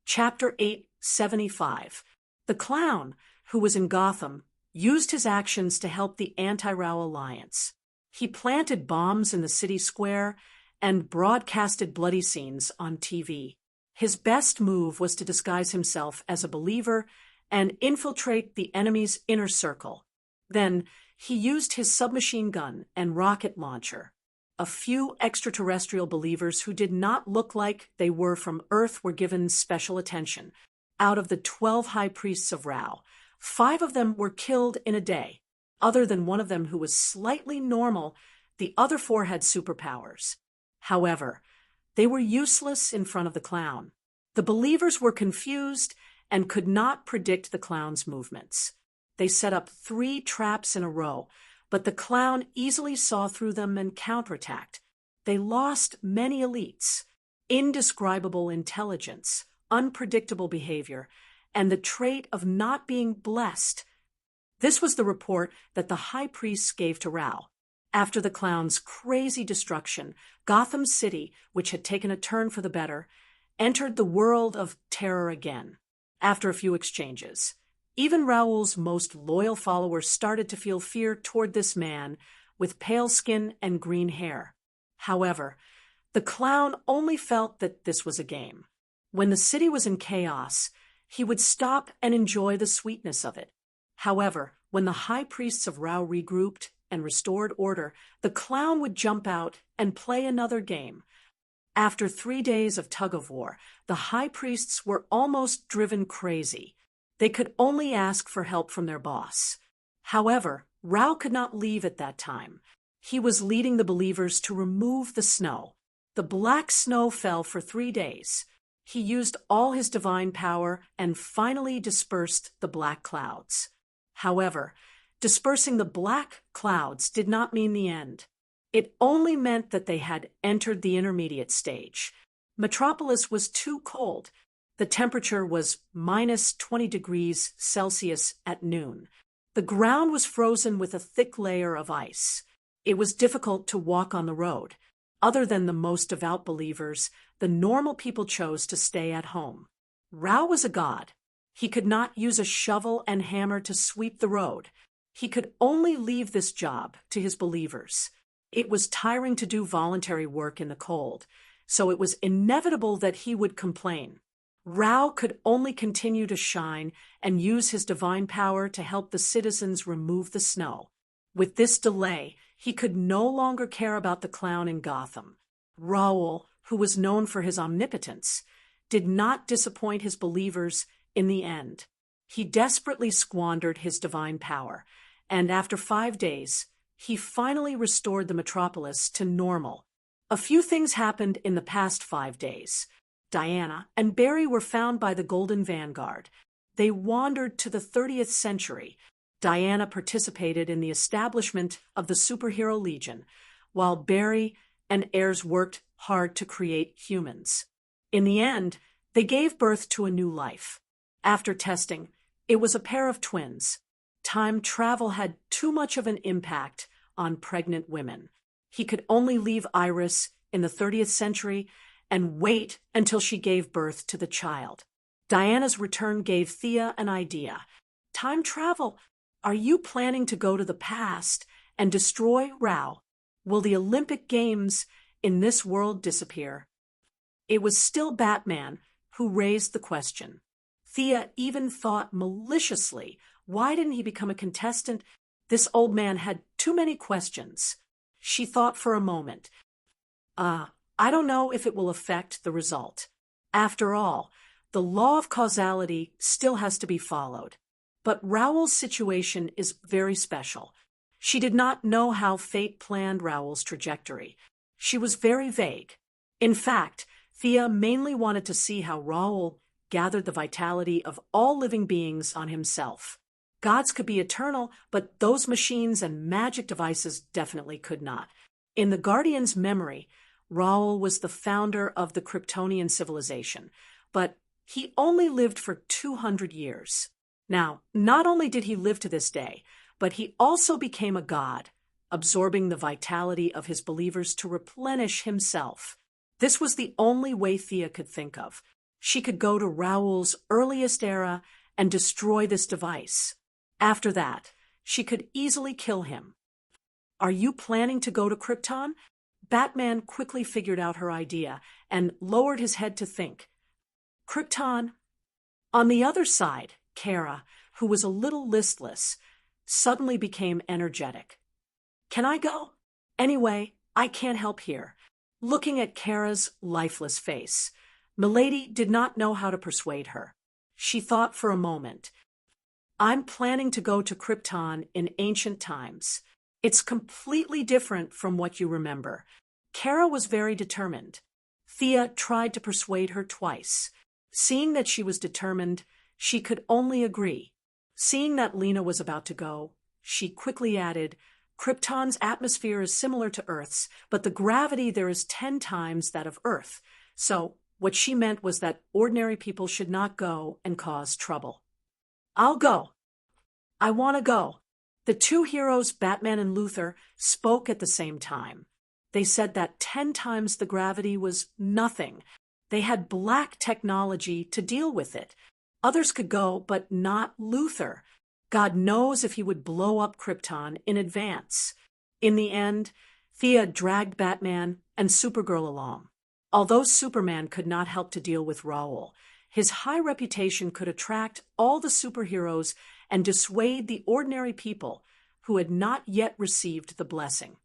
Chapter 875. The clown, who was in Gotham, used his actions to help the Anti-Row Alliance. He planted bombs in the city square and broadcasted bloody scenes on TV. His best move was to disguise himself as a believer and infiltrate the enemy's inner circle. Then, he used his submachine gun and rocket launcher. A few extraterrestrial believers who did not look like they were from Earth were given special attention. Out of the 12 high priests of Ra, 5 of them were killed in a day. Other than one of them who was slightly normal, the other 4 had superpowers. However, they were useless in front of the clown. The believers were confused and could not predict the clown's movements. They set up 3 traps in a row, but the clown easily saw through them and counterattacked. They lost many elites, indescribable intelligence, unpredictable behavior, and the trait of not being blessed. This was the report that the high priests gave to Ra. After the clown's crazy destruction, Gotham City, which had taken a turn for the better, entered the world of terror again. After a few exchanges, even Raoul's most loyal followers started to feel fear toward this man with pale skin and green hair. However, the clown only felt that this was a game. When the city was in chaos, he would stop and enjoy the sweetness of it. However, when the high priests of Ra regrouped and restored order, the clown would jump out and play another game. After 3 days of tug-of-war, the high priests were almost driven crazy. They could only ask for help from their boss. However, Ra could not leave at that time. He was leading the believers to remove the snow. The black snow fell for 3 days. He used all his divine power and finally dispersed the black clouds. However, dispersing the black clouds did not mean the end. It only meant that they had entered the intermediate stage. Metropolis was too cold. The temperature was minus 20 degrees Celsius at noon. The ground was frozen with a thick layer of ice. It was difficult to walk on the road. Other than the most devout believers, the normal people chose to stay at home. Ra was a god. He could not use a shovel and hammer to sweep the road. He could only leave this job to his believers. It was tiring to do voluntary work in the cold, so it was inevitable that he would complain. Ra could only continue to shine and use his divine power to help the citizens remove the snow. With this delay, he could no longer care about the clown in Gotham. Raoul, who was known for his omnipotence, did not disappoint his believers in the end. He desperately squandered his divine power, and after 5 days, he finally restored the metropolis to normal. A few things happened in the past 5 days. Diana and Barry were found by the Golden Vanguard. They wandered to the 30th century. Diana participated in the establishment of the Superhero Legion, while Barry and heirs worked hard to create humans. In the end, they gave birth to a new life. After testing, it was a pair of twins. Time travel had too much of an impact on pregnant women. He could only leave Iris in the 30th century and wait until she gave birth to the child. Diana's return gave Thea an idea. Time travel. Are you planning to go to the past and destroy Ra? Will the Olympic Games in this world disappear? It was still Batman who raised the question. Thea even thought maliciously, why didn't he become a contestant? This old man had too many questions. She thought for a moment. I don't know if it will affect the result. After all, the law of causality still has to be followed. But Raoul's situation is very special. She did not know how fate planned Raoul's trajectory. She was very vague. In fact, Thea mainly wanted to see how Raoul gathered the vitality of all living beings on himself. Gods could be eternal, but those machines and magic devices definitely could not. In the Guardian's memory, Raoul was the founder of the Kryptonian civilization, but he only lived for 200 years. Now, not only did he live to this day, but he also became a god, absorbing the vitality of his believers to replenish himself. This was the only way Thea could think of. she could go to Raoul's earliest era and destroy this device. After that, she could easily kill him. Are you planning to go to Krypton? Batman quickly figured out her idea and lowered his head to think. Krypton. On the other side, Kara, who was a little listless, suddenly became energetic. Can I go? Anyway, I can't help here. Looking at Kara's lifeless face, Milady did not know how to persuade her. She thought for a moment. I'm planning to go to Krypton in ancient times. It's completely different from what you remember. Kara was very determined. Thea tried to persuade her twice. Seeing that she was determined, she could only agree. Seeing that Lena was about to go, she quickly added, Krypton's atmosphere is similar to Earth's, but the gravity there is 10 times that of Earth. So, what she meant was that ordinary people should not go and cause trouble. I'll go. I want to go. The two heroes, Batman and Luthor, spoke at the same time. They said that 10 times the gravity was nothing. They had black technology to deal with it. Others could go, but not Luthor. God knows if he would blow up Krypton in advance. In the end, Thea dragged Batman and Supergirl along. Although Superman could not help to deal with Raoul, his high reputation could attract all the superheroes and dissuade the ordinary people who had not yet received the blessing.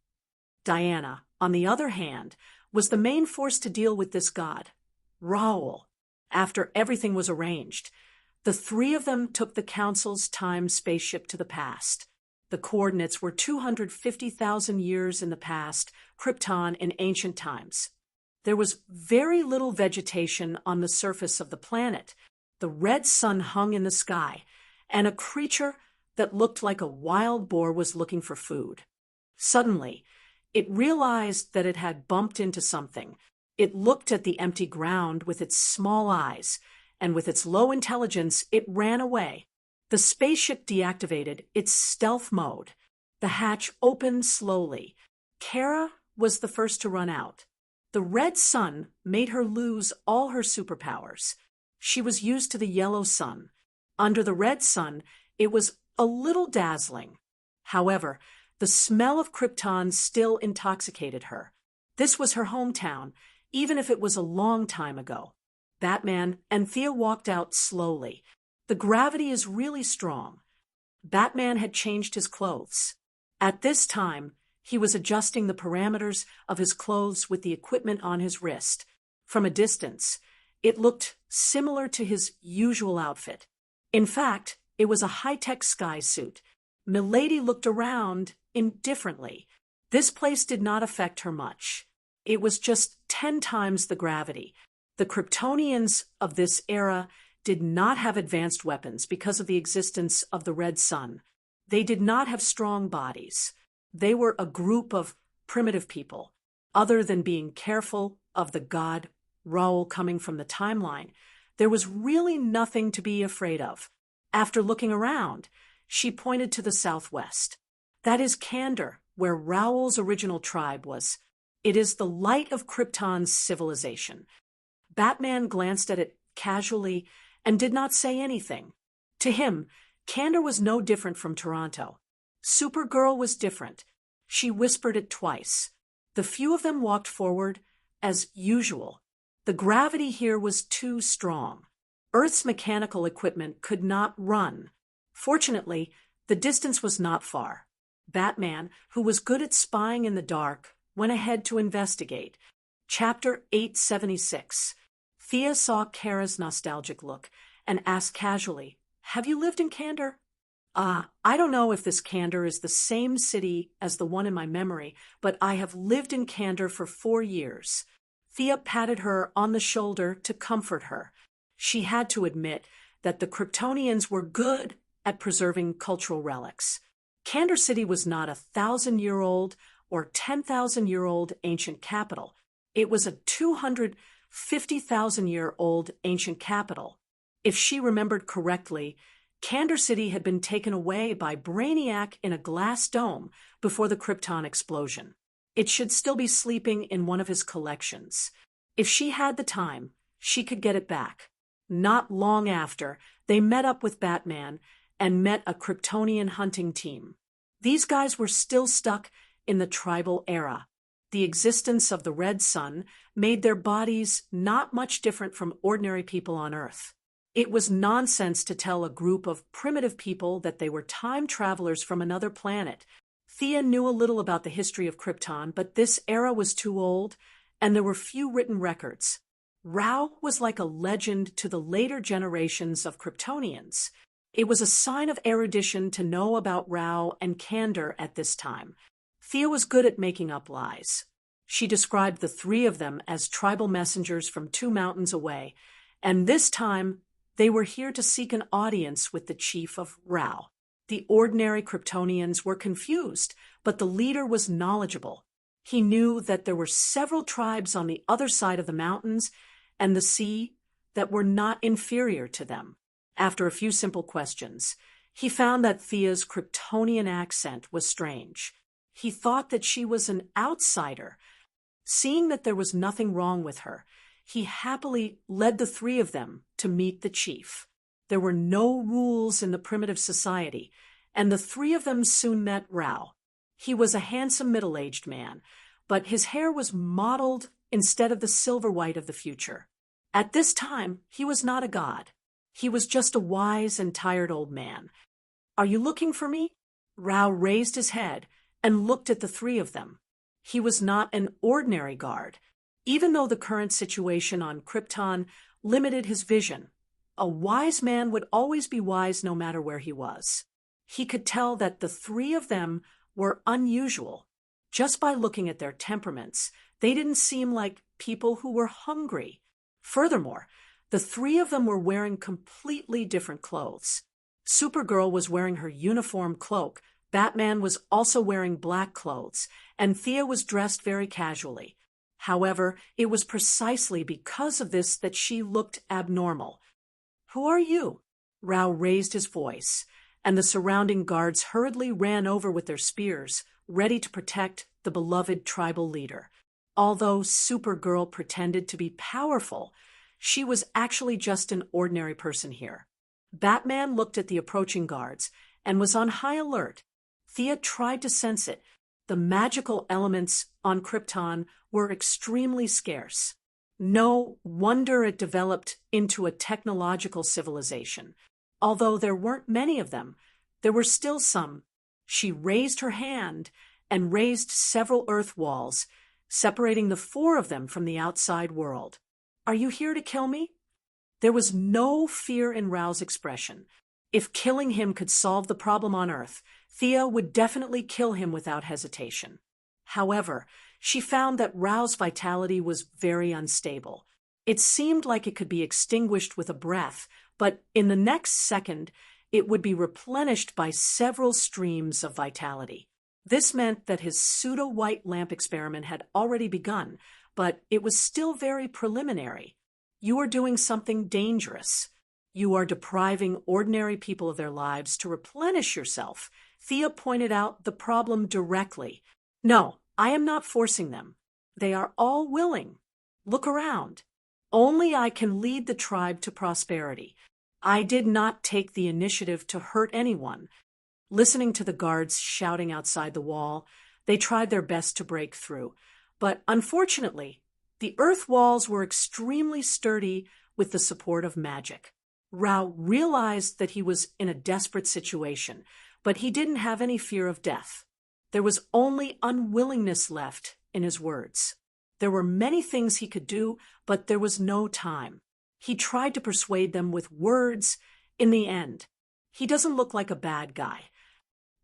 Diana, on the other hand, was the main force to deal with this god, Raoul. After everything was arranged, the three of them took the Council's time spaceship to the past. The coordinates were 250,000 years in the past, Krypton in ancient times. There was very little vegetation on the surface of the planet. The red sun hung in the sky, and a creature that looked like a wild boar was looking for food. Suddenly, it realized that it had bumped into something. It looked at the empty ground with its small eyes, and with its low intelligence, it ran away. The spaceship deactivated its stealth mode. The hatch opened slowly. Kara was the first to run out. The red sun made her lose all her superpowers. She was used to the yellow sun. Under the red sun, it was a little dazzling. However, the smell of Krypton still intoxicated her. This was her hometown, even if it was a long time ago. Batman and Thea walked out slowly. The gravity is really strong. Batman had changed his clothes. At this time, he was adjusting the parameters of his clothes with the equipment on his wrist. From a distance, it looked similar to his usual outfit. In fact, it was a high-tech sky suit. Milady looked around indifferently. This place did not affect her much. It was just 10 times the gravity. The Kryptonians of this era did not have advanced weapons because of the existence of the red sun. They did not have strong bodies. They were a group of primitive people. Other than being careful of the god Raoul coming from the timeline, there was really nothing to be afraid of. After looking around, she pointed to the southwest. That is Kandor, where Raoul's original tribe was. It is the light of Krypton's civilization. Batman glanced at it casually and did not say anything. To him, Kandor was no different from Toronto. Supergirl was different. She whispered it twice. The few of them walked forward as usual. The gravity here was too strong. Earth's mechanical equipment could not run. Fortunately, the distance was not far. Batman, who was good at spying in the dark, went ahead to investigate. Chapter 876. Thea saw Kara's nostalgic look and asked casually, "Have you lived in Kandor?" I don't know if this Kandor is the same city as the one in my memory, but I have lived in Kandor for 4 years. Thea patted her on the shoulder to comfort her. She had to admit that the Kryptonians were good at preserving cultural relics. Kandor City was not a 1,000-year-old or 10,000-year-old ancient capital. It was a 250,000-year-old ancient capital. If she remembered correctly, Kandor City had been taken away by Brainiac in a glass dome before the Krypton explosion. It should still be sleeping in one of his collections. If she had the time, she could get it back. Not long after, they met up with Batman and met a Kryptonian hunting team. These guys were still stuck in the tribal era. The existence of the Red Sun made their bodies not much different from ordinary people on Earth. It was nonsense to tell a group of primitive people that they were time travelers from another planet. Thea knew a little about the history of Krypton, but this era was too old, and there were few written records. Rao was like a legend to the later generations of Kryptonians. It was a sign of erudition to know about Rao and candor at this time. Thea was good at making up lies. She described the three of them as tribal messengers from 2 mountains away, and this time they were here to seek an audience with the chief of Rao. The ordinary Kryptonians were confused, but the leader was knowledgeable. He knew that there were several tribes on the other side of the mountains and the sea that were not inferior to them. After a few simple questions, he found that Thea's Kryptonian accent was strange. He thought that she was an outsider. Seeing that there was nothing wrong with her, he happily led the 3 of them to meet the chief. There were no rules in the primitive society, and the 3 of them soon met Rao. He was a handsome middle-aged man, but his hair was mottled instead of the silver white of the future. At this time, he was not a god. He was just a wise and tired old man. "Are you looking for me?" Rao raised his head and looked at the 3 of them. He was not an ordinary guard. Even though the current situation on Krypton limited his vision, a wise man would always be wise no matter where he was. He could tell that the 3 of them were unusual. Just by looking at their temperaments, they didn't seem like people who were hungry. Furthermore, the 3 of them were wearing completely different clothes. Supergirl was wearing her uniform cloak, Batman was also wearing black clothes, and Thea was dressed very casually. However, it was precisely because of this that she looked abnormal. "Who are you?" Rao raised his voice, and the surrounding guards hurriedly ran over with their spears, ready to protect the beloved tribal leader. Although Supergirl pretended to be powerful, she was actually just an ordinary person here. Batman looked at the approaching guards and was on high alert. Thea tried to sense it. The magical elements on Krypton were extremely scarce. No wonder it developed into a technological civilization. Although there weren't many of them, there were still some. She raised her hand and raised several earth walls, separating the 4 of them from the outside world. "Are you here to kill me?" There was no fear in Rao's expression. If killing him could solve the problem on Earth, Thea would definitely kill him without hesitation. However, she found that Rao's vitality was very unstable. It seemed like it could be extinguished with a breath, but in the next second, it would be replenished by several streams of vitality. This meant that his pseudo-white lamp experiment had already begun, but it was still very preliminary. "You are doing something dangerous. You are depriving ordinary people of their lives to replenish yourself." Thea pointed out the problem directly. "No, I am not forcing them. They are all willing. Look around. Only I can lead the tribe to prosperity. I did not take the initiative to hurt anyone." Listening to the guards shouting outside the wall, they tried their best to break through. But unfortunately, the earth walls were extremely sturdy with the support of magic. Rao realized that he was in a desperate situation, but he didn't have any fear of death. There was only unwillingness left in his words. There were many things he could do, but there was no time. He tried to persuade them with words. In the end, "He doesn't look like a bad guy."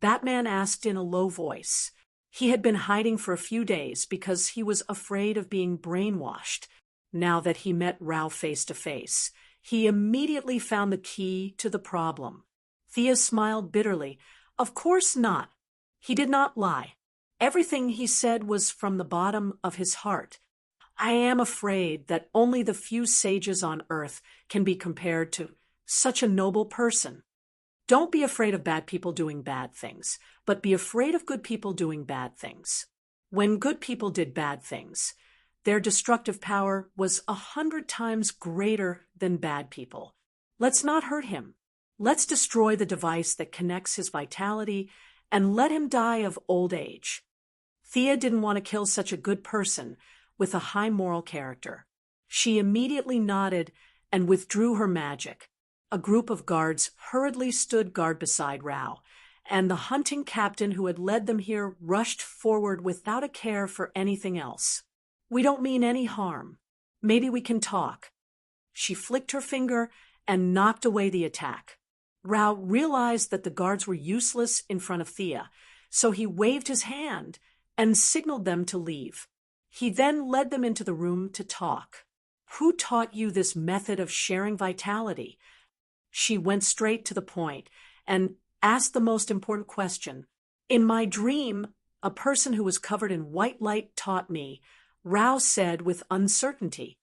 Batman asked in a low voice. He had been hiding for a few days because he was afraid of being brainwashed. Now that he met Rao face to face, he immediately found the key to the problem. Thea smiled bitterly. "Of course not." He did not lie. Everything he said was from the bottom of his heart. "I am afraid that only the few sages on Earth can be compared to such a noble person. Don't be afraid of bad people doing bad things, but be afraid of good people doing bad things. When good people did bad things, Their destructive power was 100 times greater than bad people. Let's not hurt him. Let's destroy the device that connects his vitality and let him die of old age. Thea didn't want to kill such a good person with a high moral character. She immediately nodded and withdrew her magic. A group of guards hurriedly stood guard beside Rao, and the hunting captain who had led them here rushed forward without a care for anything else. We don't mean any harm. Maybe we can talk. She flicked her finger and knocked away the attack. Rao realized that the guards were useless in front of Thea, so he waved his hand and signaled them to leave. He then led them into the room to talk. Who taught you this method of sharing vitality? She went straight to the point and asked the most important question. In my dream, a person who was covered in white light taught me, Rao said with uncertainty.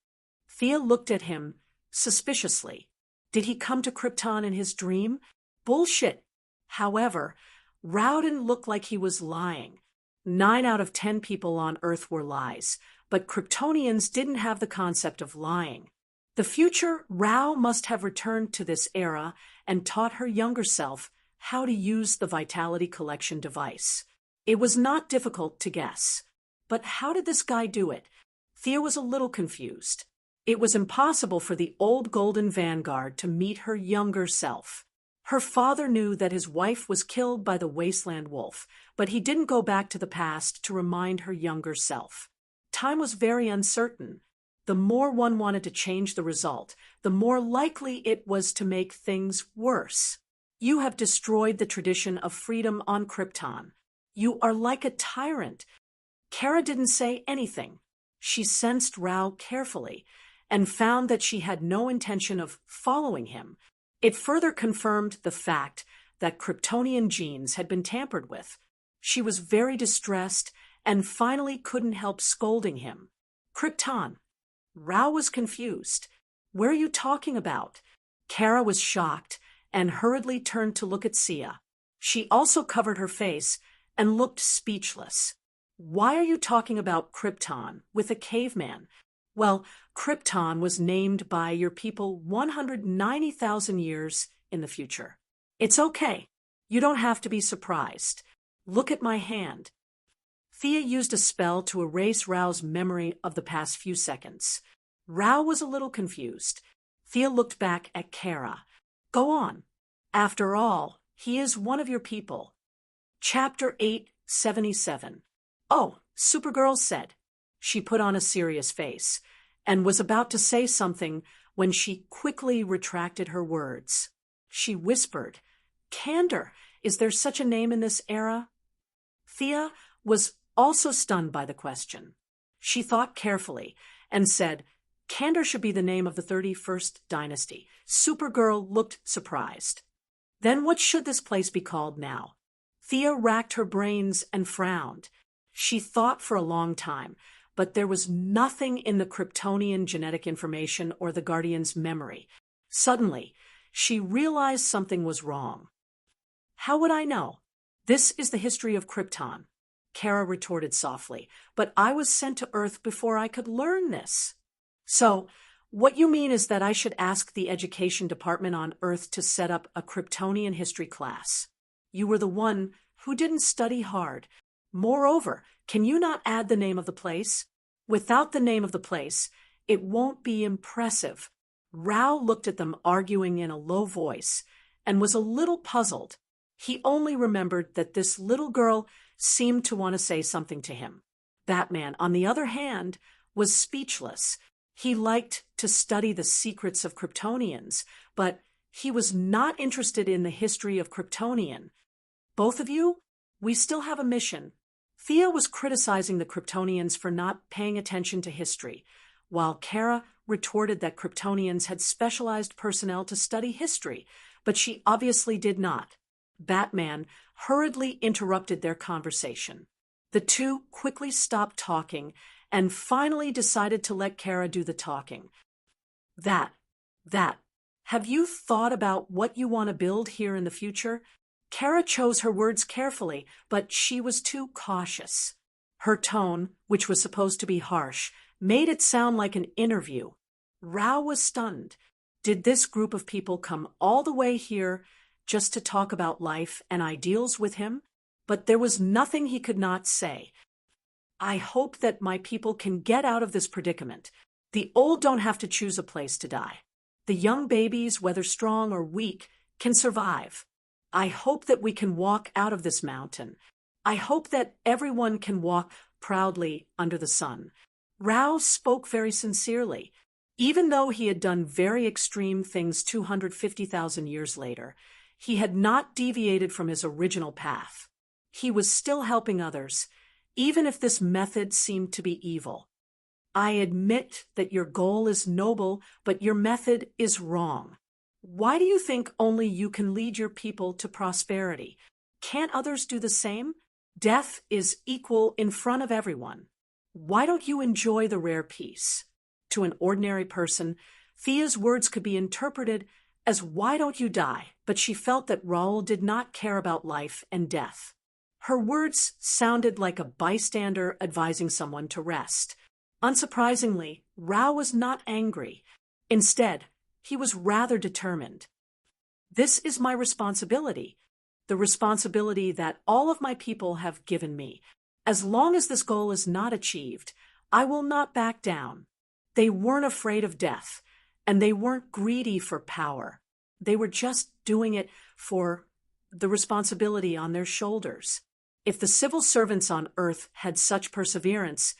Thea looked at him suspiciously. Did he come to Krypton in his dream? Bullshit. However, Rao didn't look like he was lying. 9 out of 10 people on Earth were lies, but Kryptonians didn't have the concept of lying. The future Rao must have returned to this era and taught her younger self how to use the Vitality Collection device. It was not difficult to guess. But how did this guy do it? Thea was a little confused. It was impossible for the old Golden Vanguard to meet her younger self. Her father knew that his wife was killed by the Wasteland Wolf, but he didn't go back to the past to remind her younger self. Time was very uncertain. The more one wanted to change the result, the more likely it was to make things worse. You have destroyed the tradition of freedom on Krypton. You are like a tyrant. Kara didn't say anything. She sensed Rao carefully and found that she had no intention of following him. It further confirmed the fact that Kryptonian genes had been tampered with. She was very distressed and finally couldn't help scolding him. Krypton. Rao was confused. Where are you talking about? Kara was shocked and hurriedly turned to look at Sia. She also covered her face and looked speechless. Why are you talking about Krypton with a caveman? Well, Krypton was named by your people 190,000 years in the future. It's okay. You don't have to be surprised. Look at my hand. Thea used a spell to erase Rao's memory of the past few seconds. Rao was a little confused. Thea looked back at Kara. Go on. After all, he is one of your people. Chapter 877. Oh, Supergirl said. She put on a serious face and was about to say something when she quickly retracted her words. She whispered, Candor, is there such a name in this era? Thea was also stunned by the question. She thought carefully and said, Candor should be the name of the 31st dynasty. Supergirl looked surprised. Then what should this place be called now? Thea racked her brains and frowned. She thought for a long time, but there was nothing in the Kryptonian genetic information or the Guardian's memory. Suddenly, she realized something was wrong. How would I know? This is the history of Krypton, Kara retorted softly, but I was sent to Earth before I could learn this. So, what you mean is that I should ask the education department on Earth to set up a Kryptonian history class. You were the one who didn't study hard. Moreover, can you not add the name of the place? Without the name of the place, it won't be impressive. Rao looked at them arguing in a low voice and was a little puzzled. He only remembered that this little girl seemed to want to say something to him. Batman, on the other hand, was speechless. He liked to study the secrets of Kryptonians, but he was not interested in the history of Kryptonian. Both of you, we still have a mission. Thea was criticizing the Kryptonians for not paying attention to history, while Kara retorted that Kryptonians had specialized personnel to study history, but she obviously did not. Batman hurriedly interrupted their conversation. The two quickly stopped talking and finally decided to let Kara do the talking. That. Have you thought about what you want to build here in the future? Kara chose her words carefully, but she was too cautious. Her tone, which was supposed to be harsh, made it sound like an interview. Rao was stunned. Did this group of people come all the way here just to talk about life and ideals with him? But there was nothing he could not say. I hope that my people can get out of this predicament. The old don't have to choose a place to die. The young babies, whether strong or weak, can survive. I hope that we can walk out of this mountain. I hope that everyone can walk proudly under the sun. Rao spoke very sincerely. Even though he had done very extreme things 250,000 years later, he had not deviated from his original path. He was still helping others, even if this method seemed to be evil. I admit that your goal is noble, but your method is wrong. Why do you think only you can lead your people to prosperity? Can't others do the same? Death is equal in front of everyone. Why don't you enjoy the rare peace? To an ordinary person, Thea's words could be interpreted as "why don't you die?" But she felt that Raoul did not care about life and death. Her words sounded like a bystander advising someone to rest. Unsurprisingly, Rao was not angry. Instead, he was rather determined. This is my responsibility, the responsibility that all of my people have given me. As long as this goal is not achieved, I will not back down. They weren't afraid of death, and they weren't greedy for power. They were just doing it for the responsibility on their shoulders. If the civil servants on Earth had such perseverance,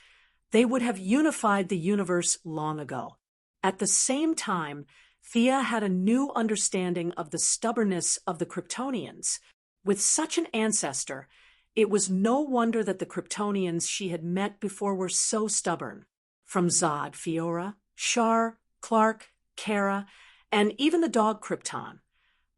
they would have unified the universe long ago. At the same time, Thea had a new understanding of the stubbornness of the Kryptonians. With such an ancestor, it was no wonder that the Kryptonians she had met before were so stubborn. From Zod, Fiora, Shar, Clark, Kara, and even the dog Krypton,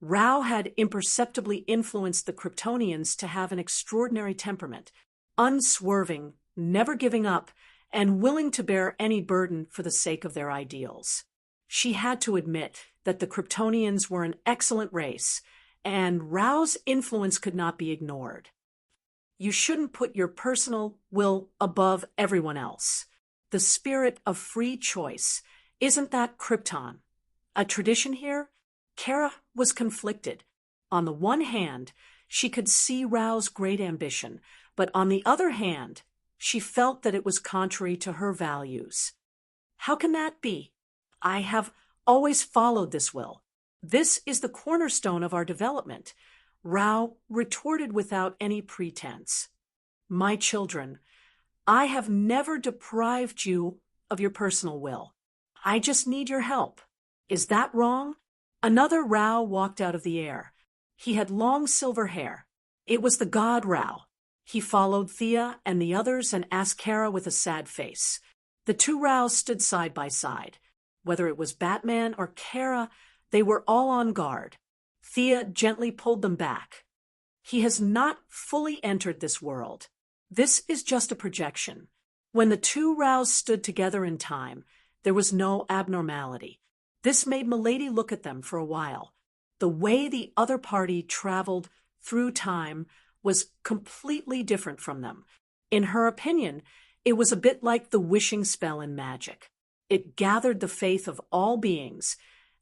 Rao had imperceptibly influenced the Kryptonians to have an extraordinary temperament, unswerving, never giving up, and willing to bear any burden for the sake of their ideals. She had to admit that the Kryptonians were an excellent race, and Rao's influence could not be ignored. You shouldn't put your personal will above everyone else. The spirit of free choice, isn't that Krypton? A tradition here? Kara was conflicted. On the one hand, she could see Rao's great ambition, but on the other hand, she felt that it was contrary to her values. How can that be? I have always followed this will. This is the cornerstone of our development. Rao retorted without any pretense. My children, I have never deprived you of your personal will. I just need your help. Is that wrong? Another Rao walked out of the air. He had long silver hair. It was the god Rao. He followed Thea and the others and asked Kara with a sad face. The two Raos stood side by side. Whether it was Batman or Kara, they were all on guard. Thea gently pulled them back. He has not fully entered this world. This is just a projection. When the two Raos stood together in time, there was no abnormality. This made Milady look at them for a while. The way the other party traveled through time was completely different from them. In her opinion, it was a bit like the wishing spell in magic. It gathered the faith of all beings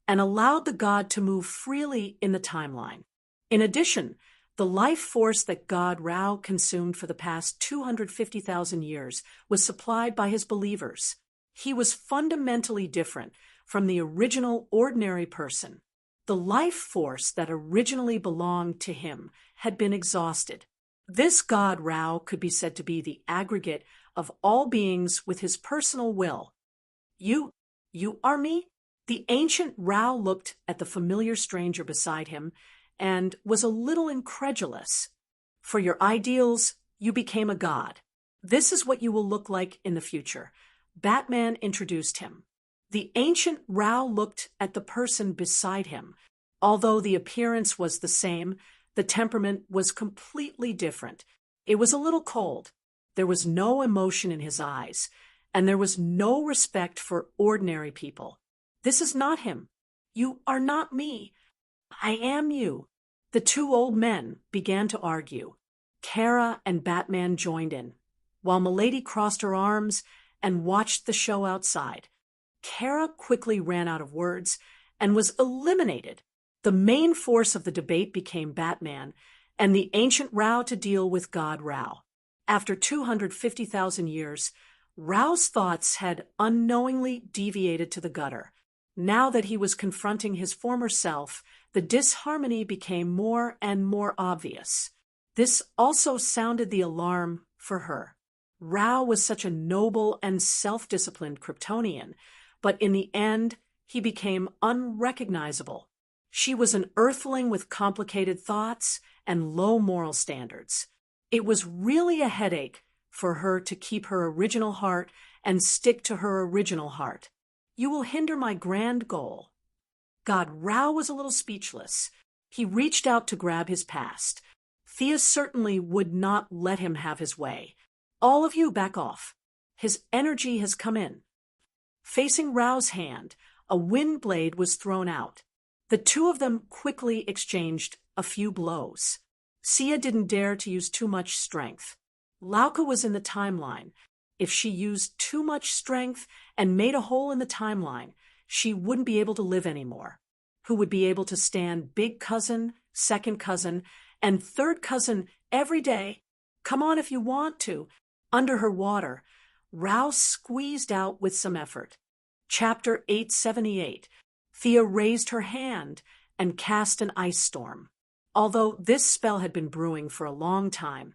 and allowed the god to move freely in the timeline. In addition, the life force that god Rao consumed for the past 250,000 years was supplied by his believers. He was fundamentally different from the original ordinary person. The life force that originally belonged to him had been exhausted. This god Rao could be said to be the aggregate of all beings with his personal will. You are me? The ancient Rao looked at the familiar stranger beside him and was a little incredulous. For your ideals, you became a god. This is what you will look like in the future. Batman introduced him. The ancient Rao looked at the person beside him. Although the appearance was the same, the temperament was completely different. It was a little cold. There was no emotion in his eyes, and there was no respect for ordinary people. This is not him. You are not me. I am you. The two old men began to argue. Kara and Batman joined in, while Milady crossed her arms and watched the show outside. Kara quickly ran out of words and was eliminated. The main force of the debate became Batman and the ancient Rao to deal with God Rao. After 250,000 years, Rao's thoughts had unknowingly deviated to the gutter. Now that he was confronting his former self, the disharmony became more and more obvious. This also sounded the alarm for her. Rao was such a noble and self-disciplined Kryptonian, but in the end, he became unrecognizable. She was an earthling with complicated thoughts and low moral standards. It was really a headache for her to keep her original heart and stick to her original heart. You will hinder my grand goal. God Rao was a little speechless. He reached out to grab his past. Thea certainly would not let him have his way. All of you back off. His energy has come in. Facing Rao's hand, a wind blade was thrown out. The two of them quickly exchanged a few blows. Sia didn't dare to use too much strength. Lauka was in the timeline. If she used too much strength and made a hole in the timeline, she wouldn't be able to live anymore. Who would be able to stand big cousin, second cousin, and third cousin every day? Come on if you want to. Under her water, Rao squeezed out with some effort. Chapter 878. Thea raised her hand and cast an ice storm. Although this spell had been brewing for a long time,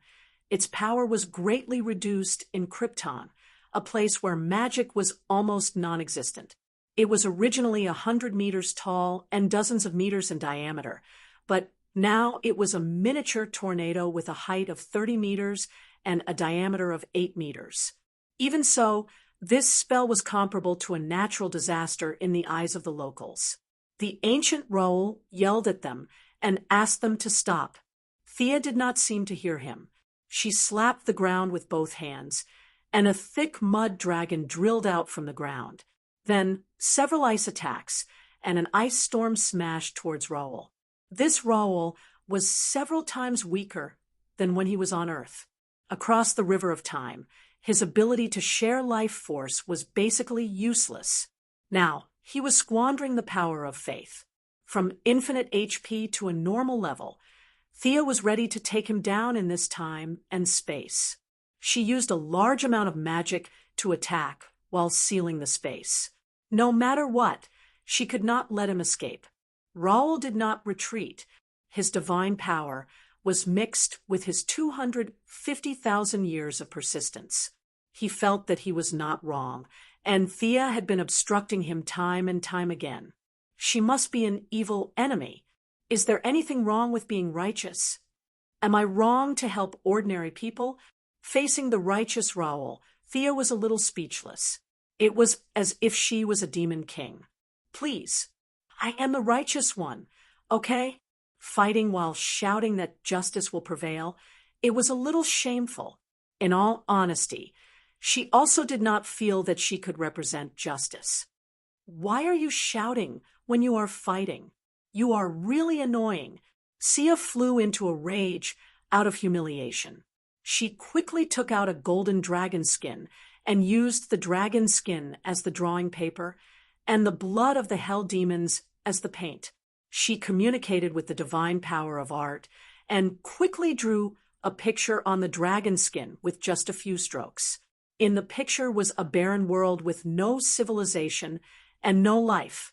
its power was greatly reduced in Krypton, a place where magic was almost non-existent. It was originally 100 meters tall and dozens of meters in diameter, but now it was a miniature tornado with a height of 30 meters and a diameter of 8 meters. Even so, this spell was comparable to a natural disaster in the eyes of the locals. The ancient Raoul yelled at them and asked them to stop. Thea did not seem to hear him. She slapped the ground with both hands, and a thick mud dragon drilled out from the ground. Then several ice attacks, and an ice storm smashed towards Raoul. This Raoul was several times weaker than when he was on Earth. Across the river of time, his ability to share life force was basically useless. Now, he was squandering the power of faith. From infinite HP to a normal level, Thea was ready to take him down in this time and space. She used a large amount of magic to attack while sealing the space. No matter what, she could not let him escape. Raoul did not retreat. His divine power was mixed with his 250,000 years of persistence. He felt that he was not wrong, and Thea had been obstructing him time and time again. She must be an evil enemy. Is there anything wrong with being righteous? Am I wrong to help ordinary people? Facing the righteous Raoul, Thea was a little speechless. It was as if she was a demon king. Please, I am the righteous one, okay? Fighting while shouting that justice will prevail, it was a little shameful. In all honesty, she also did not feel that she could represent justice. Why are you shouting when you are fighting? You are really annoying. Sia flew into a rage out of humiliation. She quickly took out a golden dragon skin and used the dragon skin as the drawing paper and the blood of the hell demons as the paint. She communicated with the divine power of art and quickly drew a picture on the dragon skin with just a few strokes. In the picture was a barren world with no civilization and no life.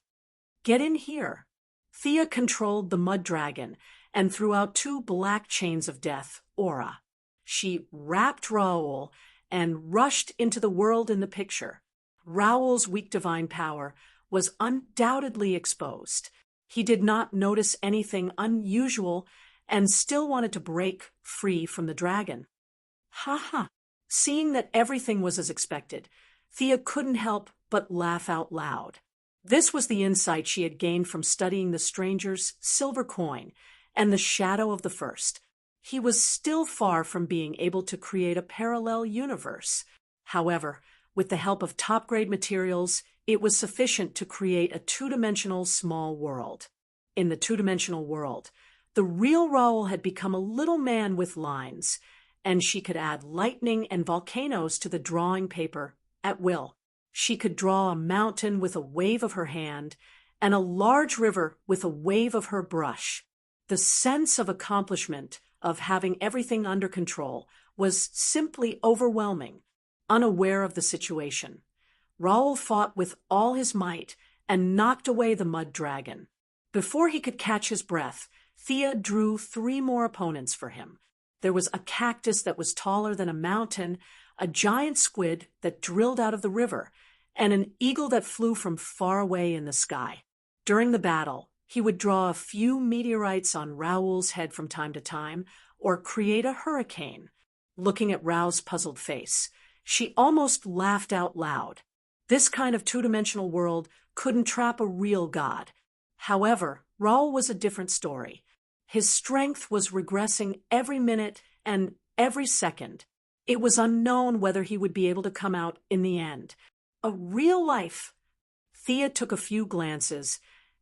Get in here. Thea controlled the mud dragon and threw out 2 black chains of death, aura. She wrapped Raoul and rushed into the world in the picture. Raoul's weak divine power was undoubtedly exposed. He did not notice anything unusual and still wanted to break free from the dragon. Ha ha! Seeing that everything was as expected, Thea couldn't help but laugh out loud. This was the insight she had gained from studying the stranger's silver coin and the shadow of the first. He was still far from being able to create a parallel universe. However, with the help of top-grade materials, it was sufficient to create a 2-dimensional small world. In the 2-dimensional world, the real Raoul had become a little man with lines, and she could add lightning and volcanoes to the drawing paper at will. She could draw a mountain with a wave of her hand and a large river with a wave of her brush. The sense of accomplishment, of having everything under control, was simply overwhelming. Unaware of the situation, Raoul fought with all his might and knocked away the mud dragon. Before he could catch his breath, Thea drew 3 more opponents for him. There was a cactus that was taller than a mountain, a giant squid that drilled out of the river, and an eagle that flew from far away in the sky. During the battle, he would draw a few meteorites on Raoul's head from time to time, or create a hurricane. Looking at Raoul's puzzled face, she almost laughed out loud. This kind of two-dimensional world couldn't trap a real god. However, Raoul was a different story. His strength was regressing every minute and every second. It was unknown whether he would be able to come out in the end. A real life. Thea took a few glances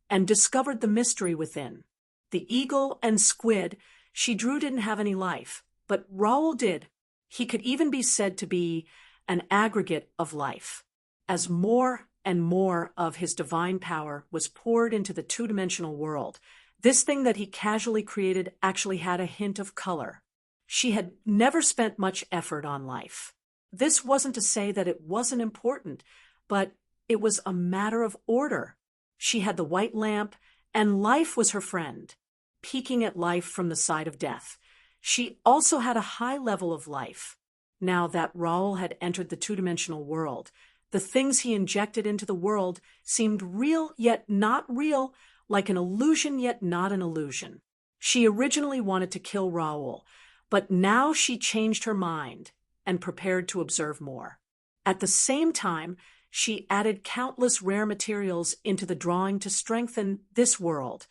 and discovered the mystery within. The eagle and squid she drew didn't have any life, but Raoul did. He could even be said to be an aggregate of life. As more and more of his divine power was poured into the two-dimensional world, this thing that he casually created actually had a hint of color. She had never spent much effort on life. This wasn't to say that it wasn't important, but it was a matter of order. She had the white lamp, and life was her friend, peeking at life from the side of death. She also had a high level of life. Now that Raoul had entered the two-dimensional world, the things he injected into the world seemed real yet not real, like an illusion yet not an illusion. She originally wanted to kill Raoul, but now she changed her mind and prepared to observe more. At the same time, she added countless rare materials into the drawing to strengthen this world.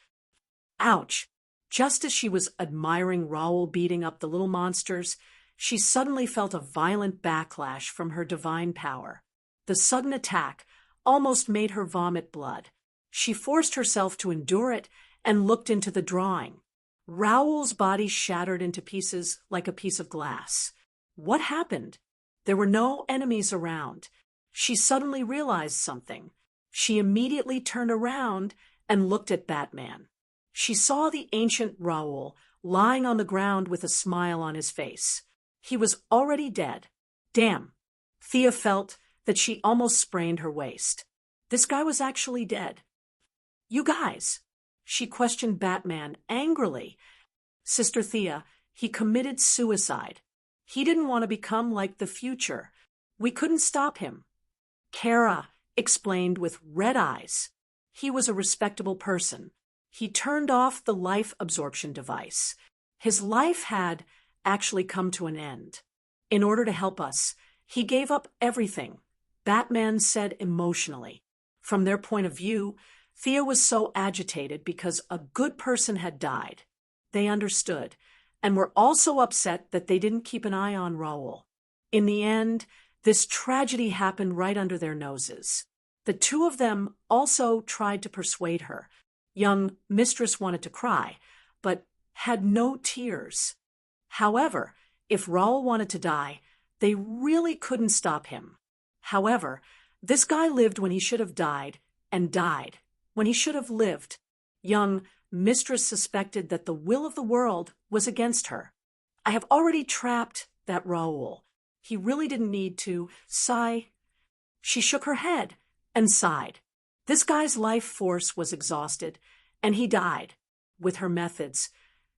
Ouch! Just as she was admiring Raoul beating up the little monsters, she suddenly felt a violent backlash from her divine power. The sudden attack almost made her vomit blood. She forced herself to endure it and looked into the drawing. Raoul's body shattered into pieces like a piece of glass. What happened? There were no enemies around. She suddenly realized something. She immediately turned around and looked at Batman. She saw the ancient Raoul lying on the ground with a smile on his face. He was already dead. Damn. Thea felt that she almost sprained her waist. This guy was actually dead. You guys, she questioned Batman angrily. Sister Thea, he committed suicide. He didn't want to become like the future. We couldn't stop him. Kara explained with red eyes. He was a respectable person. He turned off the life absorption device. His life had actually come to an end. In order to help us, he gave up everything, Batman said emotionally. From their point of view, Thea was so agitated because a good person had died. They understood, and were also upset that they didn't keep an eye on Raoul. In the end, this tragedy happened right under their noses. The two of them also tried to persuade her. Young Mistress wanted to cry, but had no tears. However, if Raoul wanted to die, they really couldn't stop him. However, this guy lived when he should have died, and died when he should have lived. Young Mistress suspected that the will of the world was against her. I have already trapped that Raoul. He really didn't need to. Sigh. She shook her head and sighed. This guy's life force was exhausted, and he died. With her methods,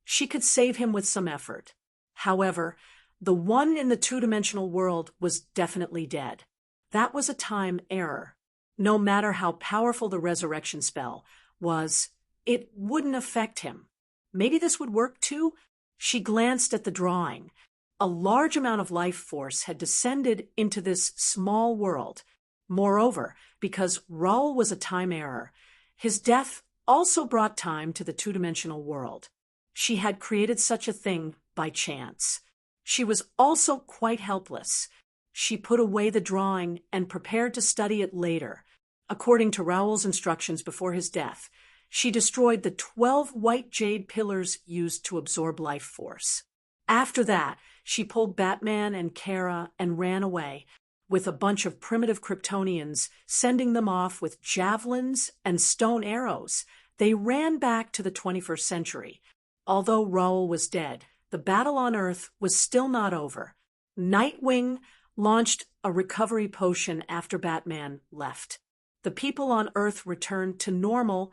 she could save him with some effort. However, the one in the two-dimensional world was definitely dead. That was a time error. No matter how powerful the resurrection spell was, it wouldn't affect him. Maybe this would work too? She glanced at the drawing. A large amount of life force had descended into this small world. Moreover, because Raoul was a time error, his death also brought time to the two-dimensional world. She had created such a thing by chance. She was also quite helpless. She put away the drawing and prepared to study it later. According to Raoul's instructions before his death, she destroyed the 12 white jade pillars used to absorb life force. After that, she pulled Batman and Kara and ran away, with a bunch of primitive Kryptonians sending them off with javelins and stone arrows. They ran back to the 21st century. Although Raoul was dead, the battle on Earth was still not over. Nightwing launched a recovery potion after Batman left. The people on Earth returned to normal,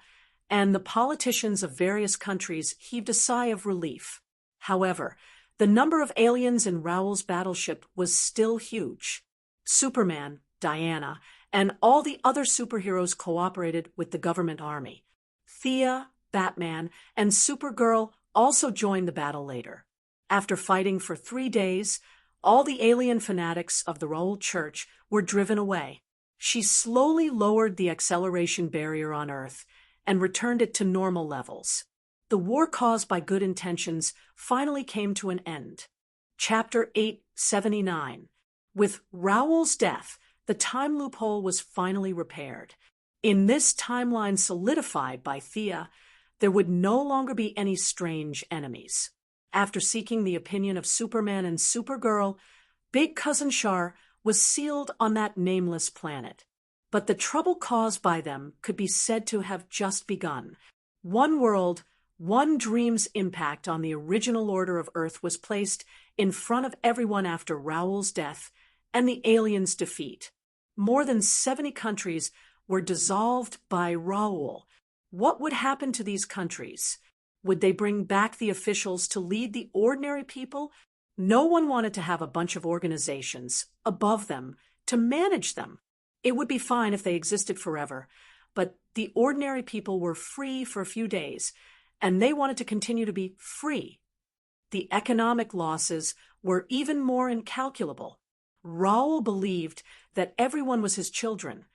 and the politicians of various countries heaved a sigh of relief. However, the number of aliens in Raoul's battleship was still huge. Superman, Diana, and all the other superheroes cooperated with the government army. Thea, Batman, and Supergirl also joined the battle later. After fighting for 3 days, all the alien fanatics of the Raoul Church were driven away. She slowly lowered the acceleration barrier on Earth and returned it to normal levels. The war caused by good intentions finally came to an end. Chapter 879. With Raoul's death, the time loophole was finally repaired. In this timeline solidified by Thea, there would no longer be any strange enemies. After seeking the opinion of Superman and Supergirl, Big Cousin Shar was sealed on that nameless planet. But the trouble caused by them could be said to have just begun. One world, one dream's impact on the original order of Earth was placed in front of everyone after Raoul's death and the aliens' defeat. More than 70 countries were dissolved by Raoul. What would happen to these countries? Would they bring back the officials to lead the ordinary people? No one wanted to have a bunch of organizations above them to manage them. It would be fine if they existed forever, but the ordinary people were free for a few days, and they wanted to continue to be free. The economic losses were even more incalculable. Raoul believed that everyone was his children,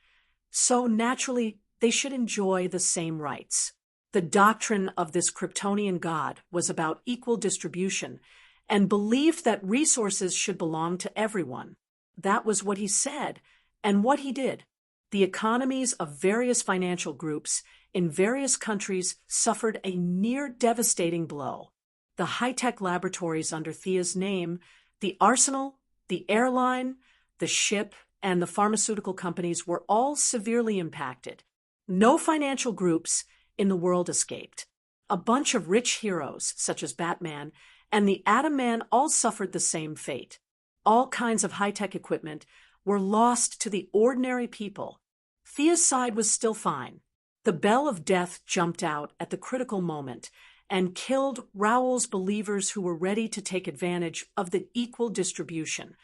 so naturally they should enjoy the same rights. The doctrine of this Kryptonian god was about equal distribution and believed that resources should belong to everyone. That was what he said and what he did. The economies of various financial groups in various countries suffered a near devastating blow. The high-tech laboratories under Thea's name, the arsenal, the airline, the ship, and the pharmaceutical companies were all severely impacted. No financial groups in the world escaped. A bunch of rich heroes, such as Batman and the Atom Man, all suffered the same fate. All kinds of high-tech equipment were lost to the ordinary people. Thea's side was still fine. The bell of death jumped out at the critical moment and killed Raoul's believers who were ready to take advantage of the equal distribution.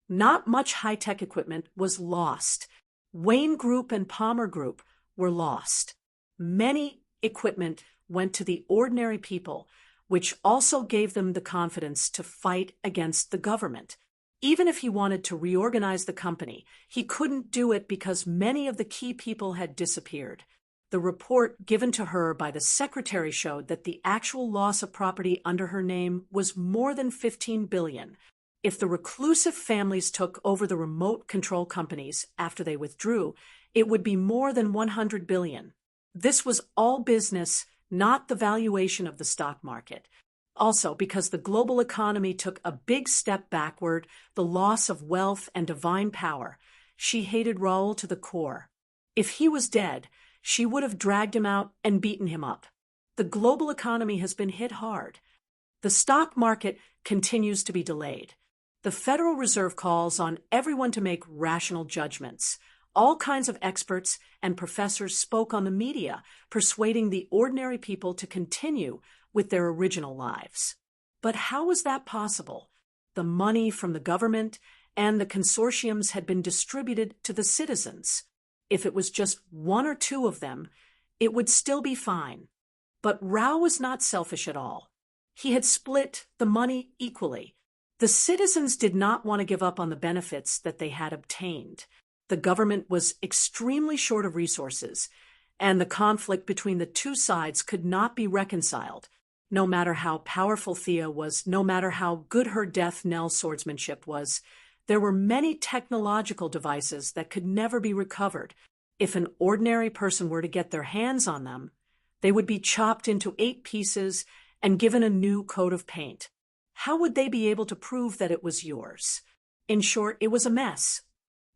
Not much high-tech equipment was lost. Wayne Group and Palmer Group were lost. Many equipment went to the ordinary people, which also gave them the confidence to fight against the government. Even if he wanted to reorganize the company, he couldn't do it because many of the key people had disappeared. The report given to her by the secretary showed that the actual loss of property under her name was more than $15 billion. If the reclusive families took over the remote control companies after they withdrew, it would be more than $100 billion. This was all business, not the valuation of the stock market. Also, because the global economy took a big step backward, the loss of wealth and divine power, she hated Raoul to the core. If he was dead, she would have dragged him out and beaten him up. The global economy has been hit hard. The stock market continues to be delayed. The Federal Reserve calls on everyone to make rational judgments. All kinds of experts and professors spoke on the media, persuading the ordinary people to continue with their original lives. But how was that possible? The money from the government and the consortiums had been distributed to the citizens. If it was just one or two of them, it would still be fine. But Rao was not selfish at all. He had split the money equally. The citizens did not want to give up on the benefits that they had obtained. The government was extremely short of resources, and the conflict between the two sides could not be reconciled. No matter how powerful Thea was, no matter how good her death knell swordsmanship was, there were many technological devices that could never be recovered. If an ordinary person were to get their hands on them, they would be chopped into 8 pieces and given a new coat of paint. How would they be able to prove that it was yours? In short, it was a mess.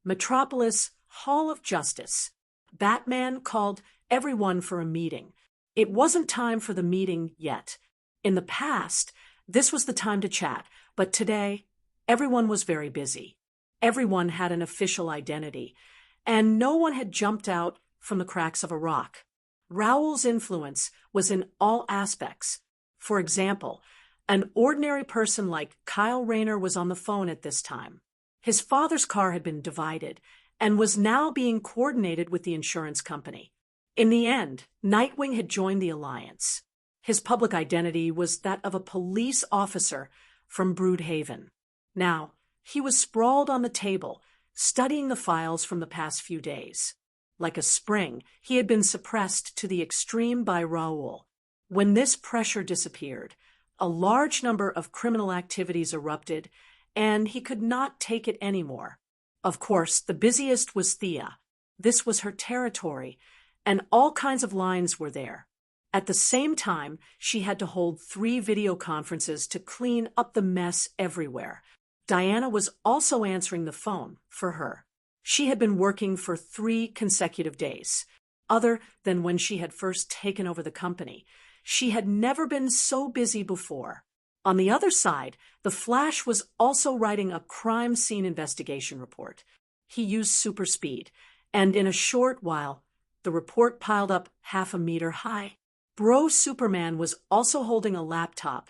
Metropolis Hall of Justice. Batman called everyone for a meeting. It wasn't time for the meeting yet. In the past, this was the time to chat, but today, everyone was very busy. Everyone had an official identity, and no one had jumped out from the cracks of a rock. Raoul's influence was in all aspects. For example, an ordinary person like Kyle Rayner was on the phone at this time. His father's car had been divided and was now being coordinated with the insurance company. In the end, Nightwing had joined the alliance. His public identity was that of a police officer from Broodhaven. Now, he was sprawled on the table, studying the files from the past few days. Like a spring, he had been suppressed to the extreme by Raoul. When this pressure disappeared, a large number of criminal activities erupted, and he could not take it anymore. Of course, the busiest was Thea. This was her territory, and all kinds of lines were there. At the same time, she had to hold 3 video conferences to clean up the mess everywhere. Diana was also answering the phone for her. She had been working for 3 consecutive days. Other than when she had first taken over the company, she had never been so busy before. On the other side, the Flash was also writing a crime scene investigation report. He used super speed, and in a short while, the report piled up 1/2 meter high. Bro Superman was also holding a laptop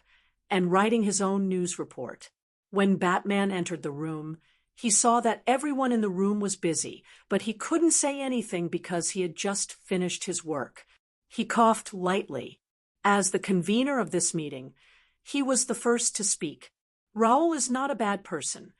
and writing his own news report. When Batman entered the room, he saw that everyone in the room was busy, but he couldn't say anything because he had just finished his work. He coughed lightly. As the convener of this meeting, he was the first to speak. Raoul is not a bad person.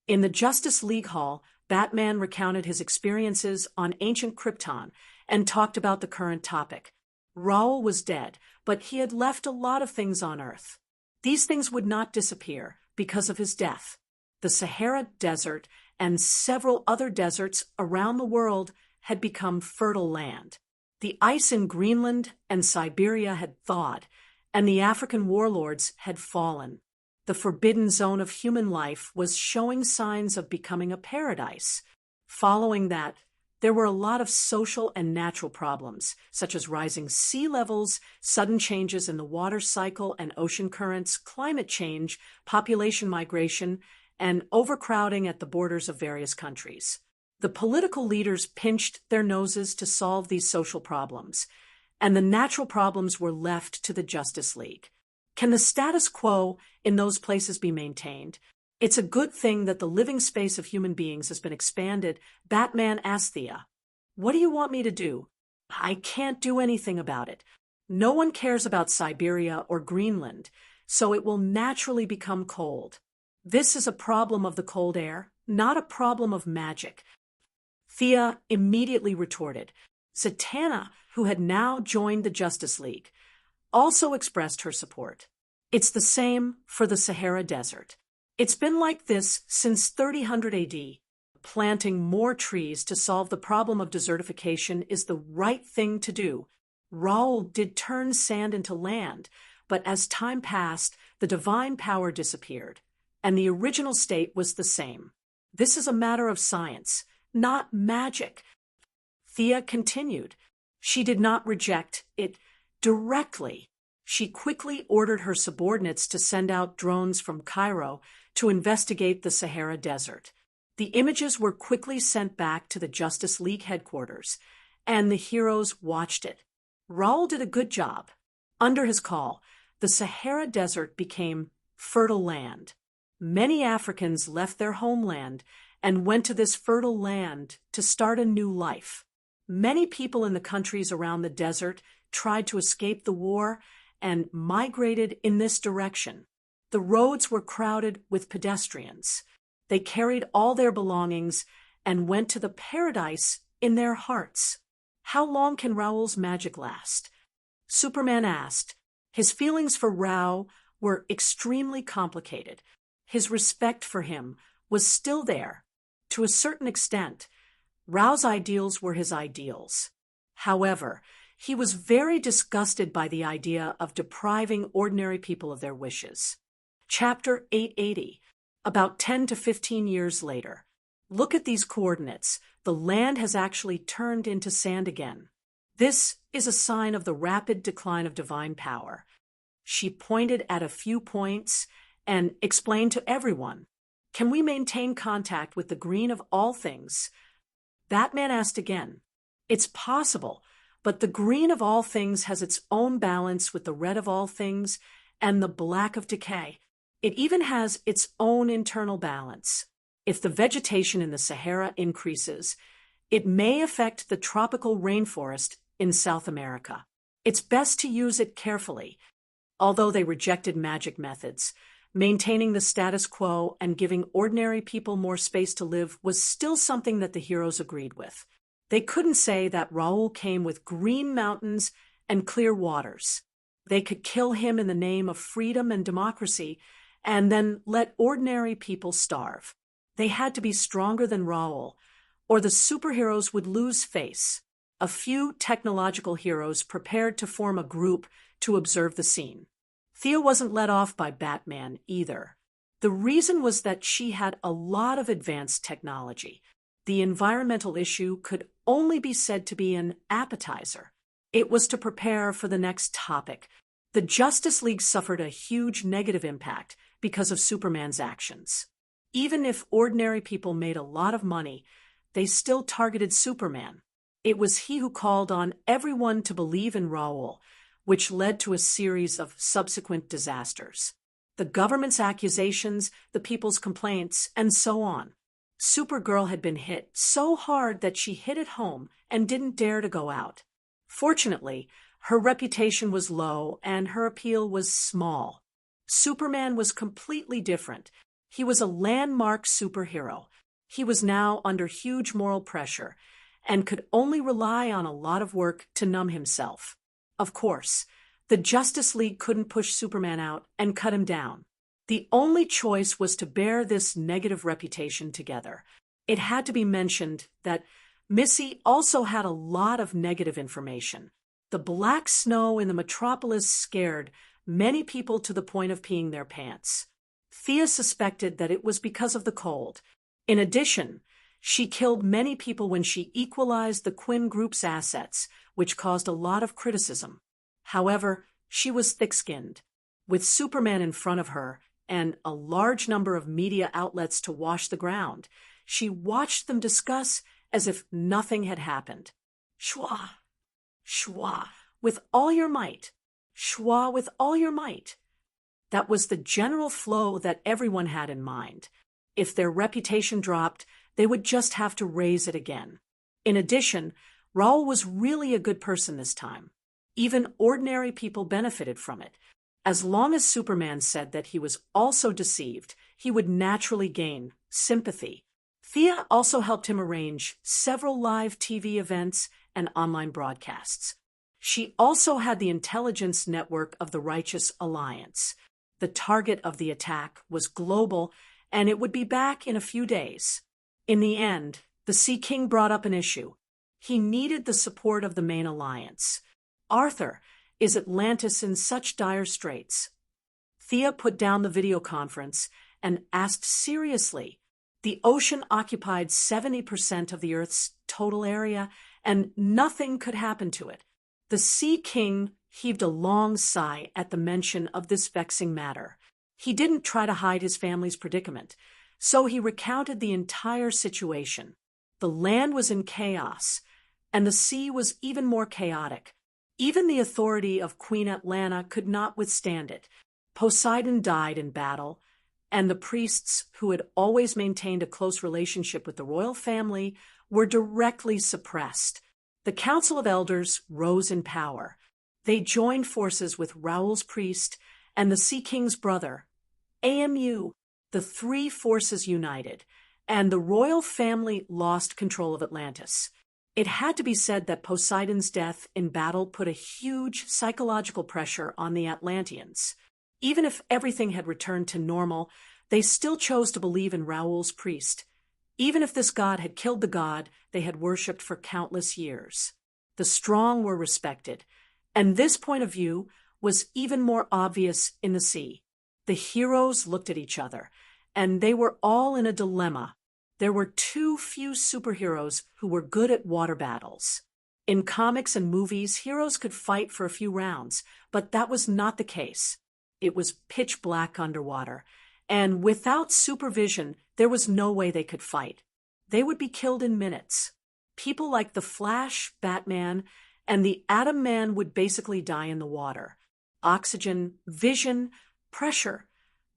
In the Justice League Hall, Batman recounted his experiences on ancient Krypton and talked about the current topic. Raoul was dead, but he had left a lot of things on Earth. These things would not disappear because of his death. The Sahara Desert and several other deserts around the world had become fertile land. The ice in Greenland and Siberia had thawed, and the African warlords had fallen. The forbidden zone of human life was showing signs of becoming a paradise. Following that, there were a lot of social and natural problems, such as rising sea levels, sudden changes in the water cycle and ocean currents, climate change, population migration, and overcrowding at the borders of various countries. The political leaders pinched their noses to solve these social problems, and the natural problems were left to the Justice League. Can the status quo in those places be maintained? It's a good thing that the living space of human beings has been expanded. Batman asked Thea, "What do you want me to do?" "I can't do anything about it. No one cares about Siberia or Greenland, so it will naturally become cold. This is a problem of the cold air, not a problem of magic." Thea immediately retorted. Zatanna, who had now joined the Justice League, also expressed her support. It's the same for the Sahara Desert. It's been like this since 3000 AD. Planting more trees to solve the problem of desertification is the right thing to do. Raoul did turn sand into land, but as time passed, the divine power disappeared, and the original state was the same. This is a matter of science, not magic. Thea continued. She did not reject it directly. She quickly ordered her subordinates to send out drones from Cairo to investigate the Sahara Desert. The images were quickly sent back to the Justice League headquarters, and the heroes watched it. Raoul did a good job. Under his call, the Sahara Desert became fertile land. Many Africans left their homeland and went to this fertile land to start a new life. Many people in the countries around the desert tried to escape the war and migrated in this direction. The roads were crowded with pedestrians. They carried all their belongings and went to the paradise in their hearts. How long can Raoul's magic last? Superman asked. His feelings for Raoul were extremely complicated. His respect for him was still there. To a certain extent, Raoul's ideals were his ideals. However, he was very disgusted by the idea of depriving ordinary people of their wishes. Chapter 880, about 10 to 15 years later. Look at these coordinates. The land has actually turned into sand again. This is a sign of the rapid decline of divine power. She pointed at a few points and explained to everyone, "Can we maintain contact with the green of all things?" Batman asked again. "It's possible, but the green of all things has its own balance with the red of all things and the black of decay. It even has its own internal balance. If the vegetation in the Sahara increases, it may affect the tropical rainforest in South America. It's best to use it carefully." Although they rejected magic methods, maintaining the status quo and giving ordinary people more space to live was still something that the heroes agreed with. They couldn't say that Raoul came with green mountains and clear waters. They could kill him in the name of freedom and democracy and then let ordinary people starve. They had to be stronger than Raoul, or the superheroes would lose face. A few technological heroes prepared to form a group to observe the scene. Thea wasn't let off by Batman either. The reason was that she had a lot of advanced technology. The environmental issue could only be said to be an appetizer. It was to prepare for the next topic. The Justice League suffered a huge negative impact because of Superman's actions. Even if ordinary people made a lot of money, they still targeted Superman. It was he who called on everyone to believe in Raoul, which led to a series of subsequent disasters. The government's accusations, the people's complaints, and so on. Supergirl had been hit so hard that she hid at home and didn't dare to go out. Fortunately, her reputation was low and her appeal was small. Superman was completely different. He was a landmark superhero. He was now under huge moral pressure and could only rely on a lot of work to numb himself. Of course, the Justice League couldn't push Superman out and cut him down. The only choice was to bear this negative reputation together. It had to be mentioned that Missy also had a lot of negative information. The black snow in the metropolis scared many people to the point of peeing their pants. Thea suspected that it was because of the cold. In addition, she killed many people when she equalized the Quinn Group's assets, which caused a lot of criticism. However, she was thick-skinned. With Superman in front of her and a large number of media outlets to wash the ground, she watched them discuss as if nothing had happened. Schwa, schwa, with all your might. Schwa with all your might. That was the general flow that everyone had in mind. If their reputation dropped, they would just have to raise it again. In addition, Raoul was really a good person this time. Even ordinary people benefited from it. As long as Superman said that he was also deceived, he would naturally gain sympathy. Thea also helped him arrange several live TV events and online broadcasts. She also had the intelligence network of the Righteous Alliance. The target of the attack was global, and it would be back in a few days. In the end, the Sea King brought up an issue. He needed the support of the main alliance. Arthur, is Atlantis in such dire straits? Thea put down the video conference and asked seriously. The ocean occupied 70% of the Earth's total area, and nothing could happen to it. The Sea King heaved a long sigh at the mention of this vexing matter. He didn't try to hide his family's predicament, so he recounted the entire situation. The land was in chaos, and the sea was even more chaotic. Even the authority of Queen Atlanta could not withstand it. Poseidon died in battle, and the priests, who had always maintained a close relationship with the royal family, were directly suppressed. The Council of Elders rose in power. They joined forces with Raoul's priest and the Sea King's brother, AMU. The three forces united, and the royal family lost control of Atlantis. It had to be said that Poseidon's death in battle put a huge psychological pressure on the Atlanteans. Even if everything had returned to normal, they still chose to believe in Raoul's priest, even if this god had killed the god they had worshipped for countless years. The strong were respected, and this point of view was even more obvious in the sea. The heroes looked at each other, and they were all in a dilemma. There were too few superheroes who were good at water battles. In comics and movies, heroes could fight for a few rounds, but that was not the case. It was pitch black underwater, and without supervision, there was no way they could fight. They would be killed in minutes. People like the Flash, Batman, and the Atom Man would basically die in the water. Oxygen, vision, pressure.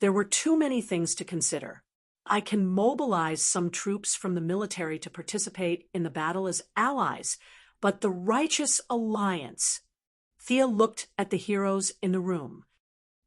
There were too many things to consider. I can mobilize some troops from the military to participate in the battle as allies, but the righteous alliance. Thea looked at the heroes in the room.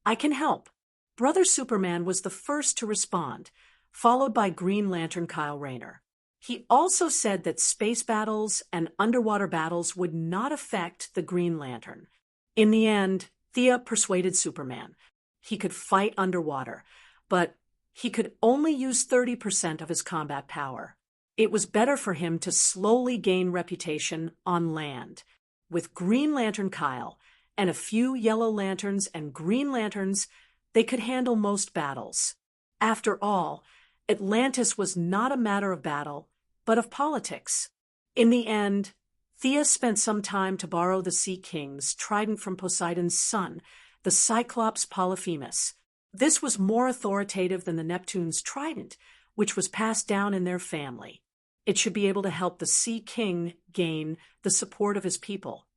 I can help. Brother Superman was the first to respond, followed by Green Lantern Kyle Rayner. He also said that space battles and underwater battles would not affect the Green Lantern. In the end, Thea persuaded Superman. He could fight underwater, but he could only use 30% of his combat power. It was better for him to slowly gain reputation on land. With Green Lantern Kyle and a few Yellow Lanterns and Green Lanterns, they could handle most battles. After all, Atlantis was not a matter of battle, but of politics. In the end, Thea spent some time to borrow the Sea King's trident from Poseidon's son, the Cyclops Polyphemus. This was more authoritative than the Neptune's trident, which was passed down in their family. It should be able to help the Sea King gain the support of his people.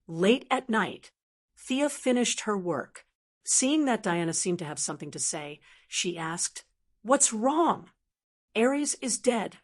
Late at night, Thea finished her work. Seeing that Diana seemed to have something to say, she asked, "What's wrong?" "Ares is dead."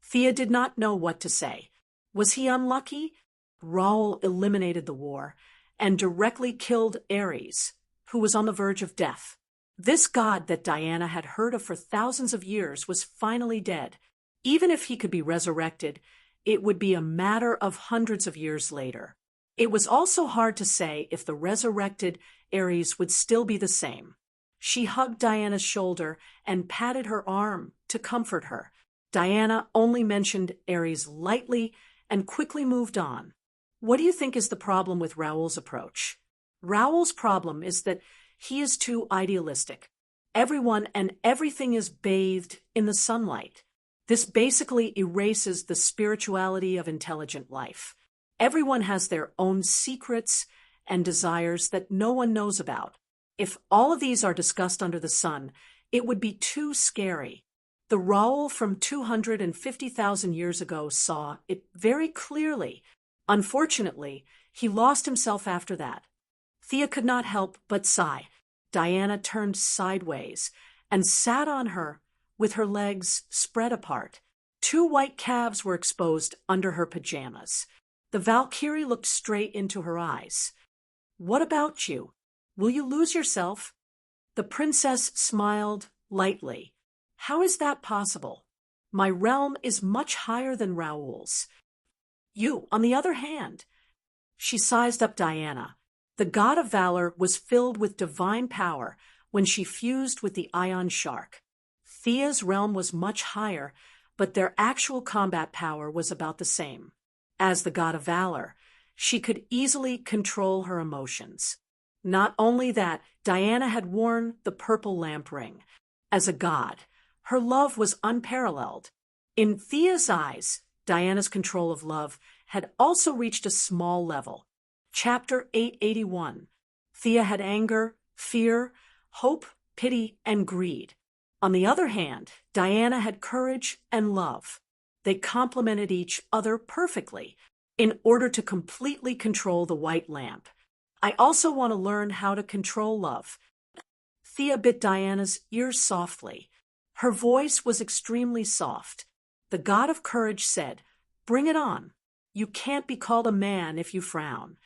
Thea did not know what to say. Was he unlucky? Raoul eliminated the war and directly killed Ares, who was on the verge of death. This god that Diana had heard of for thousands of years was finally dead. Even if he could be resurrected, it would be a matter of hundreds of years later. It was also hard to say if the resurrected Ares would still be the same. She hugged Diana's shoulder and patted her arm to comfort her. Diana only mentioned Ares lightly and quickly moved on. What do you think is the problem with Raoul's approach? Raoul's problem is that he is too idealistic. Everyone and everything is bathed in the sunlight. This basically erases the spirituality of intelligent life. Everyone has their own secrets and desires that no one knows about. If all of these are discussed under the sun, it would be too scary. The Raoul from 250,000 years ago saw it very clearly. Unfortunately, he lost himself after that. Thea could not help but sigh. Diana turned sideways and sat on her with her legs spread apart. 2 white calves were exposed under her pajamas. The Valkyrie looked straight into her eyes. "What about you? Will you lose yourself?" The princess smiled lightly. "How is that possible? My realm is much higher than Raoul's. You, on the other hand." She sized up Diana. The god of valor was filled with divine power when she fused with the Ion Shark. Thea's realm was much higher, but their actual combat power was about the same. As the god of valor, she could easily control her emotions. Not only that, Diana had worn the purple lamp ring. As a god, her love was unparalleled. In Thea's eyes, Diana's control of love had also reached a small level. Chapter 881. Thea had anger, fear, hope, pity, and greed. On the other hand, Diana had courage and love. They complemented each other perfectly in order to completely control the white lamp. I also want to learn how to control love. Thea bit Diana's ears softly. Her voice was extremely soft. The god of courage said, "Bring it on. You can't be called a man if you frown."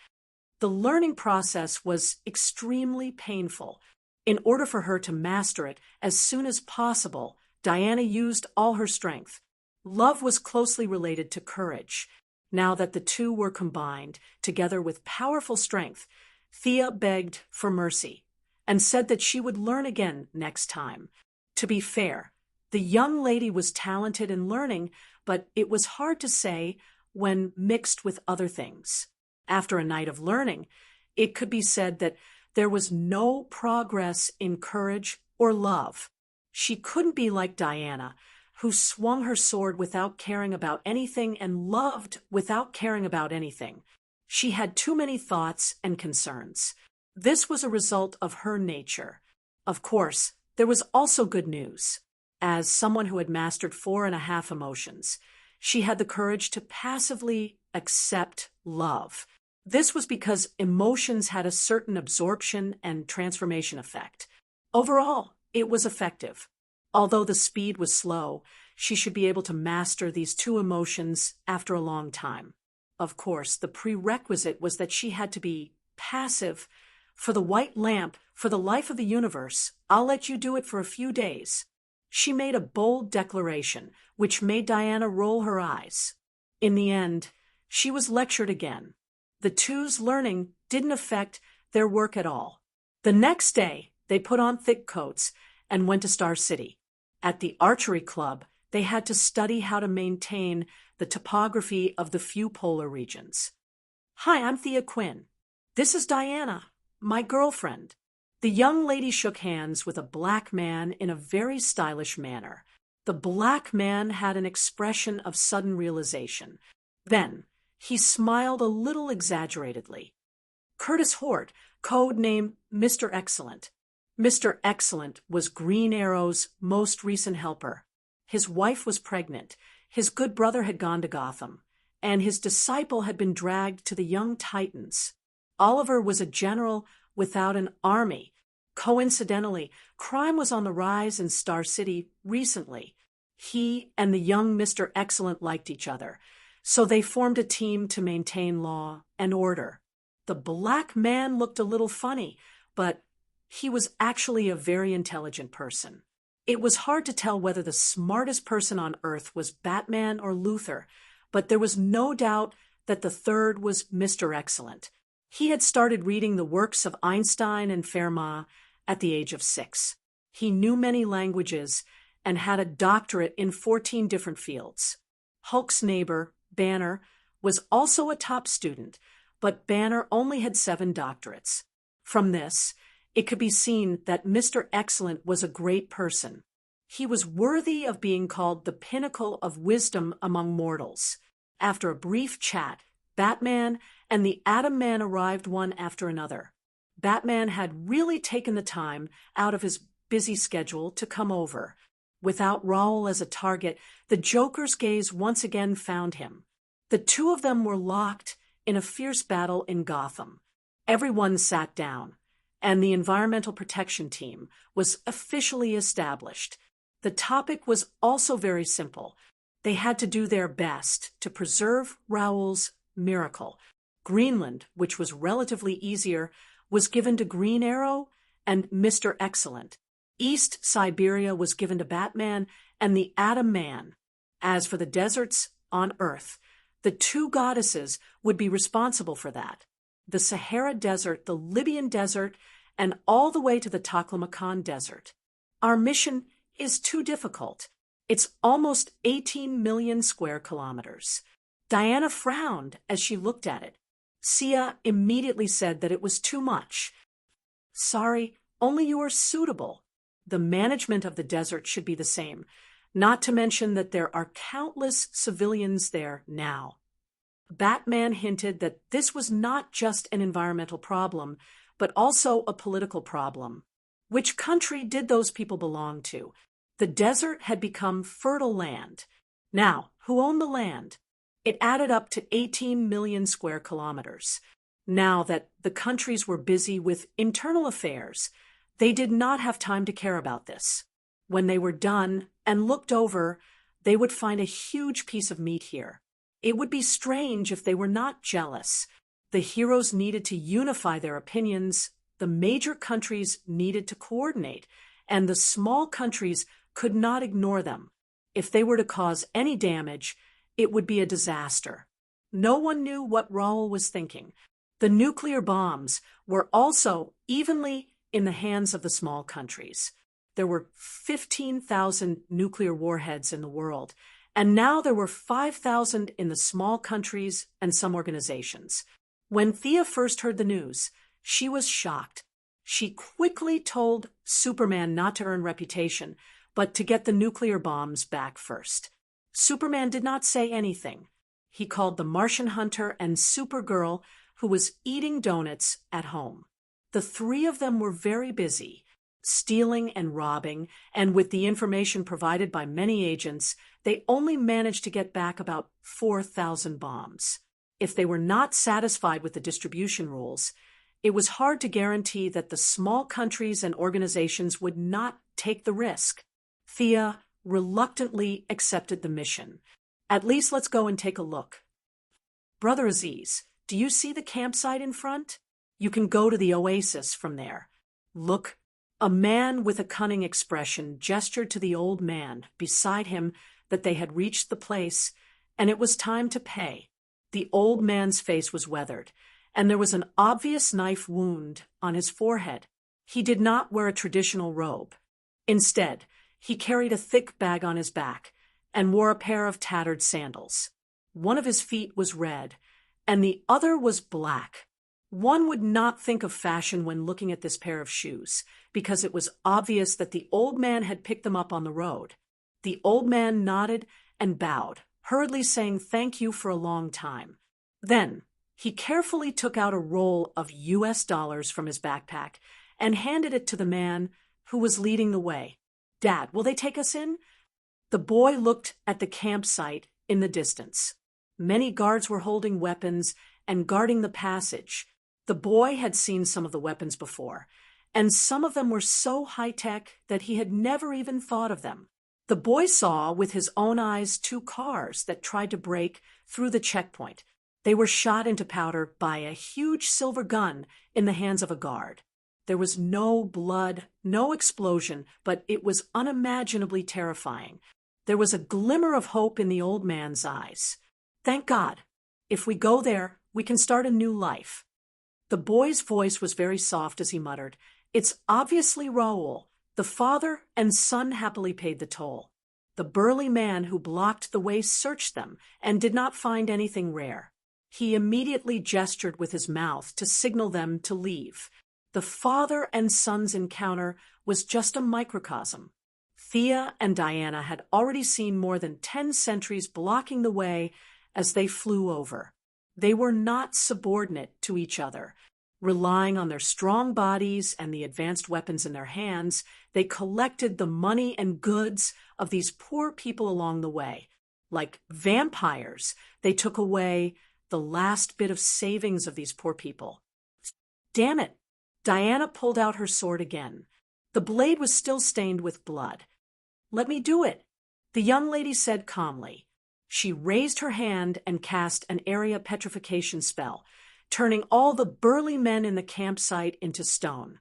The learning process was extremely painful. In order for her to master it as soon as possible, Diana used all her strength. Love was closely related to courage. Now that the two were combined, together with powerful strength, Thea begged for mercy and said that she would learn again next time. To be fair, the young lady was talented in learning, but it was hard to say when mixed with other things. After a night of learning, it could be said that there was no progress in courage or love. She couldn't be like Diana, who swung her sword without caring about anything and loved without caring about anything. She had too many thoughts and concerns. This was a result of her nature. Of course, there was also good news. As someone who had mastered 4.5 emotions, she had the courage to passively accept love. This was because emotions had a certain absorption and transformation effect. Overall, it was effective. Although the speed was slow, she should be able to master these two emotions after a long time. Of course, the prerequisite was that she had to be passive. For the white lamp, for the life of the universe, I'll let you do it for a few days. She made a bold declaration, which made Diana roll her eyes. In the end, she was lectured again. The two's learning didn't affect their work at all. The next day, they put on thick coats and went to Star City. At the archery club, they had to study how to maintain the topography of the few polar regions. "Hi, I'm Thea Quinn. This is Diana, my girlfriend." The young lady shook hands with a black man in a very stylish manner. The black man had an expression of sudden realization. Then, he smiled a little exaggeratedly. "Curtis Hort, code name Mr. Excellent." Mr. Excellent was Green Arrow's most recent helper. His wife was pregnant, his good brother had gone to Gotham, and his disciple had been dragged to the young Titans. Oliver was a general without an army. Coincidentally, crime was on the rise in Star City recently. He and the young Mr. Excellent liked each other, so they formed a team to maintain law and order. The black man looked a little funny, but he was actually a very intelligent person. It was hard to tell whether the smartest person on Earth was Batman or Luthor, but there was no doubt that the third was Mr. Excellent. He had started reading the works of Einstein and Fermat at the age of 6. He knew many languages and had a doctorate in 14 different fields. Hulk's neighbor, Banner, was also a top student, but Banner only had 7 doctorates. From this, it could be seen that Mr. Excellent was a great person. He was worthy of being called the pinnacle of wisdom among mortals. After a brief chat, Batman and the Atom Man arrived one after another. Batman had really taken the time out of his busy schedule to come over. Without Raoul as a target, the Joker's gaze once again found him. The two of them were locked in a fierce battle in Gotham. Everyone sat down, and the Environmental Protection Team was officially established. The topic was also very simple. They had to do their best to preserve Raoul's miracle. Greenland, which was relatively easier, was given to Green Arrow and Mr. Excellent. East Siberia was given to Batman and the Atom Man. As for the deserts on Earth, the 2 goddesses would be responsible for that. The Sahara Desert, the Libyan Desert, and all the way to the Taklamakan Desert. Our mission is too difficult. It's almost 18 million square kilometers. Diana frowned as she looked at it. Sia immediately said that it was too much. "Sorry, only you are suitable. The management of the desert should be the same, not to mention that there are countless civilians there now." Batman hinted that this was not just an environmental problem, but also a political problem. Which country did those people belong to? The desert had become fertile land. Now, who owned the land? It added up to 18 million square kilometers. Now that the countries were busy with internal affairs, they did not have time to care about this. When they were done and looked over, they would find a huge piece of meat here. It would be strange if they were not jealous. The heroes needed to unify their opinions, the major countries needed to coordinate, and the small countries could not ignore them. If they were to cause any damage, it would be a disaster. No one knew what Raoul was thinking. The nuclear bombs were also evenly in the hands of the small countries. There were 15,000 nuclear warheads in the world, and now there were 5,000 in the small countries and some organizations. When Thea first heard the news, she was shocked. She quickly told Superman not to earn reputation, but to get the nuclear bombs back first. Superman did not say anything. He called the Martian hunter and Supergirl, who was eating donuts at home. The three of them were very busy, stealing and robbing, and with the information provided by many agents, they only managed to get back about 4,000 bombs. If they were not satisfied with the distribution rules, it was hard to guarantee that the small countries and organizations would not take the risk. Thea reluctantly accepted the mission. At least let's go and take a look. Brother Aziz, do you see the campsite in front? You can go to the oasis from there. Look. A man with a cunning expression gestured to the old man beside him that they had reached the place, and it was time to pay. The old man's face was weathered, and there was an obvious knife wound on his forehead. He did not wear a traditional robe. Instead, he carried a thick bag on his back and wore a pair of tattered sandals. One of his feet was red, and the other was black. One would not think of fashion when looking at this pair of shoes, because it was obvious that the old man had picked them up on the road. The old man nodded and bowed, hurriedly saying thank you for a long time. Then, he carefully took out a roll of US dollars from his backpack and handed it to the man who was leading the way. Dad, will they take us in? The boy looked at the campsite in the distance. Many guards were holding weapons and guarding the passage. The boy had seen some of the weapons before, and some of them were so high-tech that he had never even thought of them. The boy saw with his own eyes 2 cars that tried to break through the checkpoint. They were shot into powder by a huge silver gun in the hands of a guard. There was no blood, no explosion, but it was unimaginably terrifying. There was a glimmer of hope in the old man's eyes. Thank God. If we go there, we can start a new life. The boy's voice was very soft as he muttered, "It's obviously Raoul." The father and son happily paid the toll. The burly man who blocked the way searched them and did not find anything rare. He immediately gestured with his mouth to signal them to leave. The father and son's encounter was just a microcosm. Thea and Diana had already seen more than 10 sentries blocking the way as they flew over. They were not subordinate to each other. Relying on their strong bodies and the advanced weapons in their hands, they collected the money and goods of these poor people along the way. Like vampires, they took away the last bit of savings of these poor people. Damn it! Diana pulled out her sword again. The blade was still stained with blood. "Let me do it," the young lady said calmly. She raised her hand and cast an area petrification spell, turning all the burly men in the campsite into stone.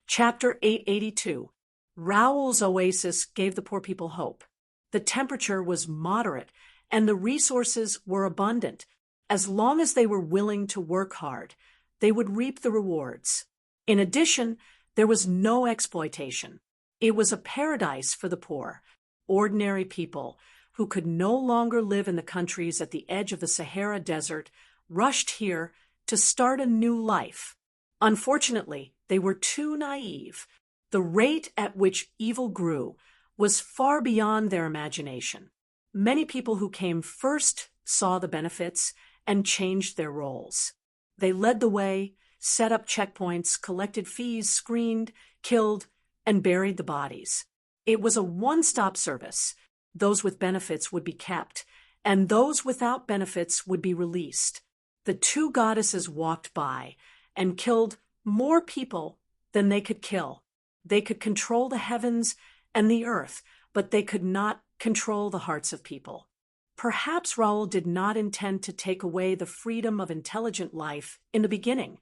Chapter 882. Raoul's oasis gave the poor people hope. The temperature was moderate, and the resources were abundant. As long as they were willing to work hard, they would reap the rewards. In addition, there was no exploitation. It was a paradise for the poor, ordinary people who could no longer live in the countries at the edge of the Sahara Desert, rushed here to start a new life. Unfortunately, they were too naive. The rate at which evil grew was far beyond their imagination. Many people who came first saw the benefits and changed their roles. They led the way, set up checkpoints, collected fees, screened, killed, and buried the bodies. It was a one-stop service. Those with benefits would be kept, and those without benefits would be released. The 2 goddesses walked by and killed more people than they could kill. They could control the heavens and the earth, but they could not control the hearts of people. Perhaps Raoul did not intend to take away the freedom of intelligent life in the beginning.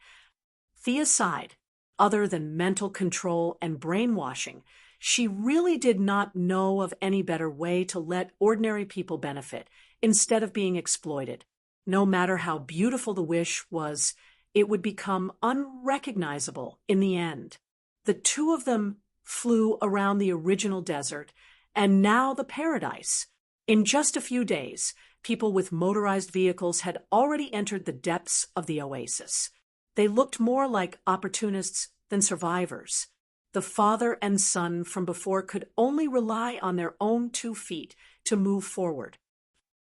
Thea sighed. Other than mental control and brainwashing, she really did not know of any better way to let ordinary people benefit instead of being exploited. No matter how beautiful the wish was, it would become unrecognizable in the end. The 2 of them flew around the original desert and now the paradise. In just a few days, people with motorized vehicles had already entered the depths of the oasis. They looked more like opportunists than survivors. The father and son from before could only rely on their own 2 feet to move forward.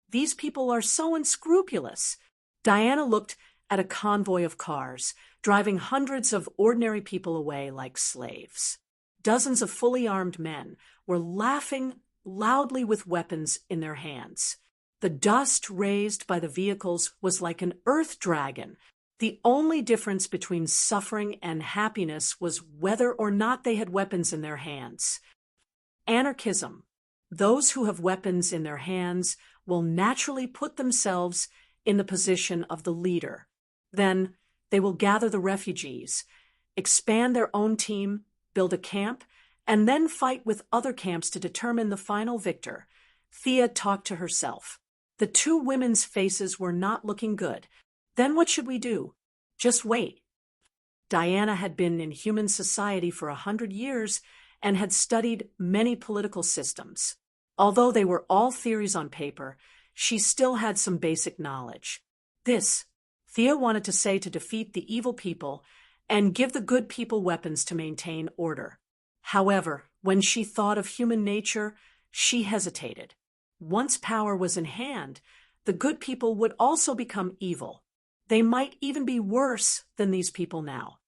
These people are so unscrupulous. Diana looked at a convoy of cars, driving hundreds of ordinary people away like slaves. Dozens of fully armed men were laughing loudly with weapons in their hands. The dust raised by the vehicles was like an earth dragon. The only difference between suffering and happiness was whether or not they had weapons in their hands. Anarchism. Those who have weapons in their hands will naturally put themselves in the position of the leader. Then they will gather the refugees, expand their own team, build a camp, and then fight with other camps to determine the final victor. Thea talked to herself. The 2 women's faces were not looking good. Then what should we do? Just wait. Diana had been in human society for 100 years and had studied many political systems. Although they were all theories on paper, she still had some basic knowledge. This, Thea wanted to say, to defeat the evil people and give the good people weapons to maintain order. However, when she thought of human nature, she hesitated. Once power was in hand, the good people would also become evil. They might even be worse than these people now.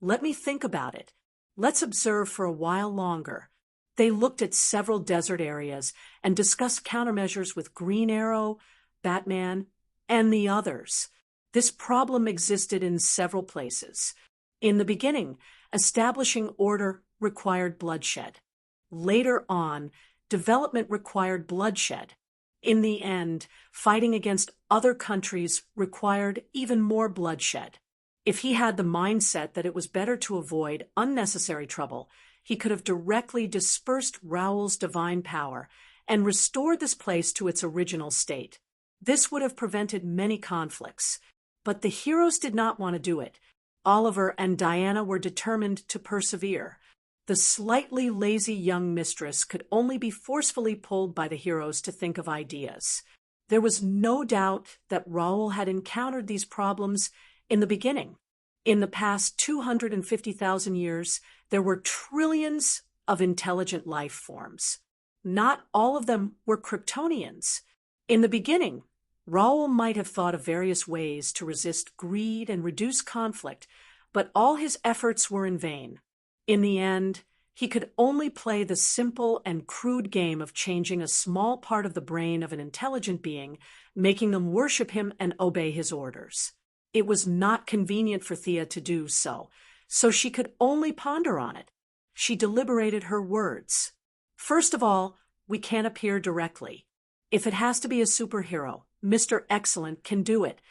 Let me think about it. Let's observe for a while longer. They looked at several desert areas and discussed countermeasures with Green Arrow, Batman, and the others. This problem existed in several places. In the beginning, establishing order required bloodshed. Later on, development required bloodshed. In the end, fighting against other countries required even more bloodshed. If he had the mindset that it was better to avoid unnecessary trouble, he could have directly dispersed Raoul's divine power and restored this place to its original state. This would have prevented many conflicts. But the heroes did not want to do it. Oliver and Diana were determined to persevere. The slightly lazy young mistress could only be forcefully pulled by the heroes to think of ideas. There was no doubt that Raoul had encountered these problems in the beginning. In the past 250,000 years, there were trillions of intelligent life forms. Not all of them were Kryptonians. In the beginning, Raoul might have thought of various ways to resist greed and reduce conflict, but all his efforts were in vain. In the end, he could only play the simple and crude game of changing a small part of the brain of an intelligent being, making them worship him and obey his orders. It was not convenient for Thea to do so, so she could only ponder on it. She deliberated her words. First of all, we can't appear directly. If it has to be a superhero, Mr. Excellent can do it.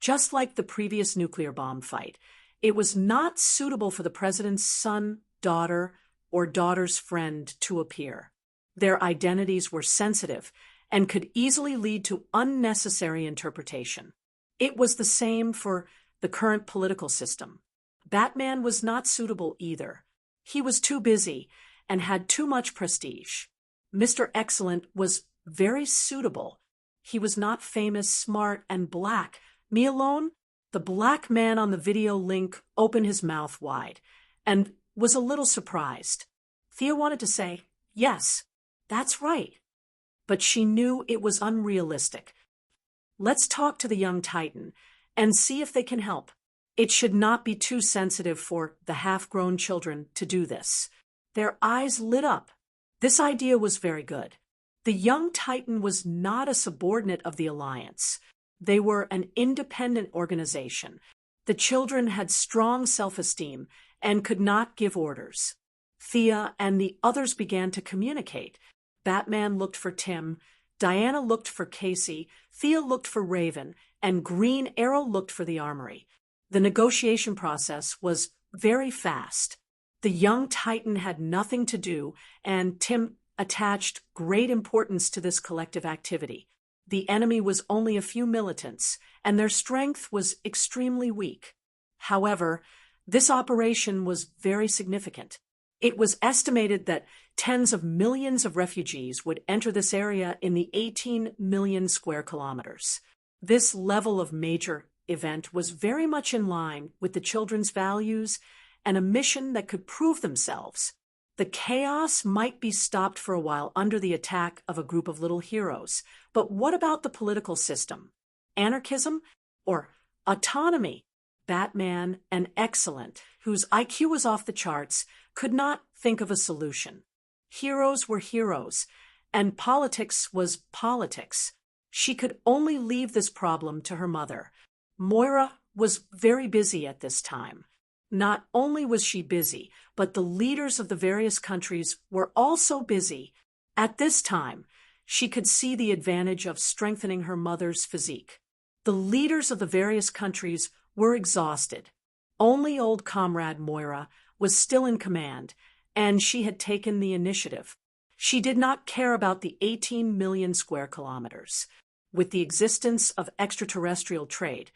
Just like the previous nuclear bomb fight, it was not suitable for the president's son, daughter, or daughter's friend to appear. Their identities were sensitive and could easily lead to unnecessary interpretation. It was the same for the current political system. Batman was not suitable either. He was too busy and had too much prestige. Mr. Excellent was very suitable. He was not famous, smart, and black. Me alone? The black man on the video link opened his mouth wide and was a little surprised. Thea wanted to say, yes, that's right. But she knew it was unrealistic. Let's talk to the young Titan and see if they can help. It should not be too sensitive for the half-grown children to do this. Their eyes lit up. This idea was very good. The young Titan was not a subordinate of the Alliance. They were an independent organization. The children had strong self-esteem and could not give orders. Thea and the others began to communicate. Batman looked for Tim, Diana looked for Casey, Thea looked for Raven, and Green Arrow looked for the armory. The negotiation process was very fast. The young Titan had nothing to do, and Tim attached great importance to this collective activity. The enemy was only a few militants, and their strength was extremely weak. However, this operation was very significant. It was estimated that tens of millions of refugees would enter this area in the 18 million square kilometers. This level of major event was very much in line with the children's values and a mission that could prove themselves. The chaos might be stopped for a while under the attack of a group of little heroes, but what about the political system? Anarchism or autonomy? Batman and Excellent, whose IQ was off the charts, could not think of a solution. Heroes were heroes, and politics was politics. She could only leave this problem to her mother. Moira was very busy at this time. Not only was she busy, but the leaders of the various countries were also busy. At this time, she could see the advantage of strengthening her mother's physique. The leaders of the various countries were exhausted. Only old comrade Moira was still in command, and she had taken the initiative. She did not care about the 18 million square kilometers. With the existence of extraterrestrial trade,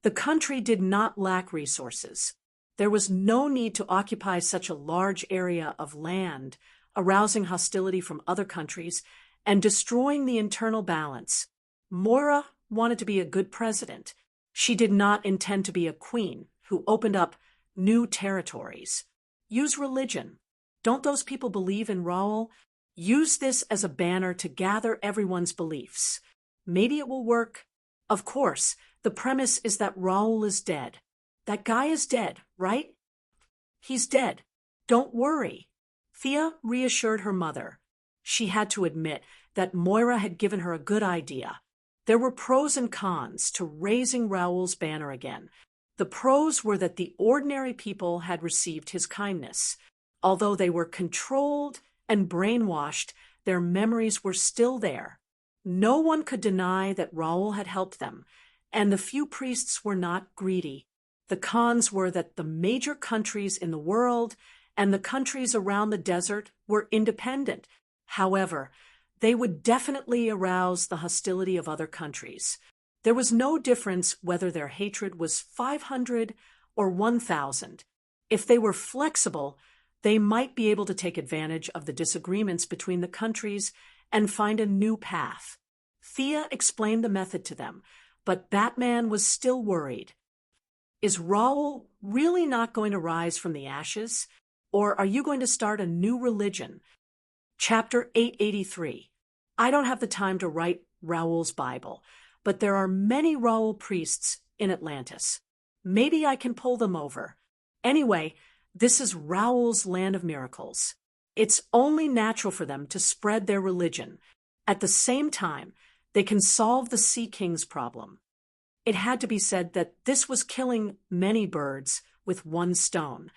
the country did not lack resources. There was no need to occupy such a large area of land, arousing hostility from other countries and destroying the internal balance. Moira wanted to be a good president. She did not intend to be a queen who opened up new territories. Use religion. Don't those people believe in Raoul? Use this as a banner to gather everyone's beliefs. Maybe it will work. Of course, the premise is that Raoul is dead. That guy is dead, right? He's dead. Don't worry. Thea reassured her mother. She had to admit that Moira had given her a good idea. There were pros and cons to raising Raoul's banner again. The pros were that the ordinary people had received his kindness. Although they were controlled and brainwashed, their memories were still there. No one could deny that Raoul had helped them, and the few priests were not greedy. The cons were that the major countries in the world and the countries around the desert were independent. However, they would definitely arouse the hostility of other countries. There was no difference whether their hatred was 500 or 1,000. If they were flexible, they might be able to take advantage of the disagreements between the countries and find a new path. Thea explained the method to them, but Batman was still worried. Is Raoul really not going to rise from the ashes? Or are you going to start a new religion? Chapter 883. I don't have the time to write Raoul's Bible, but there are many Raoul priests in Atlantis. Maybe I can pull them over. Anyway, this is Raoul's land of miracles. It's only natural for them to spread their religion. At the same time, they can solve the Sea King's problem. It had to be said that this was killing many birds with one stone.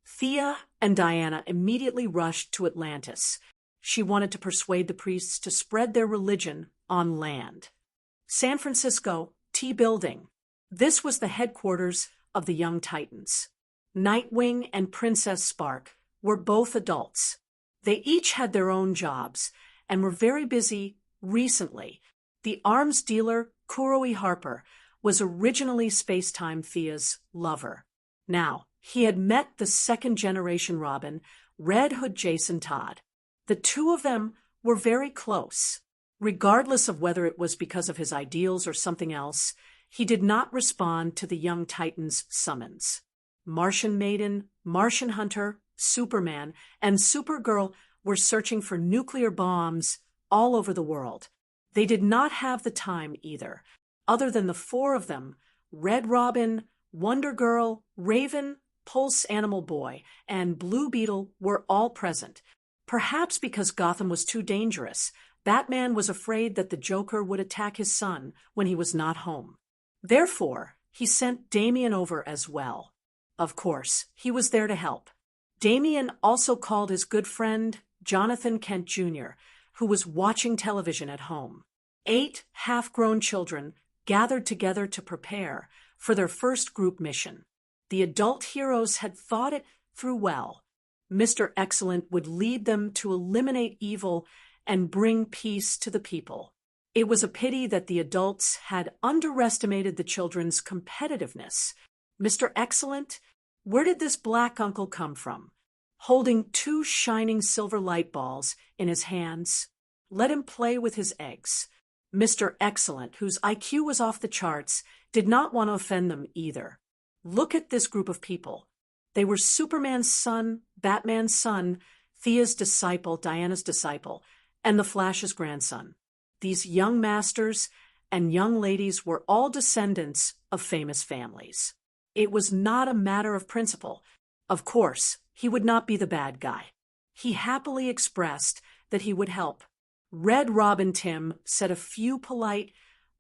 Thea and Diana immediately rushed to Atlantis. She wanted to persuade the priests to spread their religion on land. San Francisco, T Building. This was the headquarters of the Young Titans. Nightwing and Princess Spark were both adults. They each had their own jobs and were very busy recently. The arms dealer, Kuroe Harper, was originally Spacetime Thea's lover. Now, he had met the second-generation Robin, Red Hood Jason Todd. The two of them were very close. Regardless of whether it was because of his ideals or something else, he did not respond to the Young Titans' summons. Martian Maiden, Martian Hunter, Superman, and Supergirl were searching for nuclear bombs all over the world. They did not have the time either. Other than the four of them, Red Robin, Wonder Girl, Raven, Pulse Animal Boy, and Blue Beetle were all present. Perhaps because Gotham was too dangerous, Batman was afraid that the Joker would attack his son when he was not home. Therefore, he sent Damian over as well. Of course, he was there to help. Damian also called his good friend, Jonathan Kent Jr., who was watching television at home. 8 half-grown children gathered together to prepare for their first group mission. The adult heroes had thought it through well. Mr. Excellent would lead them to eliminate evil and bring peace to the people. It was a pity that the adults had underestimated the children's competitiveness. Mr. Excellent, where did this black uncle come from? Holding 2 shining silver light balls in his hands, let him play with his eggs. Mr. Excellent, whose IQ was off the charts, did not want to offend them either. Look at this group of people. They were Superman's son, Batman's son, Thea's disciple, Diana's disciple, and the Flash's grandson. These young masters and young ladies were all descendants of famous families. It was not a matter of principle. Of course, he would not be the bad guy. He happily expressed that he would help. Red Robin Tim said a few polite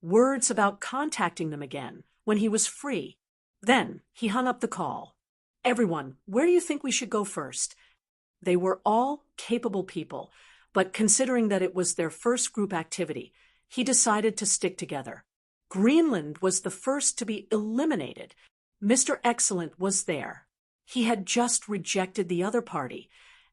words about contacting them again when he was free. Then he hung up the call. Everyone, where do you think we should go first? They were all capable people, but considering that it was their first group activity, he decided to stick together. Greenland was the first to be eliminated. Mr. Excellent was there. He had just rejected the other party,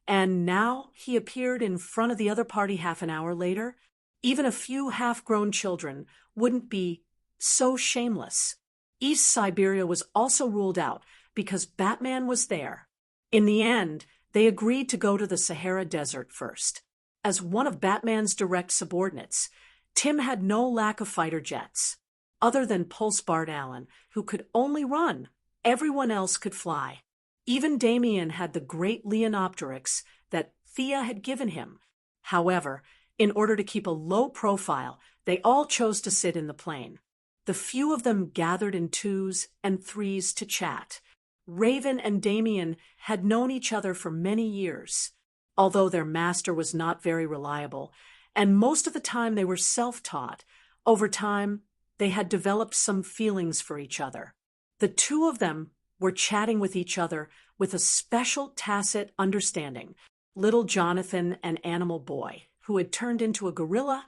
and now he appeared in front of the other party half an hour later. Even a few half-grown children wouldn't be so shameless. East Siberia was also ruled out because Batman was there. In the end, they agreed to go to the Sahara Desert first. As one of Batman's direct subordinates, Tim had no lack of fighter jets. Other than Pulse Bart Allen, who could only run, everyone else could fly. Even Damien had the great Leonopteryx that Thea had given him. However, in order to keep a low profile, they all chose to sit in the plane. The few of them gathered in twos and threes to chat. Raven and Damien had known each other for many years, although their master was not very reliable, and most of the time they were self-taught. Over time, they had developed some feelings for each other. The two of them were chatting with each other with a special tacit understanding. Little Jonathan and Animal Boy, who had turned into a gorilla,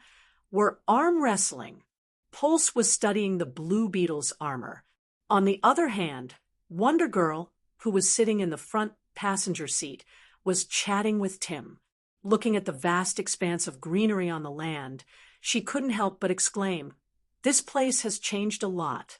were arm wrestling. Pulse was studying the Blue Beetle's armor. On the other hand, Wonder Girl, who was sitting in the front passenger seat, was chatting with Tim. Looking at the vast expanse of greenery on the land, she couldn't help but exclaim, "This place has changed a lot."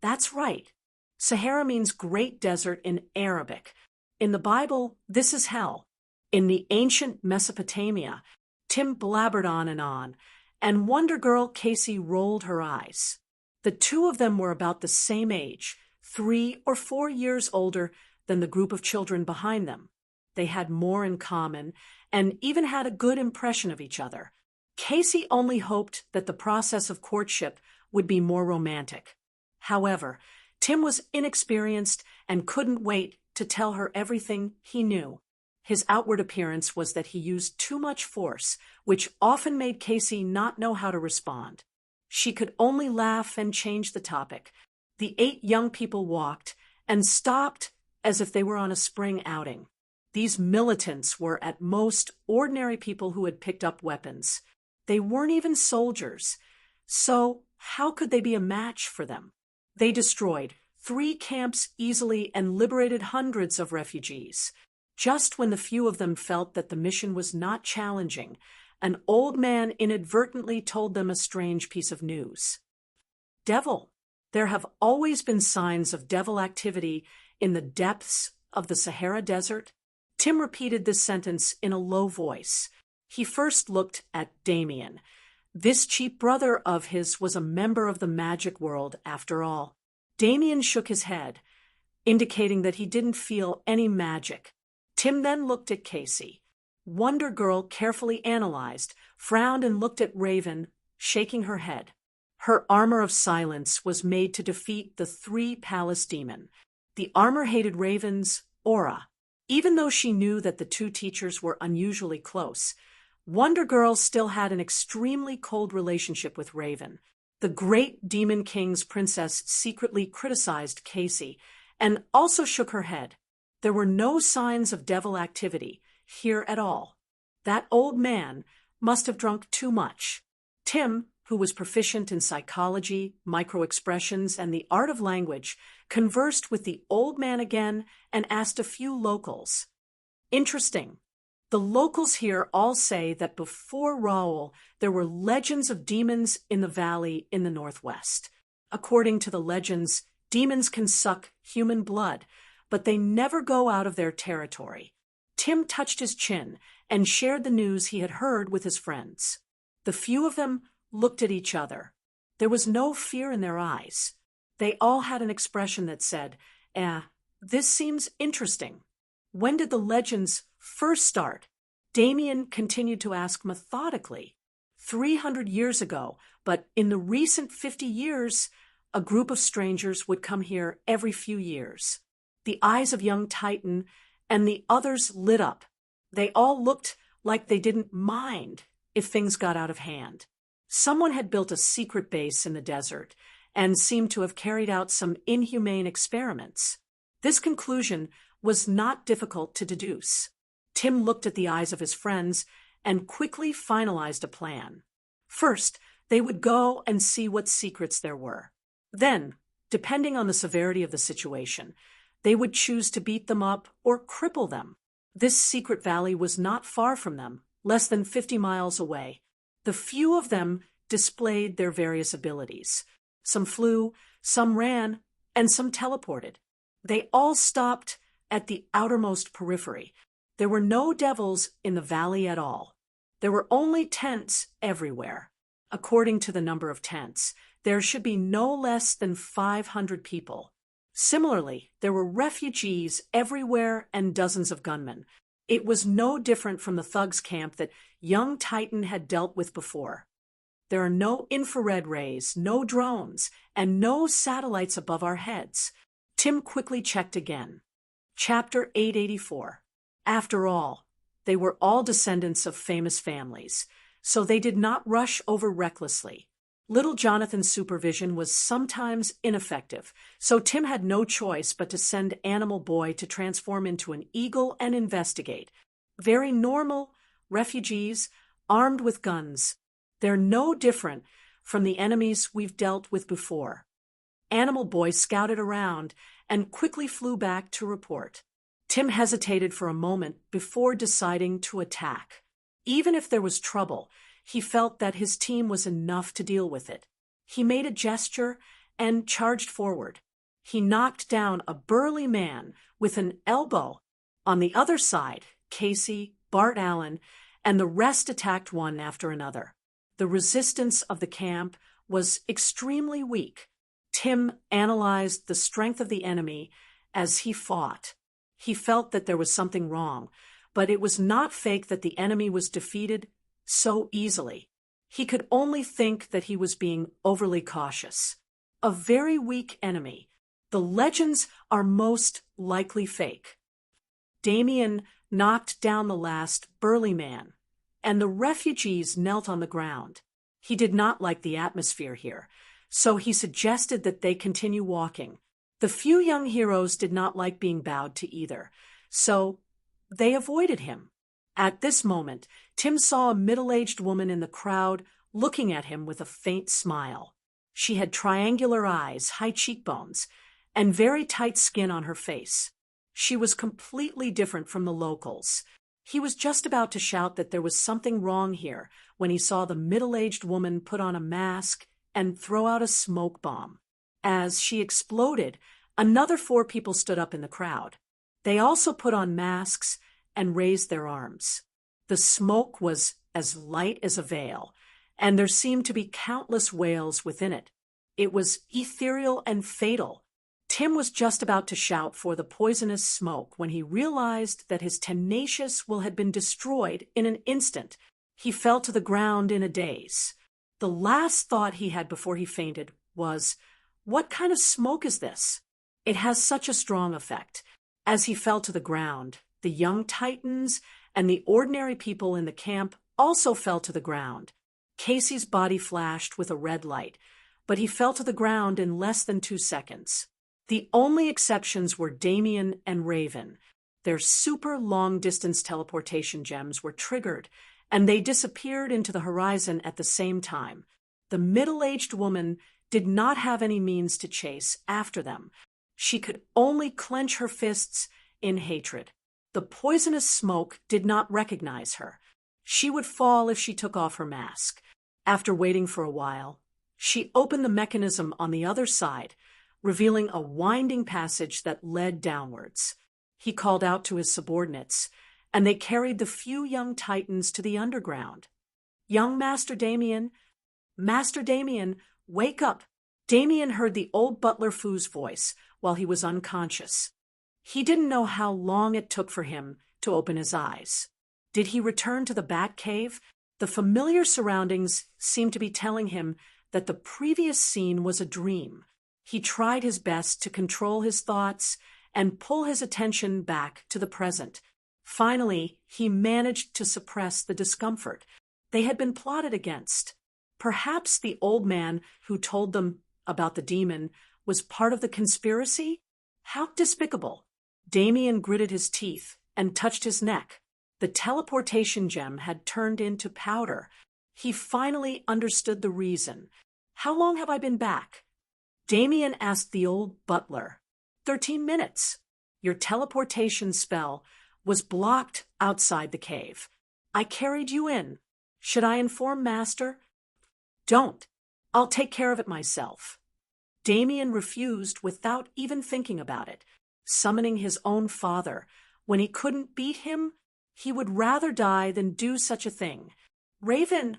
That's right. Sahara means great desert in Arabic. In the Bible, this is hell. In the ancient Mesopotamia, Tim blabbered on, and Wonder Girl Casey rolled her eyes. The two of them were about the same age, 3 or 4 years older than the group of children behind them. They had more in common and even had a good impression of each other. Casey only hoped that the process of courtship would be more romantic. However, Tim was inexperienced and couldn't wait to tell her everything he knew. His outward appearance was that he used too much force, which often made Casey not know how to respond. She could only laugh and change the topic. The 8 young people walked and stopped as if they were on a spring outing. These militants were at most ordinary people who had picked up weapons. They weren't even soldiers, so how could they be a match for them? They destroyed 3 camps easily and liberated hundreds of refugees. Just when the few of them felt that the mission was not challenging, an old man inadvertently told them a strange piece of news. Devil. There have always been signs of devil activity in the depths of the Sahara Desert. Tim repeated this sentence in a low voice. He first looked at Damien. This cheap brother of his was a member of the magic world, after all. Damien shook his head, indicating that he didn't feel any magic. Tim then looked at Casey. Wonder Girl carefully analyzed, frowned, and looked at Raven, shaking her head. Her armor of silence was made to defeat the 3 palace demon. The armor hated Raven's aura. Even though she knew that the 2 teachers were unusually close, Wonder Girl still had an extremely cold relationship with Raven. The great Demon King's princess secretly criticized Casey and also shook her head. There were no signs of devil activity here at all. That old man must have drunk too much. Tim, who was proficient in psychology, microexpressions, and the art of language, conversed with the old man again and asked a few locals. Interesting. The locals here all say that before Raoul, there were legends of demons in the valley in the northwest. According to the legends, demons can suck human blood, but they never go out of their territory. Tim touched his chin and shared the news he had heard with his friends. The few of them looked at each other. There was no fear in their eyes. They all had an expression that said, This seems interesting. When did the legends first start? Damien continued to ask methodically. 300 years ago, but in the recent 50 years, a group of strangers would come here every few years. The eyes of young Titan and the others lit up. They all looked like they didn't mind if things got out of hand. Someone had built a secret base in the desert and seemed to have carried out some inhumane experiments. This conclusion was not difficult to deduce. Tim looked at the eyes of his friends and quickly finalized a plan. First, they would go and see what secrets there were. Then, depending on the severity of the situation, they would choose to beat them up or cripple them. This secret valley was not far from them, less than 50 miles away. The few of them displayed their various abilities. Some flew, some ran, and some teleported. They all stopped at the outermost periphery. There were no devils in the valley at all. There were only tents everywhere. According to the number of tents, there should be no less than 500 people. Similarly, there were refugees everywhere and dozens of gunmen. It was no different from the thugs' camp that young Titan had dealt with before. There are no infrared rays, no drones, and no satellites above our heads. Tim quickly checked again. Chapter 884. After all, they were all descendants of famous families, so they did not rush over recklessly. Little Jonathan's supervision was sometimes ineffective, so Tim had no choice but to send Animal Boy to transform into an eagle and investigate. Very normal refugees, armed with guns. They're no different from the enemies we've dealt with before. Animal Boy scouted around and quickly flew back to report. Tim hesitated for a moment before deciding to attack. Even if there was trouble, he felt that his team was enough to deal with it. He made a gesture and charged forward. He knocked down a burly man with an elbow. On the other side, Casey, Bart Allen, and the rest attacked one after another. The resistance of the camp was extremely weak. Tim analyzed the strength of the enemy as he fought. He felt that there was something wrong, but it was not fake that the enemy was defeated so easily. He could only think that he was being overly cautious. A very weak enemy. The legends are most likely fake. Damien knocked down the last burly man, and the refugees knelt on the ground. He did not like the atmosphere here, so he suggested that they continue walking. The few young heroes did not like being bowed to either, so they avoided him. At this moment, Tim saw a middle-aged woman in the crowd looking at him with a faint smile. She had triangular eyes, high cheekbones, and very tight skin on her face. She was completely different from the locals. He was just about to shout that there was something wrong here when he saw the middle-aged woman put on a mask and throw out a smoke bomb. As she exploded, another 4 people stood up in the crowd. They also put on masks and raised their arms. The smoke was as light as a veil, and there seemed to be countless whales within it. It was ethereal and fatal. Tim was just about to shout for the poisonous smoke when he realized that his tenacious will had been destroyed in an instant. He fell to the ground in a daze. The last thought he had before he fainted was, "What kind of smoke is this?" It has such a strong effect. As he fell to the ground, the young Titans and the ordinary people in the camp also fell to the ground. Casey's body flashed with a red light, but he fell to the ground in less than 2 seconds. The only exceptions were Damien and Raven. Their super long-distance teleportation gems were triggered, and they disappeared into the horizon at the same time. The middle-aged woman did not have any means to chase after them. She could only clench her fists in hatred. The poisonous smoke did not recognize her. She would fall if she took off her mask. After waiting for a while, she opened the mechanism on the other side, revealing a winding passage that led downwards. He called out to his subordinates, and they carried the few young Titans to the underground. "Young Master Damien, wake up!" Damien heard the old butler Foo's voice while he was unconscious. He didn't know how long it took for him to open his eyes. Did he return to the bat cave? The familiar surroundings seemed to be telling him that the previous scene was a dream. He tried his best to control his thoughts and pull his attention back to the present. Finally, he managed to suppress the discomfort. They had been plotted against. Perhaps the old man who told them about the demon was part of the conspiracy? How despicable! Damien gritted his teeth and touched his neck. The teleportation gem had turned into powder. He finally understood the reason. How long have I been back? Damien asked the old butler. 13 minutes. Your teleportation spell was blocked outside the cave. I carried you in. Should I inform Master? Don't. I'll take care of it myself. Damien refused without even thinking about it, summoning his own father. When he couldn't beat him, he would rather die than do such a thing. Raven,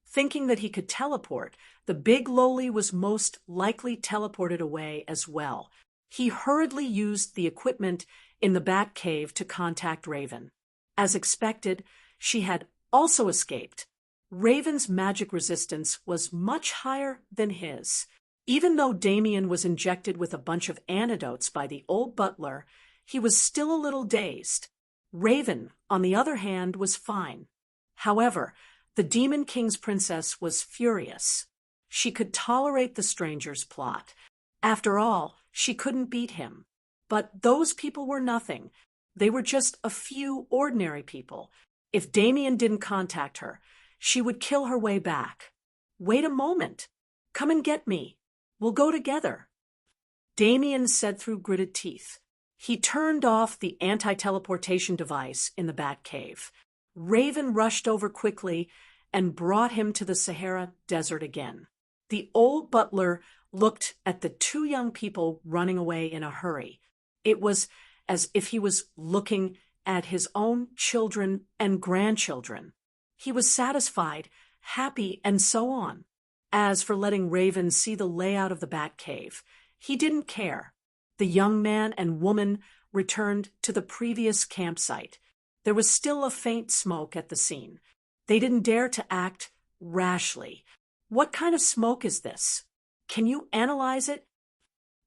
thinking that he could teleport, the big lowly was most likely teleported away as well. He hurriedly used the equipment in the bat cave to contact Raven. As expected, she had also escaped. Raven's magic resistance was much higher than his. Even though Damien was injected with a bunch of antidotes by the old butler, he was still a little dazed. Raven, on the other hand, was fine. However, the Demon King's princess was furious. She could tolerate the stranger's plot. After all, she couldn't beat him. But those people were nothing. They were just a few ordinary people. If Damien didn't contact her, she would kill her way back. Wait a moment. Come and get me. We'll go together. Damien said through gritted teeth. He turned off the anti-teleportation device in the bat cave. Raven rushed over quickly and brought him to the Sahara Desert again. The old butler looked at the two young people running away in a hurry. It was as if he was looking at his own children and grandchildren. He was satisfied, happy, and so on. As for letting Raven see the layout of the bat cave, he didn't care. The young man and woman returned to the previous campsite. There was still a faint smoke at the scene. They didn't dare to act rashly. What kind of smoke is this? Can you analyze it?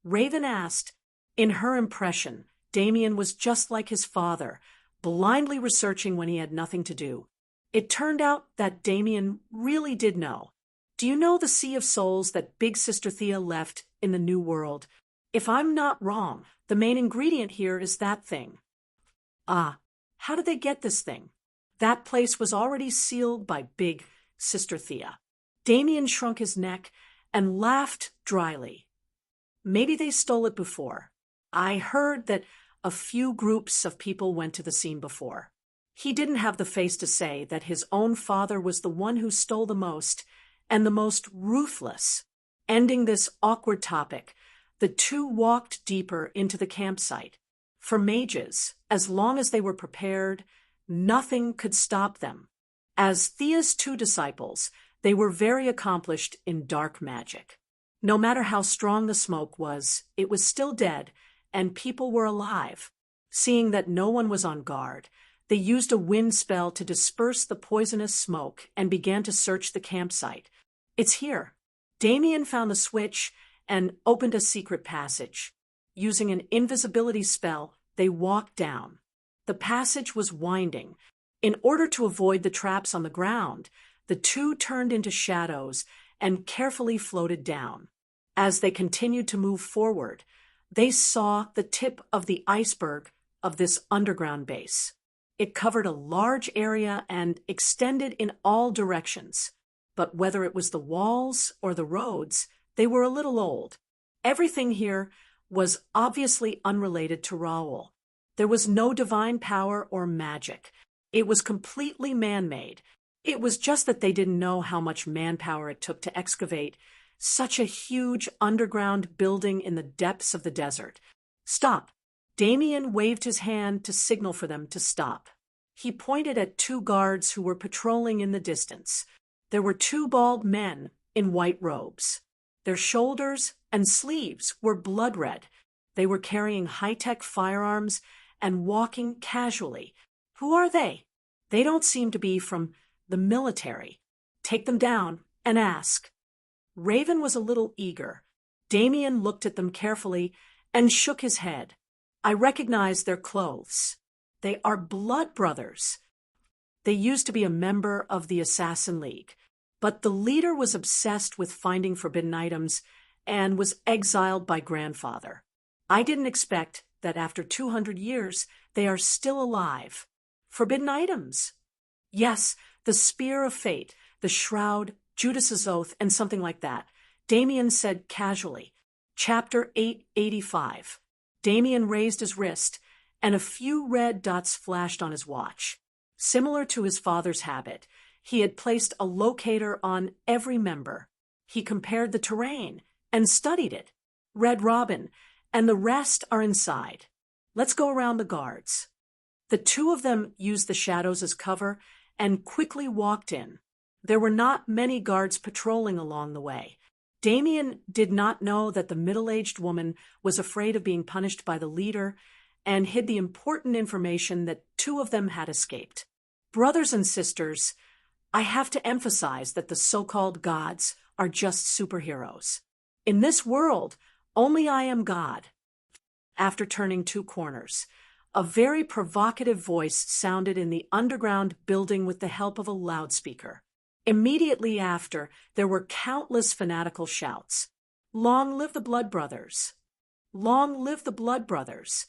Raven asked. In her impression, Damien was just like his father, blindly researching when he had nothing to do. It turned out that Damien really did know. Do you know the Sea of Souls that Big Sister Thea left in the New World? If I'm not wrong, the main ingredient here is that thing. Ah, how did they get this thing? That place was already sealed by Big Sister Thea. Damien shrunk his neck and laughed dryly. Maybe they stole it before. I heard that a few groups of people went to the scene before. He didn't have the face to say that his own father was the one who stole the most and the most ruthless. Ending this awkward topic, the two walked deeper into the campsite. For mages, as long as they were prepared, nothing could stop them. As Thea's two disciples, they were very accomplished in dark magic. No matter how strong the smoke was, it was still dead, and people were alive. Seeing that no one was on guard, they used a wind spell to disperse the poisonous smoke and began to search the campsite. It's here. Damien found the switch and opened a secret passage. Using an invisibility spell, they walked down. The passage was winding. In order to avoid the traps on the ground, the two turned into shadows and carefully floated down. As they continued to move forward, they saw the tip of the iceberg of this underground base. It covered a large area and extended in all directions. But whether it was the walls or the roads, they were a little old. Everything here was obviously unrelated to Raoul. There was no divine power or magic. It was completely man-made. It was just that they didn't know how much manpower it took to excavate such a huge underground building in the depths of the desert. Stop. Damien waved his hand to signal for them to stop. He pointed at two guards who were patrolling in the distance. There were two bald men in white robes. Their shoulders and sleeves were blood red. They were carrying high-tech firearms and walking casually. Who are they? They don't seem to be from the military. Take them down and ask. Raven was a little eager. Damien looked at them carefully and shook his head. I recognize their clothes. They are blood brothers. They used to be a member of the Assassin League, but the leader was obsessed with finding forbidden items and was exiled by grandfather. I didn't expect that after 200 years they are still alive. Forbidden items. Yes, the Spear of Fate, the Shroud, Judas's Oath, and something like that. Damien said casually. Chapter 885. Damien raised his wrist, and a few red dots flashed on his watch. Similar to his father's habit, he had placed a locator on every member. He compared the terrain and studied it. Red Robin, and the rest are inside. Let's go around the guards. The two of them used the shadows as cover and quickly walked in. There were not many guards patrolling along the way. Damien did not know that the middle-aged woman was afraid of being punished by the leader and hid the important information that two of them had escaped. Brothers and sisters, I have to emphasize that the so-called gods are just superheroes. In this world, only I am God. After turning two corners, a very provocative voice sounded in the underground building with the help of a loudspeaker. Immediately after, there were countless fanatical shouts. Long live the Blood Brothers! Long live the Blood Brothers!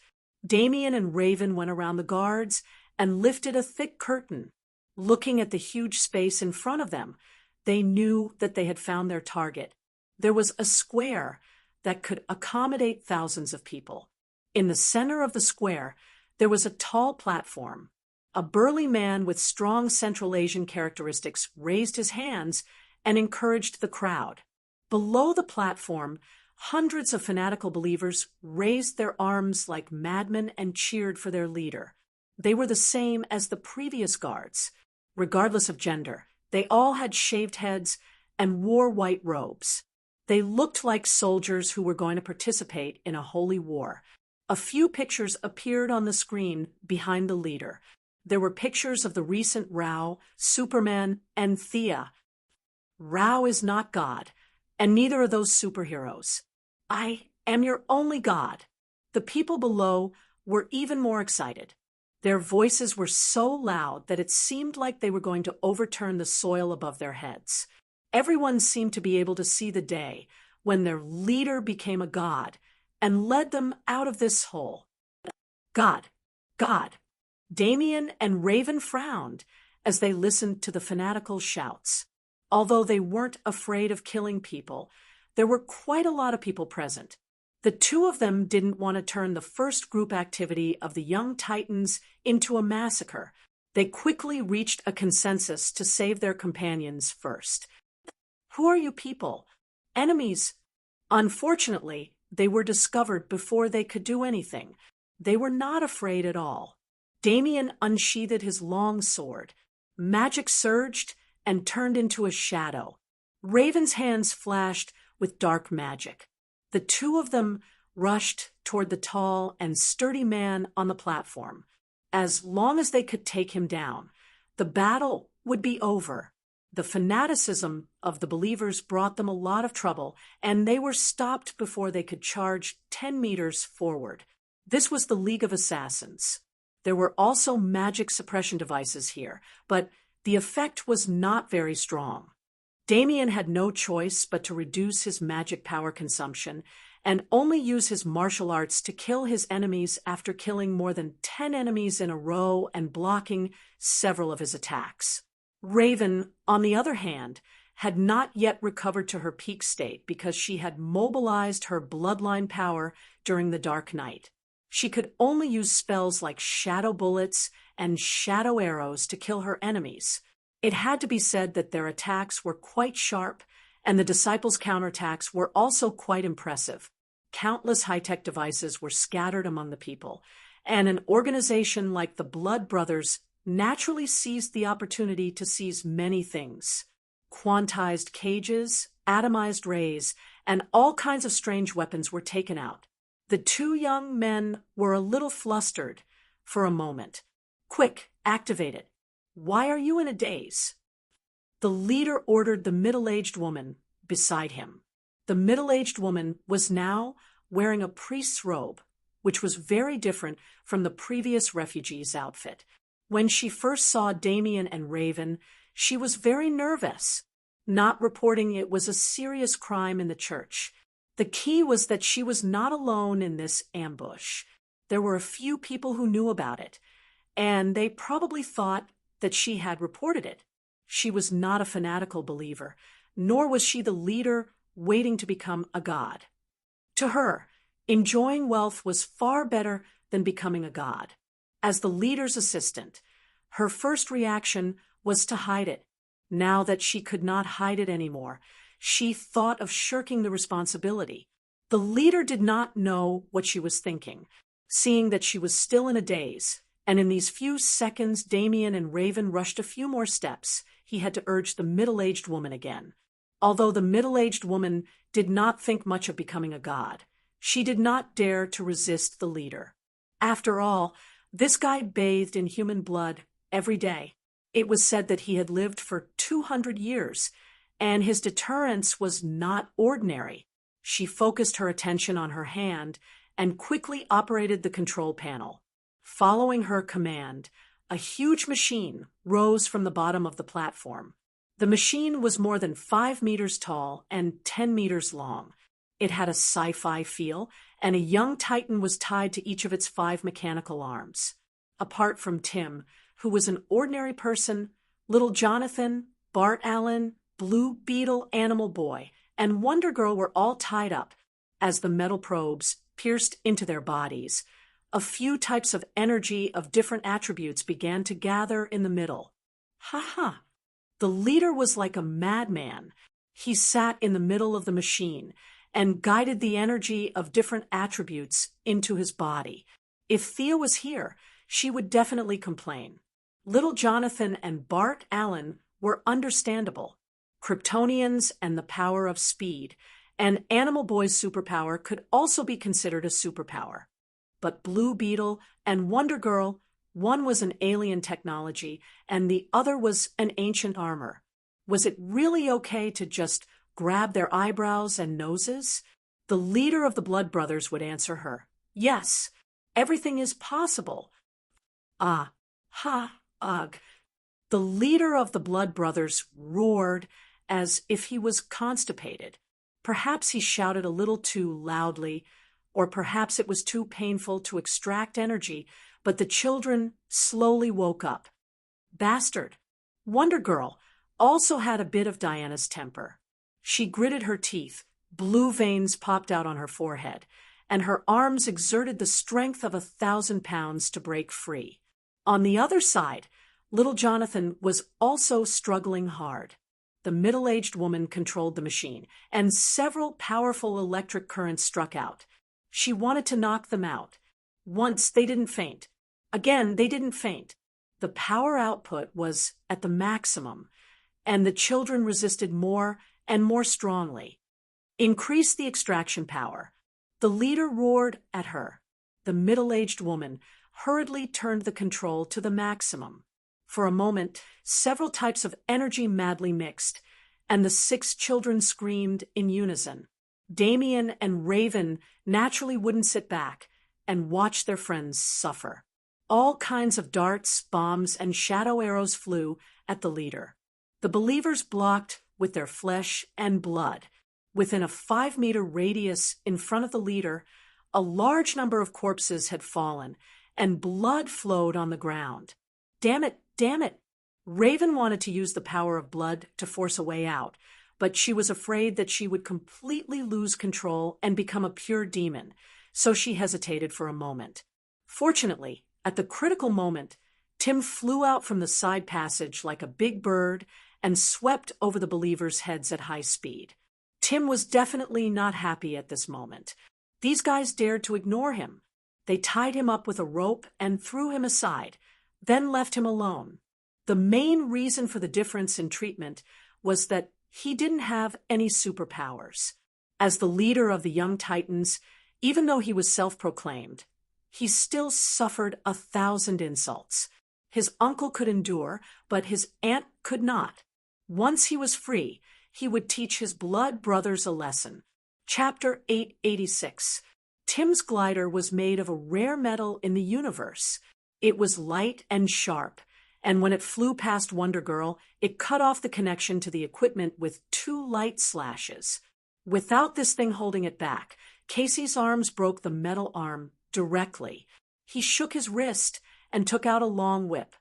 Damien and Raven went around the guards and lifted a thick curtain. Looking at the huge space in front of them, they knew that they had found their target. There was a square that could accommodate thousands of people. In the center of the square, there was a tall platform. A burly man with strong Central Asian characteristics raised his hands and encouraged the crowd. Below the platform, hundreds of fanatical believers raised their arms like madmen and cheered for their leader. They were the same as the previous guards. Regardless of gender, they all had shaved heads and wore white robes. They looked like soldiers who were going to participate in a holy war. A few pictures appeared on the screen behind the leader. There were pictures of the recent Rao, Superman, and Thea. Rao is not God, and neither are those superheroes. I am your only God. The people below were even more excited. Their voices were so loud that it seemed like they were going to overturn the soil above their heads. Everyone seemed to be able to see the day when their leader became a god and led them out of this hole. God, God. Damien and Raven frowned as they listened to the fanatical shouts. Although they weren't afraid of killing people, there were quite a lot of people present. The two of them didn't want to turn the first group activity of the young Titans into a massacre. They quickly reached a consensus to save their companions first. Who are you people? Enemies. Unfortunately, they were discovered before they could do anything. They were not afraid at all. Damien unsheathed his long sword. Magic surged and turned into a shadow. Raven's hands flashed with dark magic. The two of them rushed toward the tall and sturdy man on the platform. As long as they could take him down, the battle would be over. The fanaticism of the believers brought them a lot of trouble, and they were stopped before they could charge 10 meters forward. This was the League of Assassins. There were also magic suppression devices here, but the effect was not very strong. Damien had no choice but to reduce his magic power consumption and only use his martial arts to kill his enemies after killing more than 10 enemies in a row and blocking several of his attacks. Raven, on the other hand, had not yet recovered to her peak state because she had mobilized her bloodline power during the Dark Night. She could only use spells like shadow bullets and shadow arrows to kill her enemies. It had to be said that their attacks were quite sharp, and the disciples' counterattacks were also quite impressive. Countless high-tech devices were scattered among the people, and an organization like the Blood Brothers naturally seized the opportunity to seize many things. Quantized cages, atomized rays, and all kinds of strange weapons were taken out. The two young men were a little flustered for a moment. Quick, activate it. Why are you in a daze? The leader ordered the middle-aged woman beside him. The middle-aged woman was now wearing a priest's robe, which was very different from the previous refugee's outfit. When she first saw Damien and Raven, she was very nervous, not reporting it was a serious crime in the church. The key was that she was not alone in this ambush. There were a few people who knew about it, and they probably thought that she had reported it. She was not a fanatical believer, nor was she the leader waiting to become a god. To her, enjoying wealth was far better than becoming a god. As the leader's assistant, her first reaction was to hide it. Now that she could not hide it anymore, she thought of shirking the responsibility. The leader did not know what she was thinking, seeing that she was still in a daze, and in these few seconds Damien and Raven rushed a few more steps. He had to urge the middle-aged woman again. Although the middle-aged woman did not think much of becoming a god, she did not dare to resist the leader. After all, this guy bathed in human blood every day. It was said that he had lived for 200 years, and his deterrence was not ordinary. She focused her attention on her hand and quickly operated the control panel. Following her command, a huge machine rose from the bottom of the platform. The machine was more than 5 meters tall and 10 meters long. It had a sci-fi feel, and a young titan was tied to each of its 5 mechanical arms. Apart from Tim, who was an ordinary person, little Jonathan, Bart Allen, Blue Beetle Animal Boy, and Wonder Girl were all tied up as the metal probes pierced into their bodies. A few types of energy of different attributes began to gather in the middle. Ha! The leader was like a madman. He sat in the middle of the machine and guided the energy of different attributes into his body. If Thea was here, she would definitely complain. Little Jonathan and Bart Allen were understandable. Kryptonians and the power of speed, and Animal Boy's superpower could also be considered a superpower. But Blue Beetle and Wonder Girl, one was an alien technology and the other was an ancient armor. Was it really okay to just grab their eyebrows and noses? The leader of the Blood Brothers would answer her. Yes, everything is possible. Ah, ha, ugh. The leader of the Blood Brothers roared as if he was constipated. Perhaps he shouted a little too loudly, or perhaps it was too painful to extract energy, but the children slowly woke up. Bastard! Wonder Girl also had a bit of Diana's temper. She gritted her teeth, blue veins popped out on her forehead, and her arms exerted the strength of 1,000 pounds to break free. On the other side, little Jonathan was also struggling hard. The middle-aged woman controlled the machine, and several powerful electric currents struck out. She wanted to knock them out. Once they didn't faint. Again, they didn't faint. The power output was at the maximum, and the children resisted more and more strongly. Increase the extraction power. The leader roared at her. The middle-aged woman hurriedly turned the control to the maximum. For a moment, several types of energy madly mixed, and the 6 children screamed in unison. Damien and Raven naturally wouldn't sit back and watch their friends suffer. All kinds of darts, bombs, and shadow arrows flew at the leader. The believers blocked with their flesh and blood. Within a 5-meter radius in front of the leader, a large number of corpses had fallen, and blood flowed on the ground. Damn it! Raven wanted to use the power of blood to force a way out, but she was afraid that she would completely lose control and become a pure demon, so she hesitated for a moment. Fortunately, at the critical moment, Tim flew out from the side passage like a big bird and swept over the believers' heads at high speed. Tim was definitely not happy at this moment. These guys dared to ignore him. They tied him up with a rope and threw him aside, then left him alone. The main reason for the difference in treatment was that he didn't have any superpowers. As the leader of the young Titans, Even though he was self-proclaimed, he still suffered 1,000 insults. His uncle could endure, but his aunt could not. Once he was free, he would teach his blood brothers a lesson. Chapter 886. Tim's glider was made of a rare metal in the universe. It was light and sharp, and when it flew past Wonder Girl, it cut off the connection to the equipment with 2 light slashes. Without this thing holding it back, Casey's arms broke the metal arm directly. He shook his wrist and took out a long whip.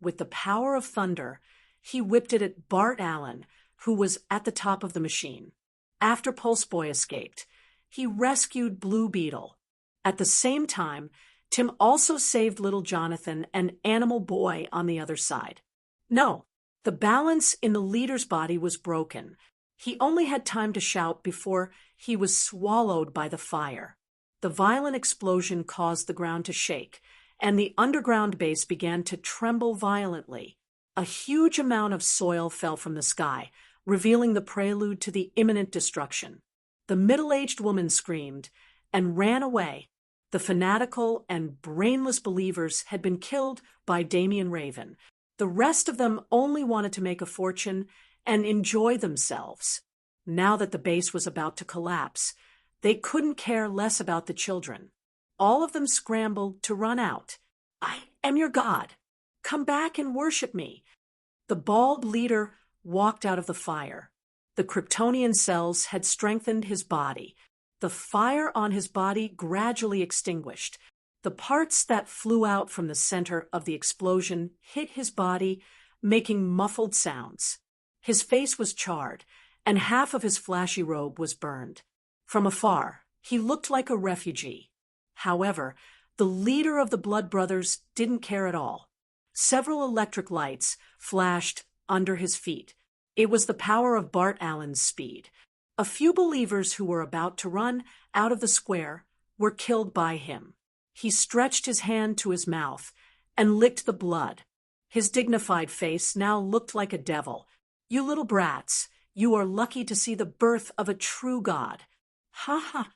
With the power of thunder, he whipped it at Bart Allen, who was at the top of the machine. After Pulse Boy escaped, he rescued Blue Beetle. At the same time, Tim also saved little Jonathan and Animal Boy on the other side. No, the balance in the leader's body was broken. He only had time to shout before he was swallowed by the fire. The violent explosion caused the ground to shake, and the underground base began to tremble violently. A huge amount of soil fell from the sky, revealing the prelude to the imminent destruction. The middle-aged woman screamed and ran away. The fanatical and brainless believers had been killed by Damian Raven. The rest of them only wanted to make a fortune and enjoy themselves. Now that the base was about to collapse, they couldn't care less about the children. All of them scrambled to run out. "I am your god. Come back and worship me." The bald leader walked out of the fire. The Kryptonian cells had strengthened his body. The fire on his body gradually extinguished. The parts that flew out from the center of the explosion hit his body, making muffled sounds. His face was charred, and half of his flashy robe was burned. From afar, he looked like a refugee. However, the leader of the Blood Brothers didn't care at all. Several electric lights flashed under his feet. It was the power of Bart Allen's speed. A few believers who were about to run out of the square were killed by him. He stretched his hand to his mouth and licked the blood. His dignified face now looked like a devil. "You little brats, you are lucky to see the birth of a true god." "Ha ha!"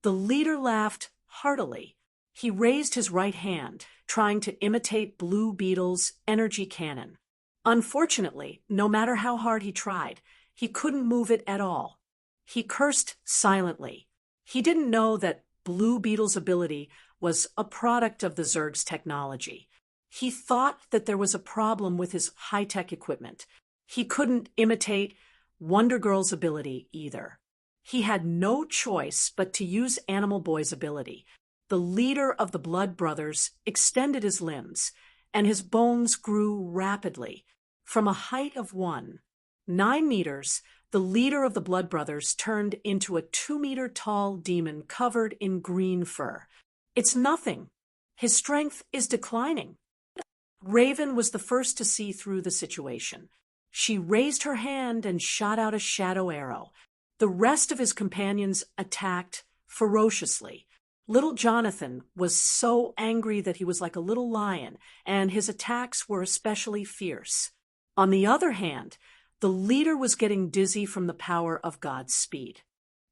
The leader laughed heartily. He raised his right hand, trying to imitate Blue Beetle's energy cannon. Unfortunately, no matter how hard he tried, he couldn't move it at all. He cursed silently. He didn't know that Blue Beetle's ability was a product of the Zerg's technology. He thought that there was a problem with his high-tech equipment. He couldn't imitate Wonder Girl's ability either. He had no choice but to use Animal Boy's ability. The leader of the Blood Brothers extended his limbs, and his bones grew rapidly. From a height of 9 meters, the leader of the Blood Brothers turned into a 2-meter-tall demon covered in green fur. "It's nothing. His strength is declining." Raven was the first to see through the situation. She raised her hand and shot out a shadow arrow. The rest of his companions attacked ferociously. Little Jonathan was so angry that he was like a little lion, and his attacks were especially fierce. On the other hand, the leader was getting dizzy from the power of God's speed.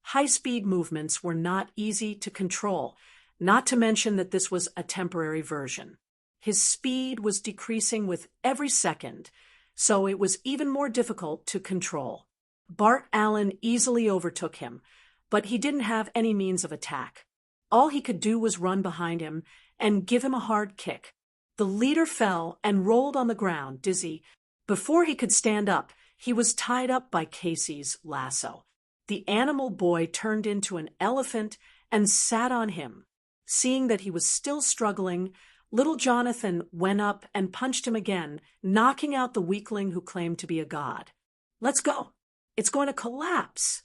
High-speed movements were not easy to control, not to mention that this was a temporary version. His speed was decreasing with every second, so it was even more difficult to control. Bart Allen easily overtook him, but he didn't have any means of attack. All he could do was run behind him and give him a hard kick. The leader fell and rolled on the ground, dizzy. Before he could stand up, he was tied up by Casey's lasso. The Animal Boy turned into an elephant and sat on him. Seeing that he was still struggling, little Jonathan went up and punched him again, knocking out the weakling who claimed to be a god. "Let's go. It's going to collapse."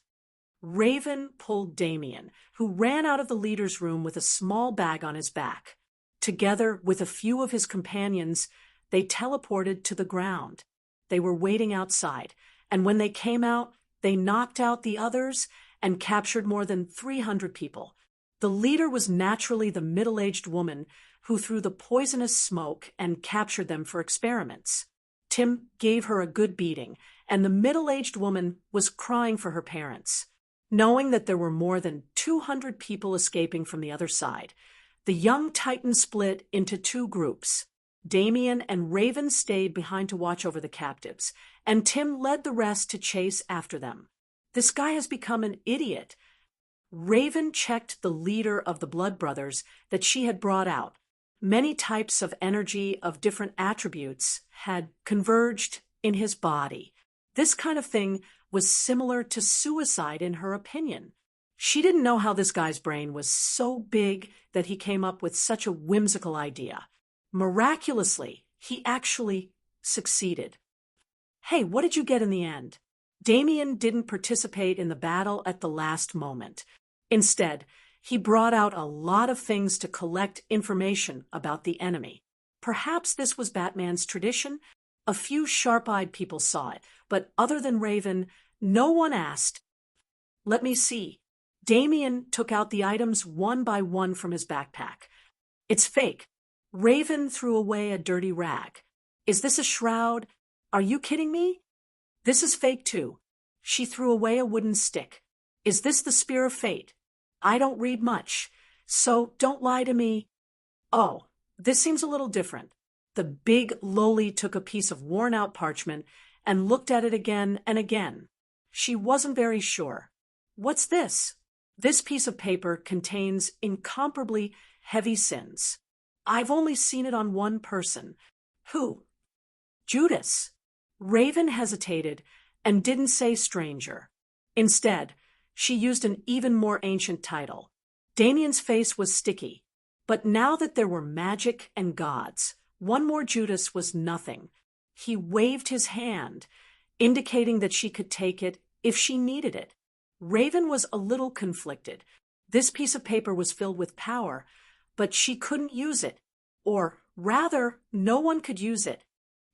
Raven pulled Damian, who ran out of the leader's room with a small bag on his back. Together with a few of his companions, they teleported to the ground. They were waiting outside, and when they came out, they knocked out the others and captured more than 300 people. The leader was naturally the middle-aged woman who threw the poisonous smoke and captured them for experiments. Tim gave her a good beating, and the middle-aged woman was crying for her parents. Knowing that there were more than 200 people escaping from the other side, the young Titan split into two groups. Damien and Raven stayed behind to watch over the captives, and Tim led the rest to chase after them. This guy has become an idiot. Raven checked the leader of the Blood Brothers that she had brought out. Many types of energy of different attributes had converged in his body. This kind of thing was similar to suicide in her opinion. She didn't know how this guy's brain was so big that he came up with such a whimsical idea. Miraculously, he actually succeeded. Hey, what did you get in the end? Damien didn't participate in the battle at the last moment. Instead, he brought out a lot of things to collect information about the enemy. Perhaps this was Batman's tradition. A few sharp-eyed people saw it, but other than Raven, no one asked. Let me see. Damien took out the items one by one from his backpack. It's fake. Raven threw away a dirty rag. Is this a shroud? Are you kidding me? This is fake too. She threw away a wooden stick. Is this the Spear of Fate? I don't read much, so don't lie to me. Oh, this seems a little different. The big lowly took a piece of worn-out parchment and looked at it again and again. She wasn't very sure. What's this? This piece of paper contains incomparably heavy sins. I've only seen it on one person. Who? Judas. Raven hesitated and didn't say stranger. Instead, she used an even more ancient title. Damien's face was sticky. But now that there were magic and gods, one more Judas was nothing. He waved his hand, indicating that she could take it if she needed it. Raven was a little conflicted. This piece of paper was filled with power, but she couldn't use it. Or, rather, no one could use it.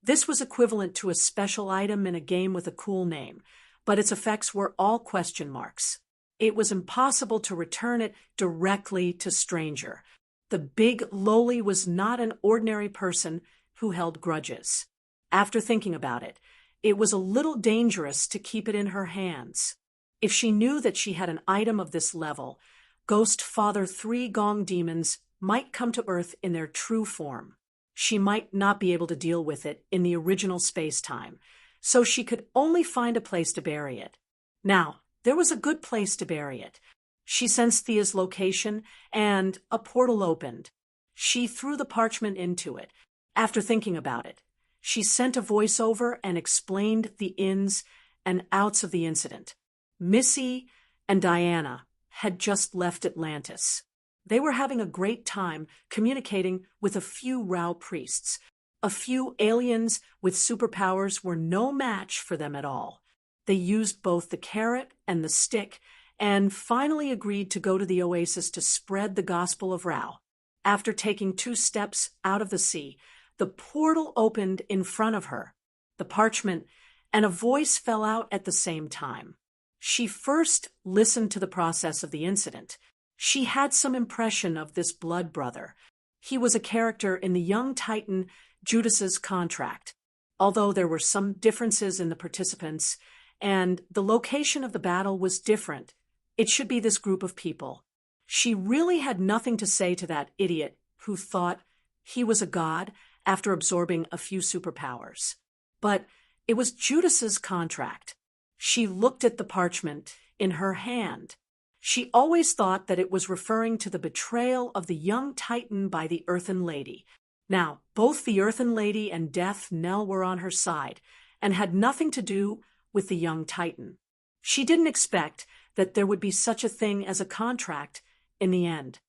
This was equivalent to a special item in a game with a cool name, but its effects were all question marks. It was impossible to return it directly to stranger. The big lowly was not an ordinary person who held grudges. After thinking about it, it was a little dangerous to keep it in her hands. If she knew that she had an item of this level, Ghost Father 3 Gong demons might come to Earth in their true form. She might not be able to deal with it in the original space-time, so she could only find a place to bury it. Now, there was a good place to bury it. She sensed Thea's location, and a portal opened. She threw the parchment into it. After thinking about it, she sent a voiceover and explained the ins and outs of the incident. Missy and Diana had just left Atlantis. They were having a great time communicating with a few Rao priests. A few aliens with superpowers were no match for them at all. They used both the carrot and the stick and finally agreed to go to the oasis to spread the gospel of Rao. After taking 2 steps out of the sea, the portal opened in front of her. The parchment and a voice fell out at the same time. She first listened to the process of the incident. She had some impression of this blood brother. He was a character in the young Titan Judas's contract. Although there were some differences in the participants, and the location of the battle was different, it should be this group of people. She really had nothing to say to that idiot who thought he was a god after absorbing a few superpowers. But it was Judas's contract. She looked at the parchment in her hand. She always thought that it was referring to the betrayal of the young Titan by the Earthen Lady. Now, both the Earthen Lady and Death Knell were on her side, and had nothing to do with the young Titan. She didn't expect that there would be such a thing as a contract in the end.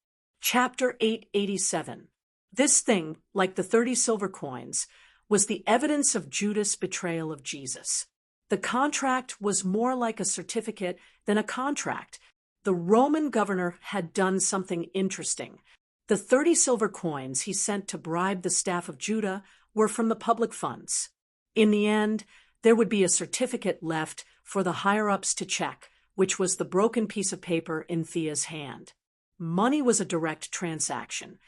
Chapter 887. This thing, like the 30 silver coins, was the evidence of Judas' betrayal of Jesus. The contract was more like a certificate than a contract. The Roman governor had done something interesting. The 30 silver coins he sent to bribe the staff of Judah were from the public funds. In the end, there would be a certificate left for the higher-ups to check, which was the broken piece of paper in Thea's hand. Money was a direct transaction,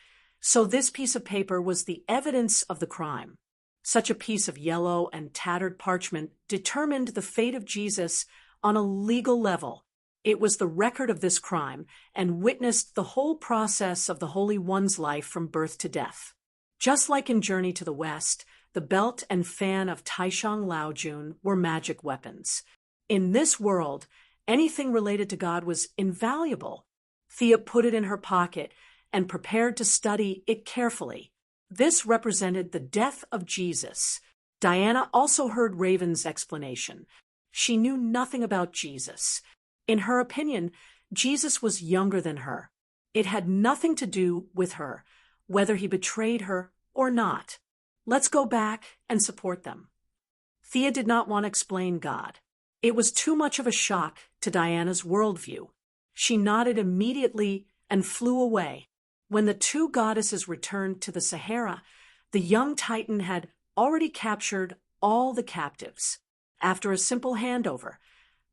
so this piece of paper was the evidence of the crime. Such a piece of yellow and tattered parchment determined the fate of Jesus on a legal level. It was the record of this crime and witnessed the whole process of the Holy One's life from birth to death. Just like in Journey to the West, the belt and fan of Taishang Laojun were magic weapons. In this world, anything related to God was invaluable. Thea put it in her pocket and prepared to study it carefully. This represented the death of Jesus. Diana also heard Raven's explanation. She knew nothing about Jesus. In her opinion, Jesus was younger than her. It had nothing to do with her, whether he betrayed her or not. Let's go back and support them. Thea did not want to explain God. It was too much of a shock to Diana's worldview. She nodded immediately and flew away. When the two goddesses returned to the Sahara, the young Titan had already captured all the captives. After a simple handover,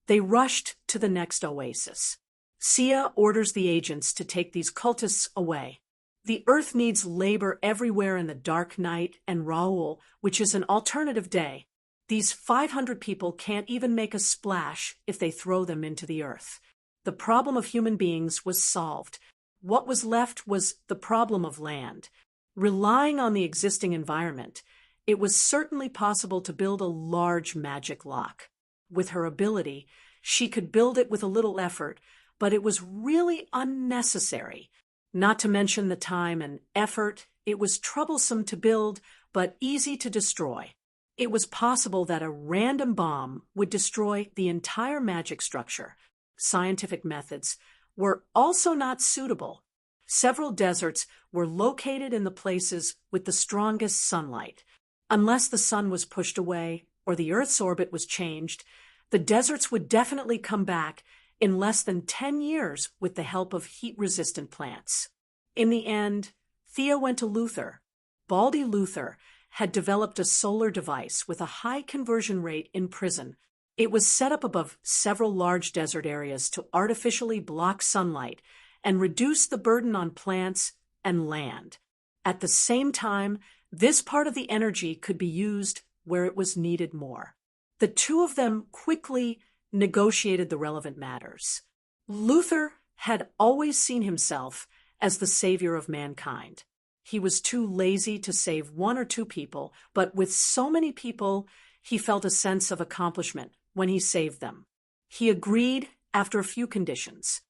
they rushed to the next oasis. Sia orders the agents to take these cultists away. The earth needs labor everywhere in the dark night and Raoul, which is an alternative day. These 500 people can't even make a splash if they throw them into the earth. The problem of human beings was solved. What was left was the problem of land. Relying on the existing environment, it was certainly possible to build a large magic lock. With her ability, she could build it with a little effort, but it was really unnecessary. Not to mention the time and effort, it was troublesome to build, but easy to destroy. It was possible that a random bomb would destroy the entire magic structure. Scientific methods were also not suitable. Several deserts were located in the places with the strongest sunlight. Unless the sun was pushed away or the Earth's orbit was changed, the deserts would definitely come back in less than 10 years with the help of heat-resistant plants. In the end, Thea went to Luther. Baldy Luther had developed a solar device with a high conversion rate in prison. It was set up above several large desert areas to artificially block sunlight and reduce the burden on plants and land. At the same time, this part of the energy could be used where it was needed more. The two of them quickly negotiated the relevant matters. Luther had always seen himself as the savior of mankind. He was too lazy to save one or two people, but with so many people, he felt a sense of accomplishment when he saved them. He agreed after a few conditions.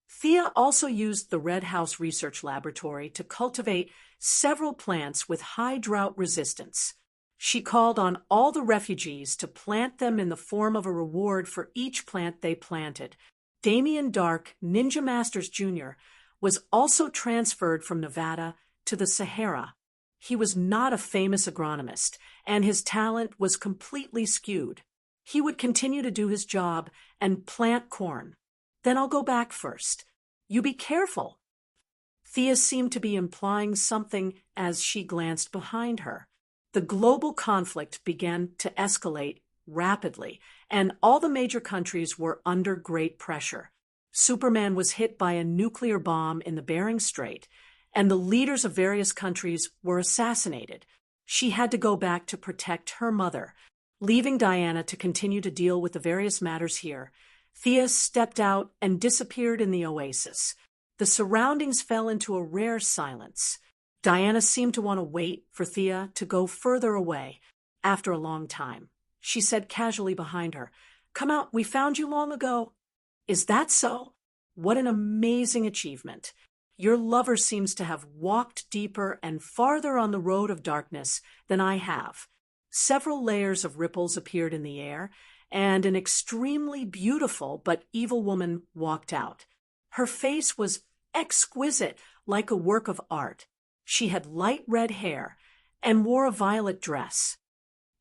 Thea also used the Red House Research Laboratory to cultivate several plants with high drought resistance. She called on all the refugees to plant them in the form of a reward for each plant they planted. Damien Dark, Ninja Masters Jr., was also transferred from Nevada to the Sahara. He was not a famous agronomist, and his talent was completely skewed. He would continue to do his job and plant corn. Then I'll go back first. You be careful. Thea seemed to be implying something as she glanced behind her. The global conflict began to escalate rapidly, and all the major countries were under great pressure. Superman was hit by a nuclear bomb in the Bering Strait, and the leaders of various countries were assassinated. She had to go back to protect her mother. Leaving Diana to continue to deal with the various matters here, Thea stepped out and disappeared in the oasis. The surroundings fell into a rare silence. Diana seemed to want to wait for Thea to go further away. After a long time, she said casually behind her, "Come out, we found you long ago." "Is that so? What an amazing achievement. Your lover seems to have walked deeper and farther on the road of darkness than I have." Several layers of ripples appeared in the air, and an extremely beautiful but evil woman walked out. Her face was exquisite, like a work of art. She had light red hair and wore a violet dress.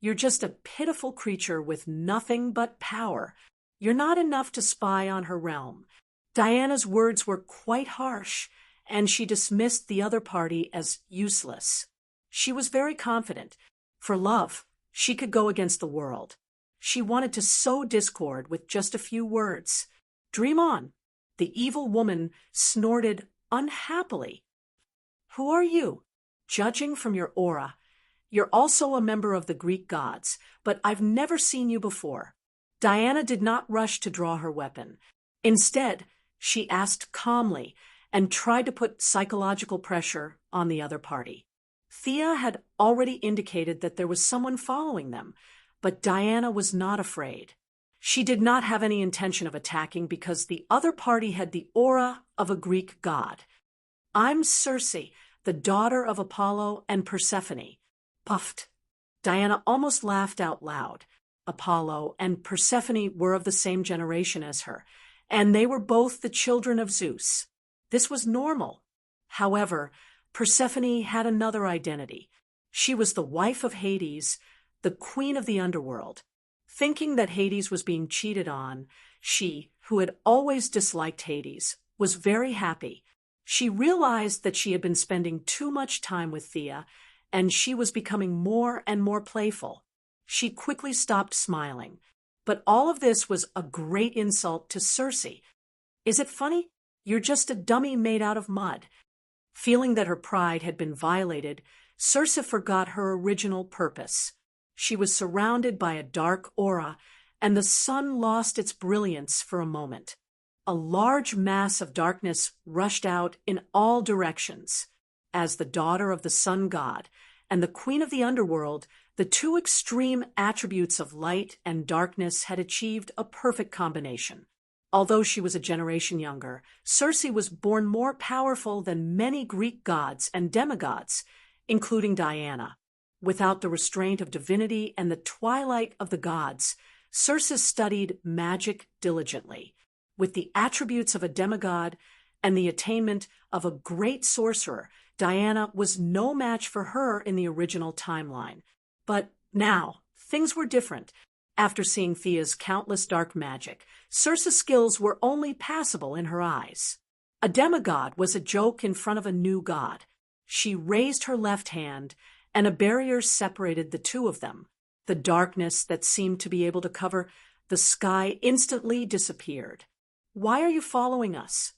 "You're just a pitiful creature with nothing but power. You're not enough to spy on her realm." Diana's words were quite harsh, and she dismissed the other party as useless. She was very confident. For love, she could go against the world. She wanted to sow discord with just a few words. "Dream on." The evil woman snorted unhappily. "Who are you?" "Judging from your aura, you're also a member of the Greek gods, but I've never seen you before." Diana did not rush to draw her weapon. Instead, she asked calmly and tried to put psychological pressure on the other party. Thea had already indicated that there was someone following them, but Diana was not afraid. She did not have any intention of attacking because the other party had the aura of a Greek god. "I'm Circe, the daughter of Apollo and Persephone." Puffed. Diana almost laughed out loud. Apollo and Persephone were of the same generation as her, and they were both the children of Zeus. This was normal. However, Persephone had another identity. She was the wife of Hades, the queen of the underworld. Thinking that Hades was being cheated on, she, who had always disliked Hades, was very happy. She realized that she had been spending too much time with Thea, and she was becoming more and more playful. She quickly stopped smiling. But all of this was a great insult to Circe. "Is it funny? You're just a dummy made out of mud." Feeling that her pride had been violated, Circe forgot her original purpose. She was surrounded by a dark aura, and the sun lost its brilliance for a moment. A large mass of darkness rushed out in all directions. As the daughter of the sun god and the queen of the underworld, the two extreme attributes of light and darkness had achieved a perfect combination. Although she was a generation younger, Circe was born more powerful than many Greek gods and demigods, including Diana. Without the restraint of divinity and the twilight of the gods, Circe studied magic diligently. With the attributes of a demigod and the attainment of a great sorcerer, Diana was no match for her in the original timeline. But now, things were different. After seeing Thea's countless dark magic, Circe's skills were only passable in her eyes. A demigod was a joke in front of a new god. She raised her left hand, and a barrier separated the two of them. The darkness that seemed to be able to cover the sky instantly disappeared. "Why are you following us?"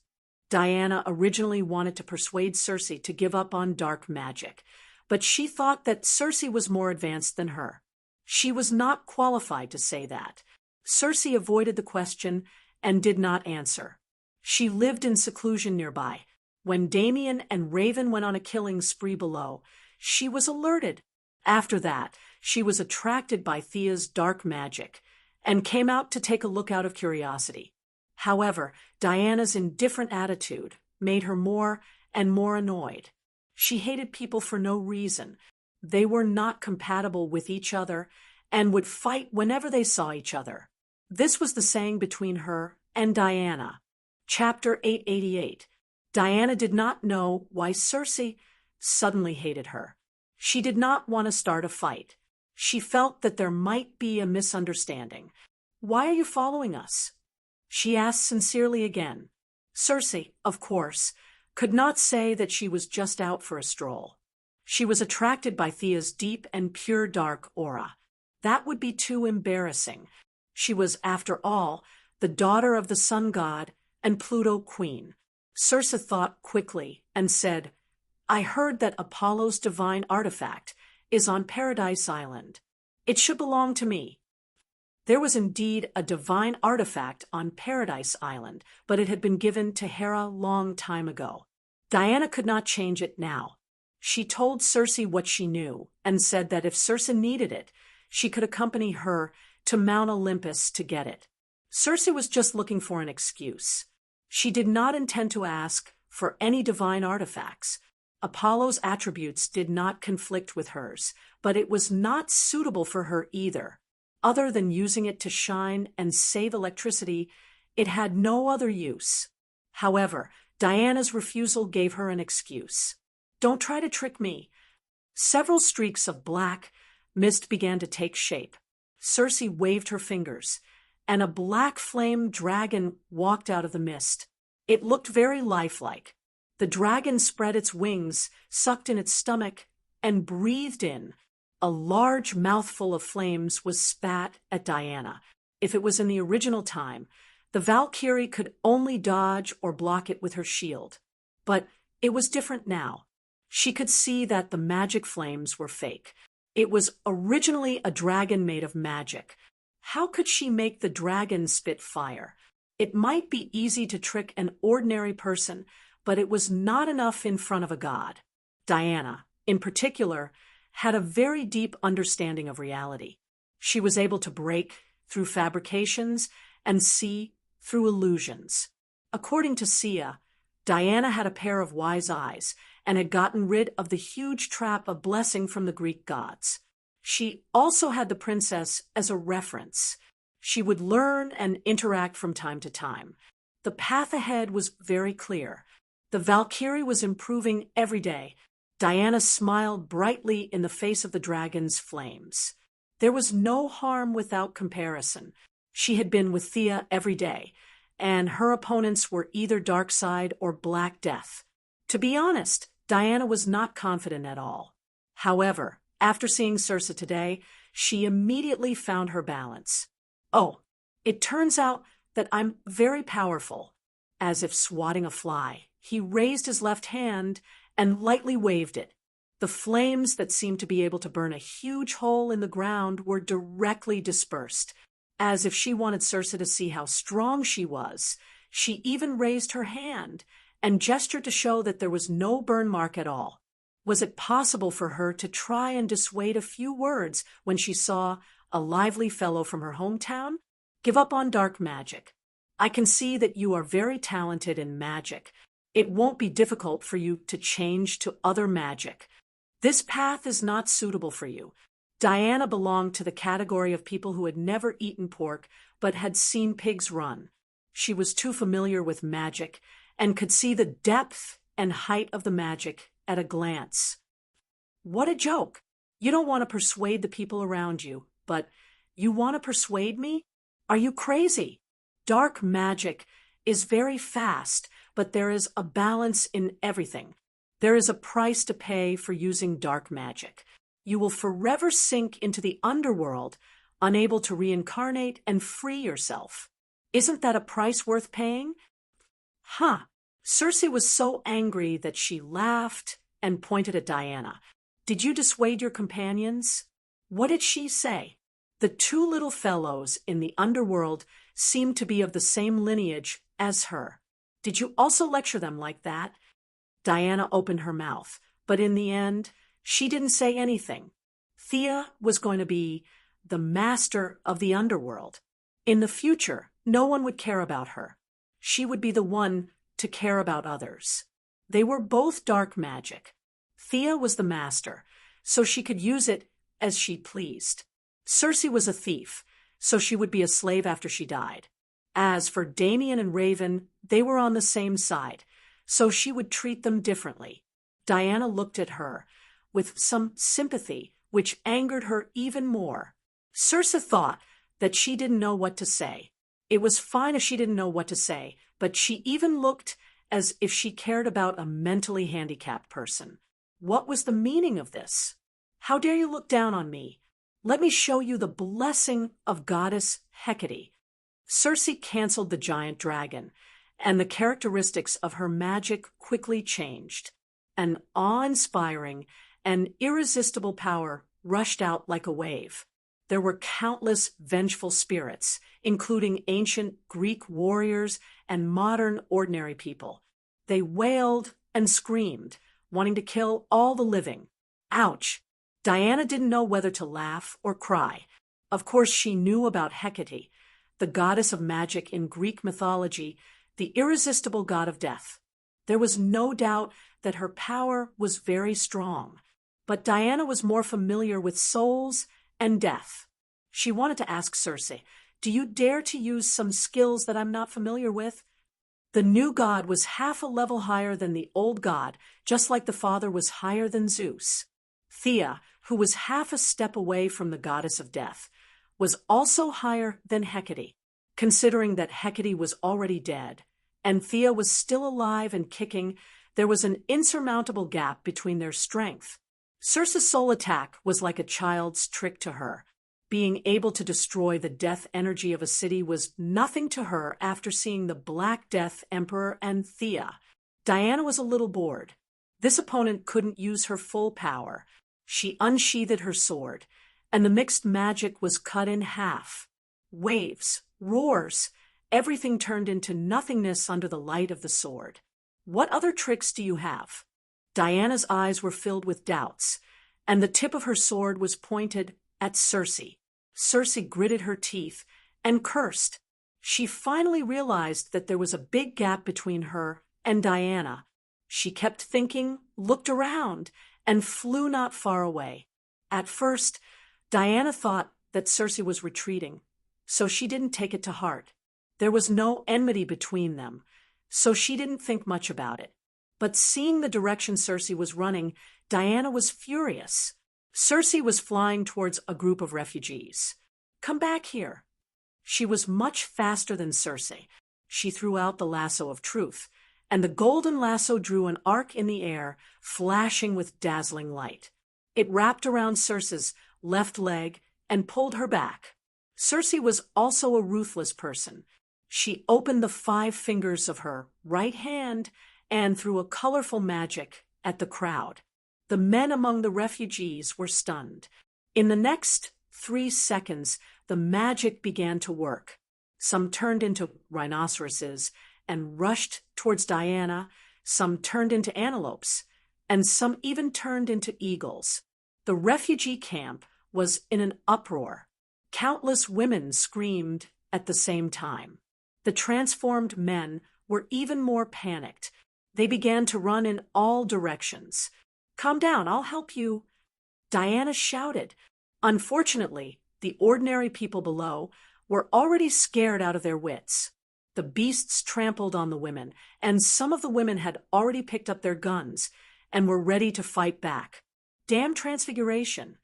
Diana originally wanted to persuade Circe to give up on dark magic, but she thought that Circe was more advanced than her. She was not qualified to say that. Circe avoided the question and did not answer. She lived in seclusion nearby. When Damien and Raven went on a killing spree below, she was alerted. After that, she was attracted by Thea's dark magic and came out to take a look out of curiosity. However, Diana's indifferent attitude made her more and more annoyed. She hated people for no reason. They were not compatible with each other and would fight whenever they saw each other. This was the saying between her and Diana. Chapter 888. Diana did not know why Circe suddenly hated her. She did not want to start a fight. She felt that there might be a misunderstanding. "Why are you following us?" she asked sincerely again. Circe, of course, could not say that she was just out for a stroll. She was attracted by Thea's deep and pure dark aura. That would be too embarrassing. She was, after all, the daughter of the sun god and Pluto queen. Circe thought quickly and said, "I heard that Apollo's divine artifact is on Paradise Island. It should belong to me." There was indeed a divine artifact on Paradise Island, but it had been given to Hera long time ago. Diana could not change it now. She told Circe what she knew and said that if Circe needed it, she could accompany her to Mount Olympus to get it. Circe was just looking for an excuse. She did not intend to ask for any divine artifacts. Apollo's attributes did not conflict with hers, but it was not suitable for her either. Other than using it to shine and save electricity, it had no other use. However, Diana's refusal gave her an excuse. "Don't try to trick me." Several streaks of black mist began to take shape. Circe waved her fingers, and a black flame dragon walked out of the mist. It looked very lifelike. The dragon spread its wings, sucked in its stomach, and breathed in. A large mouthful of flames was spat at Diana. If it was in the original time, the Valkyrie could only dodge or block it with her shield. But it was different now. She could see that the magic flames were fake. It was originally a dragon made of magic. How could she make the dragon spit fire? It might be easy to trick an ordinary person, but it was not enough in front of a god. Diana, in particular, had a very deep understanding of reality. She was able to break through fabrications and see through illusions. According to Sia, Diana had a pair of wise eyes and had gotten rid of the huge trap of blessing from the Greek gods. She also had the princess as a reference. She would learn and interact from time to time. The path ahead was very clear. The Valkyrie was improving every day. Diana smiled brightly in the face of the dragon's flames. There was no harm without comparison. She had been with Thea every day, and her opponents were either Dark Side or Black Death. To be honest, Diana was not confident at all. However, after seeing Circe today, she immediately found her balance. Oh, it turns out that I'm very powerful. As if swatting a fly, he raised his left hand and lightly waved it. The flames that seemed to be able to burn a huge hole in the ground were directly dispersed. As if she wanted Circe to see how strong she was, she even raised her hand and gestured to show that there was no burn mark at all. Was it possible for her to try and dissuade a few words when she saw a lively fellow from her hometown? Give up on dark magic. I can see that you are very talented in magic. It won't be difficult for you to change to other magic. This path is not suitable for you. Diana belonged to the category of people who had never eaten pork but had seen pigs run. She was too familiar with magic and could see the depth and height of the magic at a glance. What a joke! You don't want to persuade the people around you, but you want to persuade me? Are you crazy? Dark magic is very fast, but there is a balance in everything. There is a price to pay for using dark magic. You will forever sink into the underworld, unable to reincarnate and free yourself. Isn't that a price worth paying? Huh. Circe was so angry that she laughed and pointed at Diana. Did you dissuade your companions? What did she say? The two little fellows in the underworld seemed to be of the same lineage as her. Did you also lecture them like that? Diana opened her mouth, but in the end, she didn't say anything. Thea was going to be the master of the underworld. In the future, no one would care about her. She would be the one to care about others. They were both dark magic. Thea was the master, so she could use it as she pleased. Circe was a thief, so she would be a slave after she died. As for Damien and Raven, they were on the same side, so she would treat them differently. Diana looked at her with some sympathy, which angered her even more. Circe thought that she didn't know what to say. It was fine if she didn't know what to say, but she even looked as if she cared about a mentally handicapped person. What was the meaning of this? How dare you look down on me? Let me show you the blessing of goddess Hecate. Circe canceled the giant dragon, and the characteristics of her magic quickly changed. An awe-inspiring and irresistible power rushed out like a wave. There were countless vengeful spirits, including ancient Greek warriors and modern ordinary people. They wailed and screamed, wanting to kill all the living. Ouch! Diana didn't know whether to laugh or cry. Of course, she knew about Hecate, the goddess of magic in Greek mythology, the irresistible god of death. There was no doubt that her power was very strong, but Diana was more familiar with souls and death. She wanted to ask Circe, "Do you dare to use some skills that I'm not familiar with?" The new god was half a level higher than the old god, just like the father was higher than Zeus. Thea, who was half a step away from the goddess of death, was also higher than Hecate, considering that Hecate was already dead, and Thea was still alive and kicking. There was an insurmountable gap between their strength. Circe's soul attack was like a child's trick to her. Being able to destroy the death energy of a city was nothing to her after seeing the Black Death Emperor and Thea. Diana was a little bored. This opponent couldn't use her full power. She unsheathed her sword, and the mixed magic was cut in half. Waves, roars, everything turned into nothingness under the light of the sword. What other tricks do you have? Diana's eyes were filled with doubts, and the tip of her sword was pointed at Circe. Circe gritted her teeth and cursed. She finally realized that there was a big gap between her and Diana. She kept thinking, looked around, and flew not far away. At first, Diana thought that Circe was retreating, so she didn't take it to heart. There was no enmity between them, so she didn't think much about it. But seeing the direction Circe was running, Diana was furious. Circe was flying towards a group of refugees. "Come back here." She was much faster than Circe. She threw out the lasso of truth, and the golden lasso drew an arc in the air, flashing with dazzling light. It wrapped around Circe's left leg and pulled her back. Circe was also a ruthless person. She opened the 5 fingers of her right hand and threw a colorful magic at the crowd. The men among the refugees were stunned. In the next 3 seconds, the magic began to work. Some turned into rhinoceroses and rushed towards Diana, some turned into antelopes, and some even turned into eagles. The refugee camp was in an uproar. Countless women screamed at the same time. The transformed men were even more panicked. They began to run in all directions. "Calm down, I'll help you," Diana shouted. Unfortunately, the ordinary people below were already scared out of their wits. The beasts trampled on the women, and some of the women had already picked up their guns and were ready to fight back. Damn transfiguration.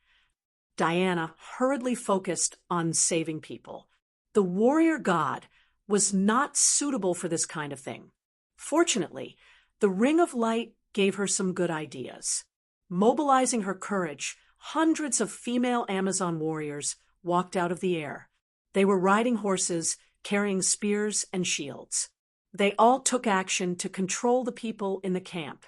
Diana hurriedly focused on saving people. The warrior god was not suitable for this kind of thing. Fortunately, the Ring of Light gave her some good ideas. Mobilizing her courage, hundreds of female Amazon warriors walked out of the air. They were riding horses, carrying spears and shields. They all took action to control the people in the camp.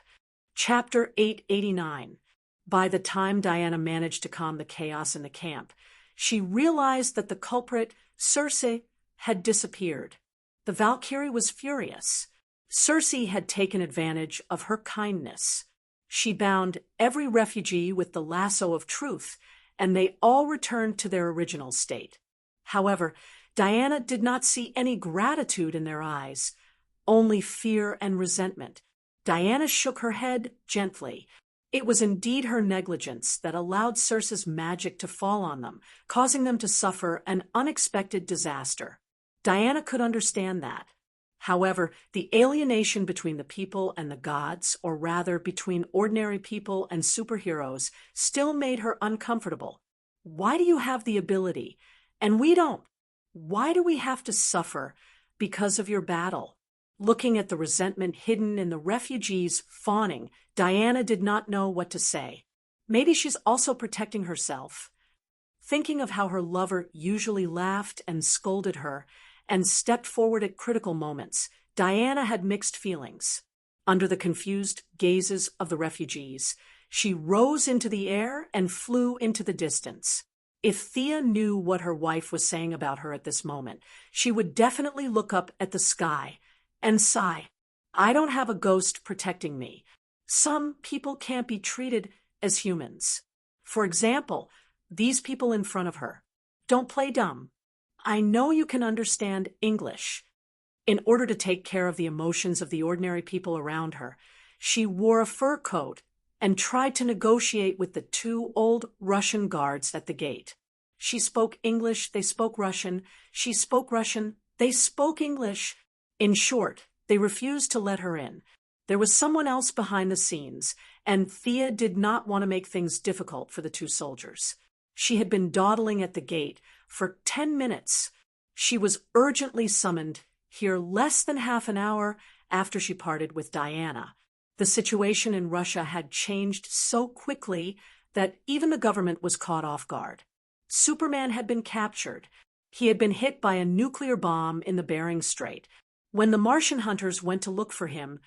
Chapter 889. By the time Diana managed to calm the chaos in the camp, she realized that the culprit, Circe, had disappeared. The Valkyrie was furious. Circe had taken advantage of her kindness. She bound every refugee with the lasso of truth, and they all returned to their original state. However, Diana did not see any gratitude in their eyes, only fear and resentment. Diana shook her head gently. It was indeed her negligence that allowed Circe's magic to fall on them, causing them to suffer an unexpected disaster. Diana could understand that. However, the alienation between the people and the gods, or rather between ordinary people and superheroes, still made her uncomfortable. Why do you have the ability, and we don't? Why do we have to suffer because of your battle? Looking at the resentment hidden in the refugees fawning, Diana did not know what to say. Maybe she's also protecting herself. Thinking of how her lover usually laughed and scolded her and stepped forward at critical moments, Diana had mixed feelings. Under the confused gazes of the refugees, she rose into the air and flew into the distance. If Thea knew what her wife was saying about her at this moment, she would definitely look up at the sky and sigh. "I don't have a ghost protecting me. Some people can't be treated as humans. For example, these people in front of her. Don't play dumb. I know you can understand English." In order to take care of the emotions of the ordinary people around her, she wore a fur coat and tried to negotiate with the 2 old Russian guards at the gate. She spoke English, they spoke Russian. She spoke Russian, they spoke English. In short, they refused to let her in. There was someone else behind the scenes, and Thea did not want to make things difficult for the 2 soldiers. She had been dawdling at the gate for 10 minutes. She was urgently summoned here less than half an hour after she parted with Diana. The situation in Russia had changed so quickly that even the government was caught off guard. Superman had been captured. He had been hit by a nuclear bomb in the Bering Strait. When the Martian hunters went to look for him,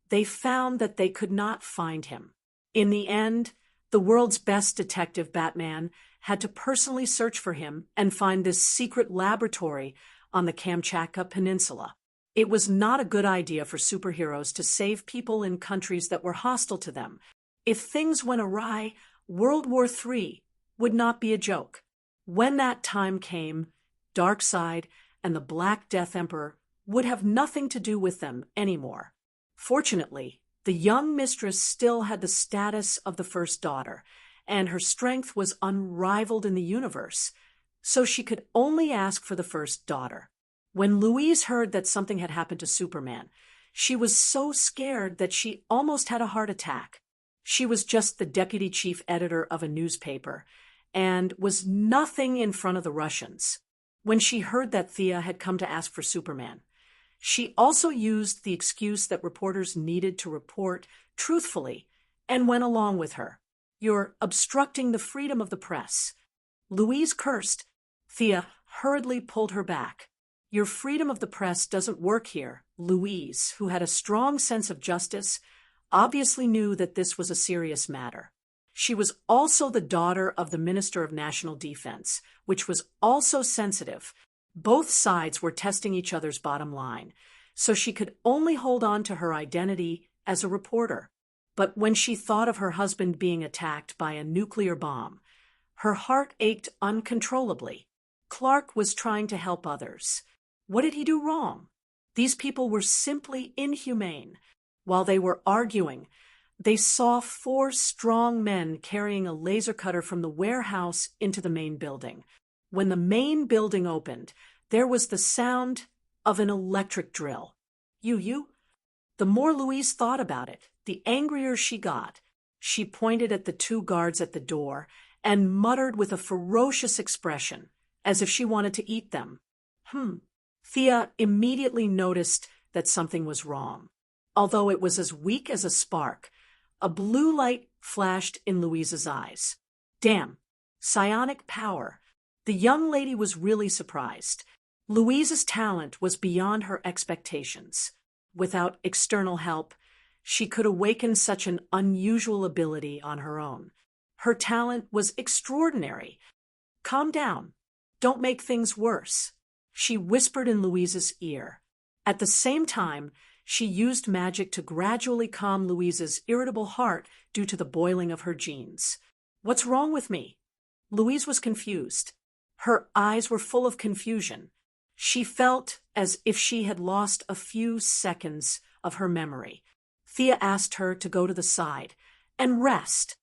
they found that they could not find him. In the end, the world's best detective, Batman, had to personally search for him and find this secret laboratory on the Kamchatka Peninsula. It was not a good idea for superheroes to save people in countries that were hostile to them. If things went awry, World War III would not be a joke. When that time came, Darkseid and the Black Death Emperor would have nothing to do with them anymore. Fortunately, the young mistress still had the status of the first daughter, and her strength was unrivaled in the universe, so she could only ask for the first daughter. When Louise heard that something had happened to Superman, she was so scared that she almost had a heart attack. She was just the deputy chief editor of a newspaper, and was nothing in front of the Russians. When she heard that Thea had come to ask for Superman, she also used the excuse that reporters needed to report truthfully and went along with her. "You're obstructing the freedom of the press." Louise cursed. Thea hurriedly pulled her back. "Your freedom of the press doesn't work here." Louise, who had a strong sense of justice, obviously knew that this was a serious matter. She was also the daughter of the Minister of National Defense, which was also sensitive. Both sides were testing each other's bottom line, so she could only hold on to her identity as a reporter. But when she thought of her husband being attacked by a nuclear bomb, her heart ached uncontrollably. Clark was trying to help others. What did he do wrong? These people were simply inhumane. While they were arguing, they saw 4 strong men carrying a laser cutter from the warehouse into the main building. When the main building opened, there was the sound of an electric drill. You. The more Louise thought about it, the angrier she got. She pointed at the 2 guards at the door and muttered with a ferocious expression, as if she wanted to eat them. Thea immediately noticed that something was wrong. Although it was as weak as a spark, a blue light flashed in Louise's eyes. Damn! Psionic power. The young lady was really surprised. Louise's talent was beyond her expectations. Without external help, she could awaken such an unusual ability on her own. Her talent was extraordinary. "Calm down. Don't make things worse," she whispered in Louise's ear. At the same time, she used magic to gradually calm Louise's irritable heart due to the boiling of her genes. "What's wrong with me?" Louise was confused. Her eyes were full of confusion. She felt as if she had lost a few seconds of her memory. Thea asked her to go to the side and rest.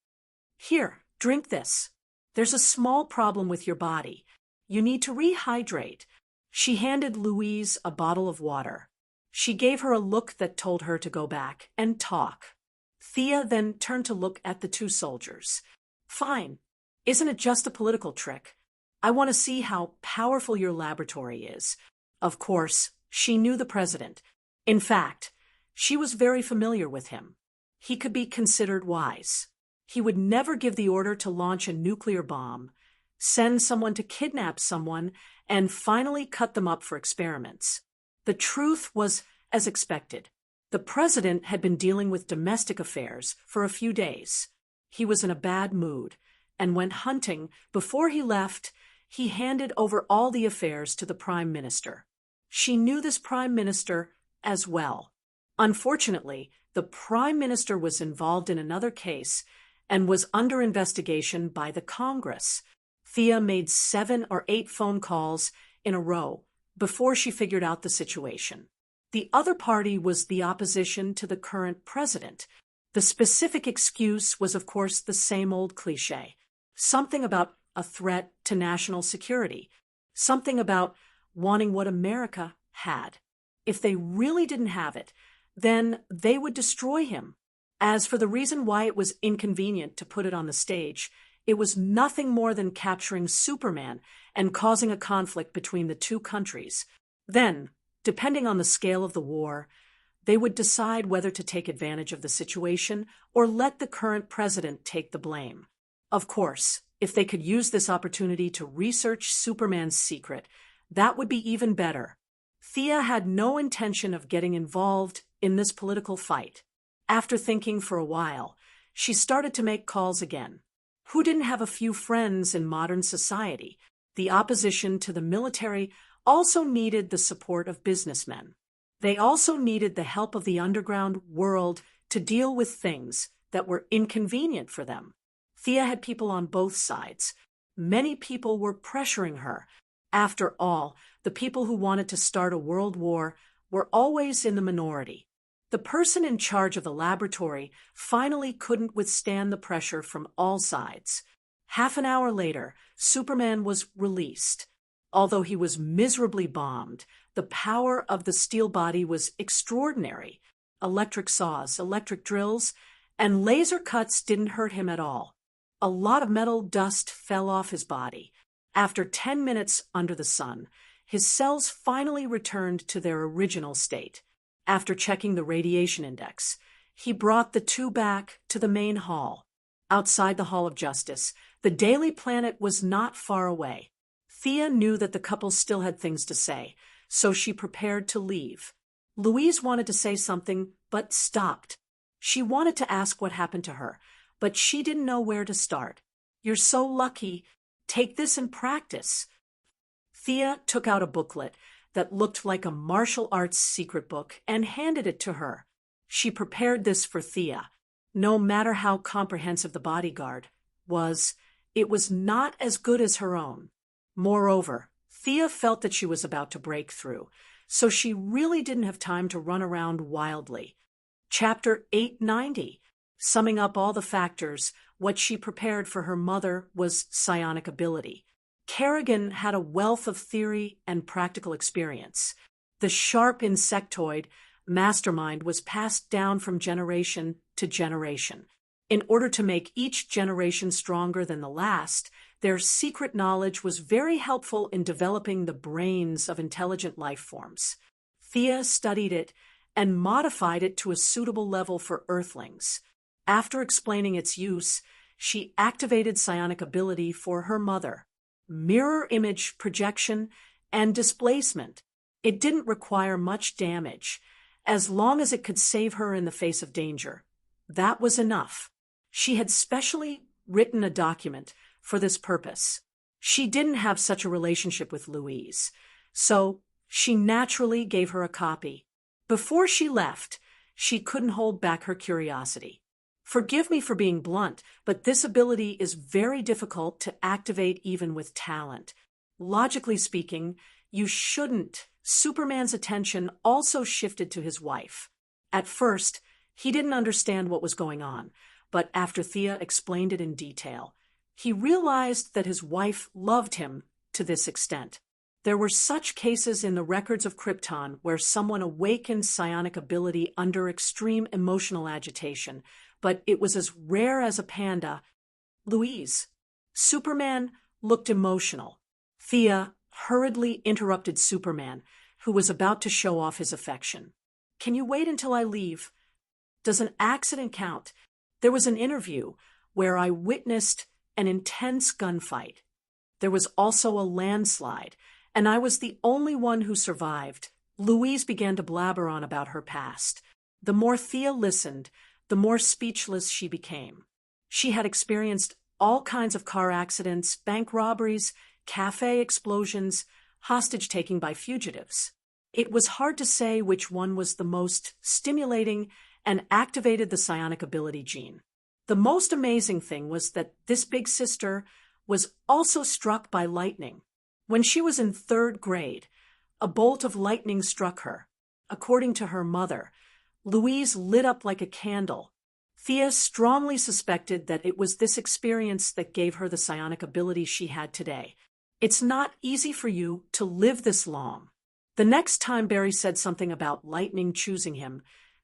"Here, drink this. There's a small problem with your body. You need to rehydrate." She handed Louise a bottle of water. She gave her a look that told her to go back and talk. Thea then turned to look at the 2 soldiers. "Fine. Isn't it just a political trick? I want to see how powerful your laboratory is." Of course, she knew the president. In fact, she was very familiar with him. He could be considered wise. He would never give the order to launch a nuclear bomb, send someone to kidnap someone, and finally cut them up for experiments. The truth was as expected. The president had been dealing with domestic affairs for a few days. He was in a bad mood, and went hunting. Before he left, he handed over all the affairs to the prime minister. She knew this prime minister as well. Unfortunately, the prime minister was involved in another case and was under investigation by the Congress. Thea made 7 or 8 phone calls in a row before she figured out the situation. The other party was the opposition to the current president. The specific excuse was, of course, the same old cliché. Something about a threat to national security. Something about wanting what America had. If they really didn't have it, then they would destroy him. As for the reason why it was inconvenient to put it on the stage, it was nothing more than capturing Superman and causing a conflict between the 2 countries. Then, depending on the scale of the war, they would decide whether to take advantage of the situation or let the current president take the blame. Of course, if they could use this opportunity to research Superman's secret, that would be even better. Thea had no intention of getting involved in this political fight. After thinking for a while, she started to make calls again. Who didn't have a few friends in modern society? The opposition to the military also needed the support of businessmen. They also needed the help of the underground world to deal with things that were inconvenient for them. Thea had people on both sides. Many people were pressuring her. After all, the people who wanted to start a world war were always in the minority. The person in charge of the laboratory finally couldn't withstand the pressure from all sides. Half an hour later, Superman was released. Although he was miserably bombed, the power of the steel body was extraordinary. Electric saws, electric drills, and laser cuts didn't hurt him at all. A lot of metal dust fell off his body. After 10 minutes under the sun, his cells finally returned to their original state. After checking the radiation index, he brought the two back to the main hall. Outside the Hall of Justice, the Daily Planet was not far away. Thea knew that the couple still had things to say, so she prepared to leave. Louise wanted to say something, but stopped. She wanted to ask what happened to her, but she didn't know where to start. "You're so lucky. Take this and practice." Thea took out a booklet that looked like a martial arts secret book and handed it to her. She prepared this for Thea. No matter how comprehensive the bodyguard was, it was not as good as her own. Moreover, Thea felt that she was about to break through, so she really didn't have time to run around wildly. Chapter 890. Summing up all the factors, what she prepared for her mother was psionic ability. Kerrigan had a wealth of theory and practical experience. The sharp insectoid mastermind was passed down from generation to generation. In order to make each generation stronger than the last, their secret knowledge was very helpful in developing the brains of intelligent life forms. Thea studied it and modified it to a suitable level for Earthlings. After explaining its use, she activated psionic ability for her mother. Mirror image projection and displacement. It didn't require much damage, as long as it could save her in the face of danger. That was enough. She had specially written a document for this purpose. She didn't have such a relationship with Louise, so she naturally gave her a copy. Before she left, she couldn't hold back her curiosity. "Forgive me for being blunt, but this ability is very difficult to activate even with talent. Logically speaking, you shouldn't." Superman's attention also shifted to his wife. At first, he didn't understand what was going on, but after Thea explained it in detail, he realized that his wife loved him to this extent. There were such cases in the records of Krypton where someone awakened psionic ability under extreme emotional agitation, but it was as rare as a panda. Louise. Superman looked emotional. Thea hurriedly interrupted Superman, who was about to show off his affection. "Can you wait until I leave? Does an accident count? There was an interview where I witnessed an intense gunfight. There was also a landslide, and I was the only one who survived." Louise began to blabber on about her past. The more Thea listened, the more speechless she became. She had experienced all kinds of car accidents, bank robberies, cafe explosions, hostage-taking by fugitives. It was hard to say which one was the most stimulating and activated the psionic ability gene. The most amazing thing was that this big sister was also struck by lightning. When she was in 3rd grade, a bolt of lightning struck her. According to her mother, Louise lit up like a candle. Thea strongly suspected that it was this experience that gave her the psionic ability she had today. "It's not easy for you to live this long." The next time Barry said something about lightning choosing him,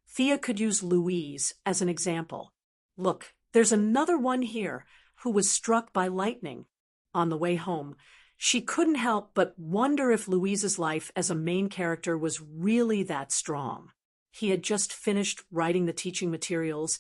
Thea could use Louise as an example. "Look, there's another one here who was struck by lightning." On the way home, she couldn't help but wonder if Louise's life as a main character was really that strong. He had just finished writing the teaching materials,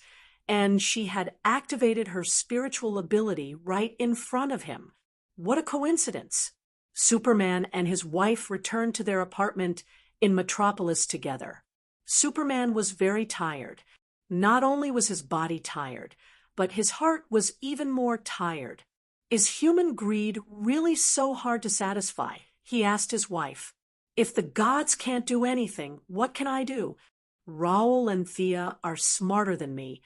and she had activated her spiritual ability right in front of him. What a coincidence! Superman and his wife returned to their apartment in Metropolis together. Superman was very tired. Not only was his body tired, but his heart was even more tired. Is human greed really so hard to satisfy? He asked his wife. If the gods can't do anything, what can I do? Raoul and Thea are smarter than me,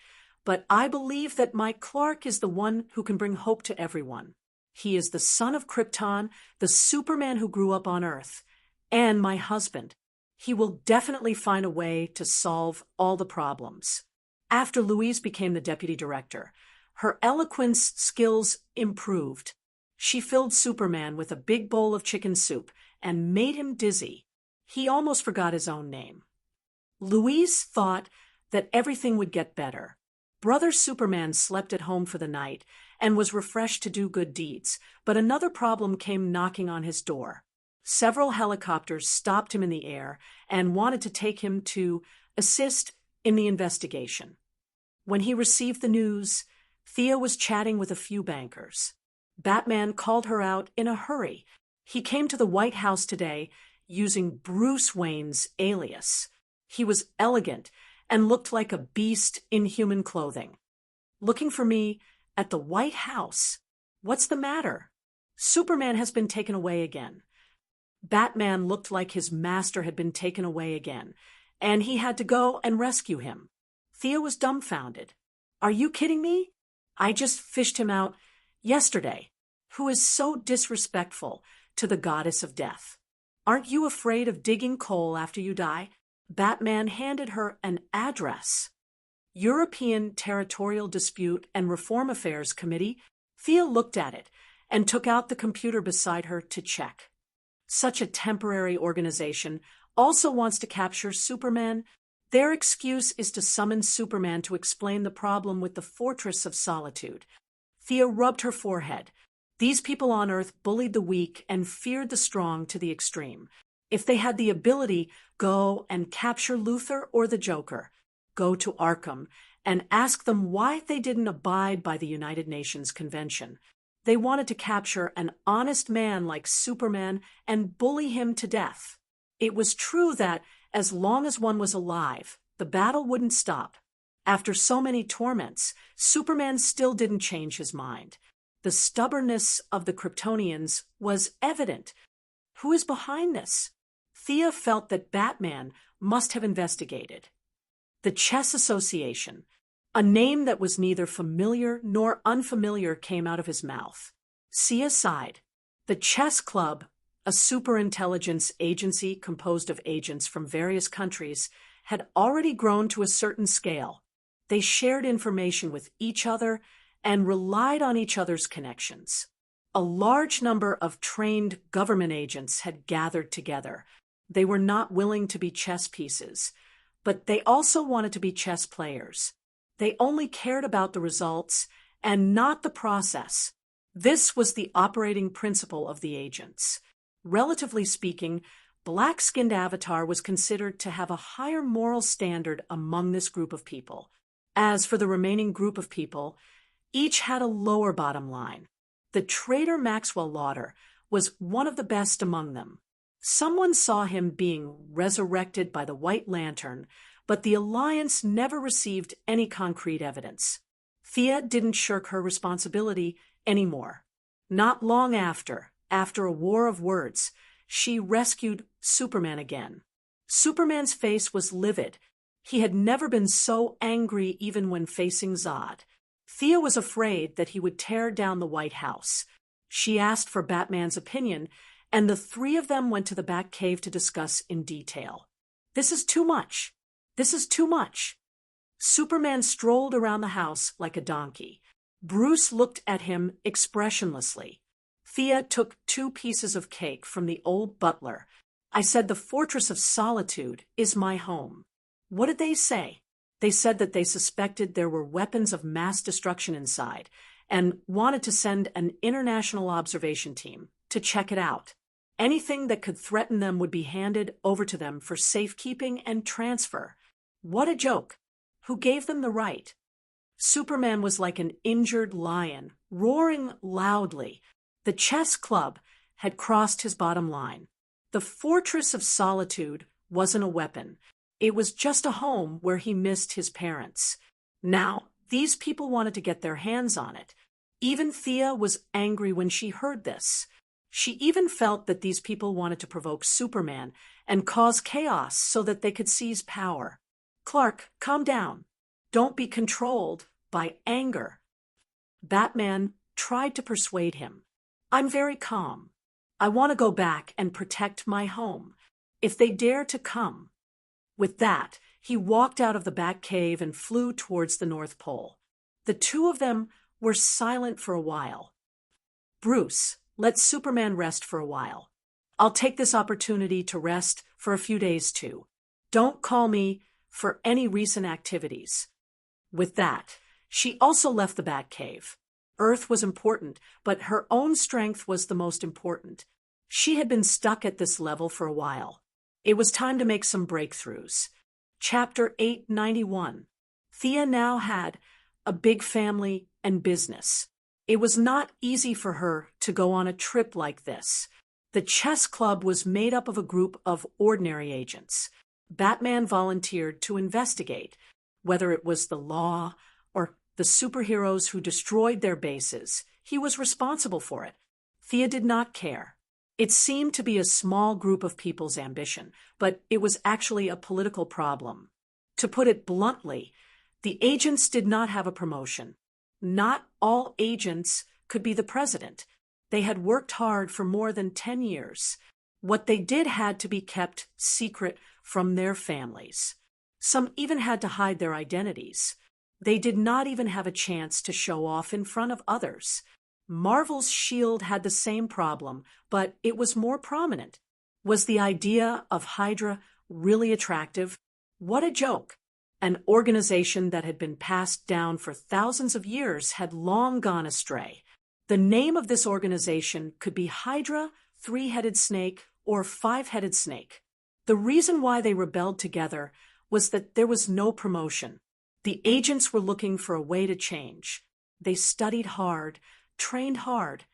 but I believe that my Clark is the one who can bring hope to everyone. He is the son of Krypton, the Superman who grew up on Earth, and my husband. He will definitely find a way to solve all the problems. After Louise became the deputy director, her eloquence skills improved. She filled Superman with a big bowl of chicken soup and made him dizzy. He almost forgot his own name. Louise thought that everything would get better. Brother Superman slept at home for the night and was refreshed to do good deeds, but another problem came knocking on his door. Several helicopters stopped him in the air and wanted to take him to assist in the investigation. When he received the news, Thea was chatting with a few bankers. Batman called her out in a hurry. He came to the White House today using Bruce Wayne's alias. He was elegant and looked like a beast in human clothing. Looking for me at the White House? What's the matter? Superman has been taken away again. Batman looked like his master had been taken away again, and he had to go and rescue him. Thea was dumbfounded. Are you kidding me? I just fished him out yesterday. Who is so disrespectful to the goddess of death? Aren't you afraid of digging coal after you die? Batman handed her an address. European Territorial Dispute and Reform Affairs Committee. Thea looked at it and took out the computer beside her to check. Such a temporary organization also wants to capture Superman. Their excuse is to summon Superman to explain the problem with the Fortress of Solitude. Thea rubbed her forehead. These people on Earth bullied the weak and feared the strong to the extreme. If they had the ability, go and capture Luthor or the Joker. Go to Arkham and ask them why they didn't abide by the United Nations Convention. They wanted to capture an honest man like Superman and bully him to death. It was true that, as long as one was alive, the battle wouldn't stop. After so many torments, Superman still didn't change his mind. The stubbornness of the Kryptonians was evident. Who is behind this? Thea felt that Batman must have investigated. The Chess Association, a name that was neither familiar nor unfamiliar, came out of his mouth. Thea sighed. The Chess Club, a superintelligence agency composed of agents from various countries, had already grown to a certain scale. They shared information with each other and relied on each other's connections. A large number of trained government agents had gathered together. They were not willing to be chess pieces, but they also wanted to be chess players. They only cared about the results and not the process. This was the operating principle of the agents. Relatively speaking, black-skinned Avatar was considered to have a higher moral standard among this group of people. As for the remaining group of people, each had a lower bottom line. The traitor Maxwell Lauder was one of the best among them. Someone saw him being resurrected by the White Lantern, but the Alliance never received any concrete evidence. Thea didn't shirk her responsibility anymore. Not long after a war of words, she rescued Superman again. Superman's face was livid. He had never been so angry even when facing Zod. Thea was afraid that he would tear down the White House. She asked for Batman's opinion, and the three of them went to the Batcave to discuss in detail. This is too much. This is too much. Superman strolled around the house like a donkey. Bruce looked at him expressionlessly. Thea took 2 pieces of cake from the old butler. I said the Fortress of Solitude is my home. What did they say? They said that they suspected there were weapons of mass destruction inside and wanted to send an international observation team to check it out. Anything that could threaten them would be handed over to them for safekeeping and transfer. What a joke! Who gave them the right? Superman was like an injured lion, roaring loudly. The chess club had crossed his bottom line. The Fortress of Solitude wasn't a weapon. It was just a home where he missed his parents. Now, these people wanted to get their hands on it. Even Thea was angry when she heard this. She even felt that these people wanted to provoke Superman and cause chaos so that they could seize power. Clark, calm down. Don't be controlled by anger. Batman tried to persuade him. I'm very calm. I want to go back and protect my home. If they dare to come. With that, he walked out of the Batcave and flew towards the North Pole. The two of them were silent for a while. Bruce, let Superman rest for a while. I'll take this opportunity to rest for a few days too. Don't call me for any recent activities. With that, she also left the Batcave. Earth was important, but her own strength was the most important. She had been stuck at this level for a while. It was time to make some breakthroughs. Chapter 891. Thea now had a big family and business. It was not easy for her to go on a trip like this. The chess club was made up of a group of ordinary agents. Batman volunteered to investigate, whether it was the law or the superheroes who destroyed their bases. He was responsible for it. Thea did not care. It seemed to be a small group of people's ambition, but it was actually a political problem. To put it bluntly, the agents did not have a promotion. Not all agents could be the president. They had worked hard for more than 10 years. What they did had to be kept secret from their families. Some even had to hide their identities. They did not even have a chance to show off in front of others. Marvel's shield had the same problem, but it was more prominent. Was the idea of Hydra really attractive? What a joke! An organization that had been passed down for thousands of years had long gone astray. The name of this organization could be Hydra, Three-Headed Snake, or Five-Headed Snake. The reason why they rebelled together was that there was no promotion. The agents were looking for a way to change. They studied hard, trained hard,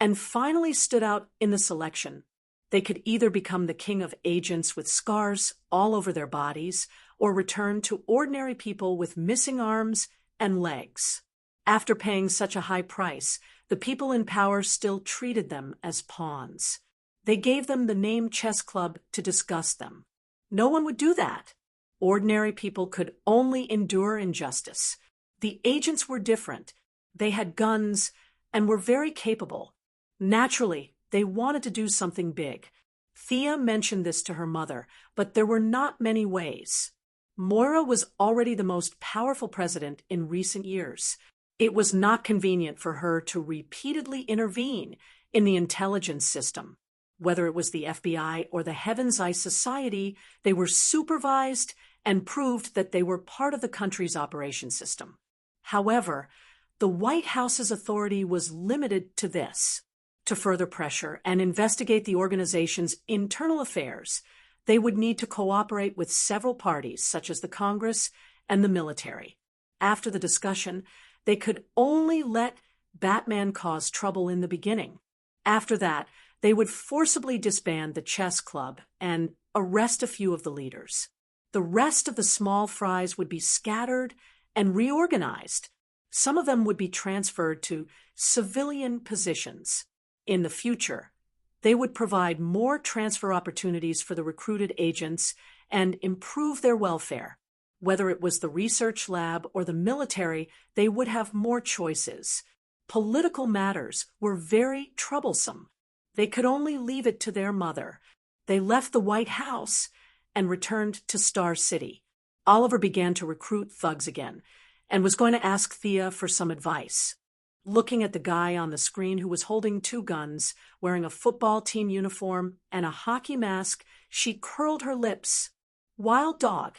and finally stood out in the selection. They could either become the king of agents with scars all over their bodies, or return to ordinary people with missing arms and legs. After paying such a high price, the people in power still treated them as pawns. They gave them the name Chess Club to disgust them. No one would do that. Ordinary people could only endure injustice. The agents were different. They had guns and were very capable. Naturally, they wanted to do something big. Thea mentioned this to her mother, but there were not many ways. Moira was already the most powerful president in recent years. It was not convenient for her to repeatedly intervene in the intelligence system. Whether it was the FBI or the Heaven's Eye Society, they were supervised and proved that they were part of the country's operation system. However, the White House's authority was limited to this. To further pressure and investigate the organization's internal affairs, they would need to cooperate with several parties, such as the Congress and the military. After the discussion, they could only let Batman cause trouble in the beginning. After that, they would forcibly disband the chess club and arrest a few of the leaders. The rest of the small fries would be scattered and reorganized. Some of them would be transferred to civilian positions. In the future, they would provide more transfer opportunities for the recruited agents and improve their welfare. Whether it was the research lab or the military, they would have more choices. Political matters were very troublesome. They could only leave it to their mother. They left the White House and returned to Star City. Oliver began to recruit thugs again and was going to ask Thea for some advice. Looking at the guy on the screen who was holding two guns, wearing a football team uniform and a hockey mask, she curled her lips. Wild dog.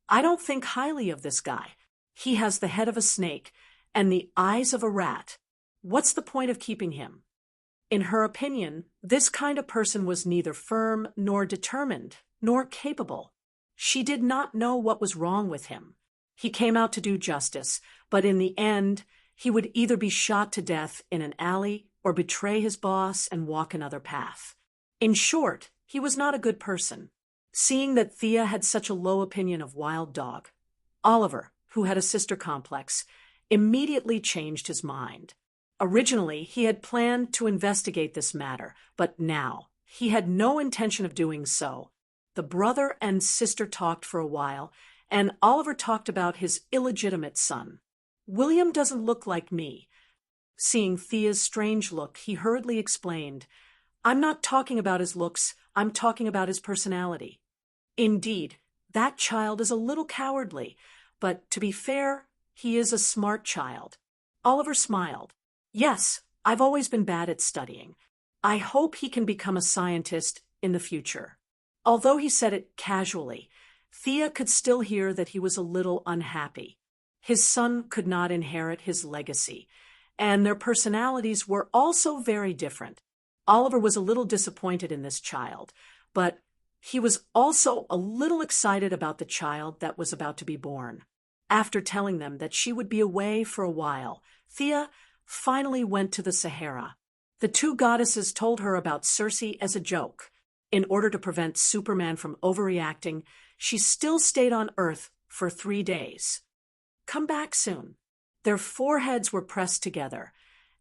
I don't think highly of this guy. He has the head of a snake and the eyes of a rat. What's the point of keeping him? In her opinion, this kind of person was neither firm nor determined, nor capable. She did not know what was wrong with him. He came out to do justice, but in the end, he would either be shot to death in an alley or betray his boss and walk another path. In short, he was not a good person. Seeing that Thea had such a low opinion of Wild Dog, Oliver, who had a sister complex, immediately changed his mind. Originally, he had planned to investigate this matter, but now he had no intention of doing so. The brother and sister talked for a while, and Oliver talked about his illegitimate son. "William doesn't look like me." Seeing Thea's strange look, he hurriedly explained, "I'm not talking about his looks, I'm talking about his personality. Indeed, that child is a little cowardly, but to be fair, he is a smart child." Oliver smiled. "Yes, I've always been bad at studying. I hope he can become a scientist in the future." Although he said it casually, Thea could still hear that he was a little unhappy. His son could not inherit his legacy, and their personalities were also very different. Oliver was a little disappointed in this child, but he was also a little excited about the child that was about to be born. After telling them that she would be away for a while, Thea finally went to the Sahara. The two goddesses told her about Circe as a joke. In order to prevent Superman from overreacting, she still stayed on Earth for 3 days. "Come back soon." Their foreheads were pressed together,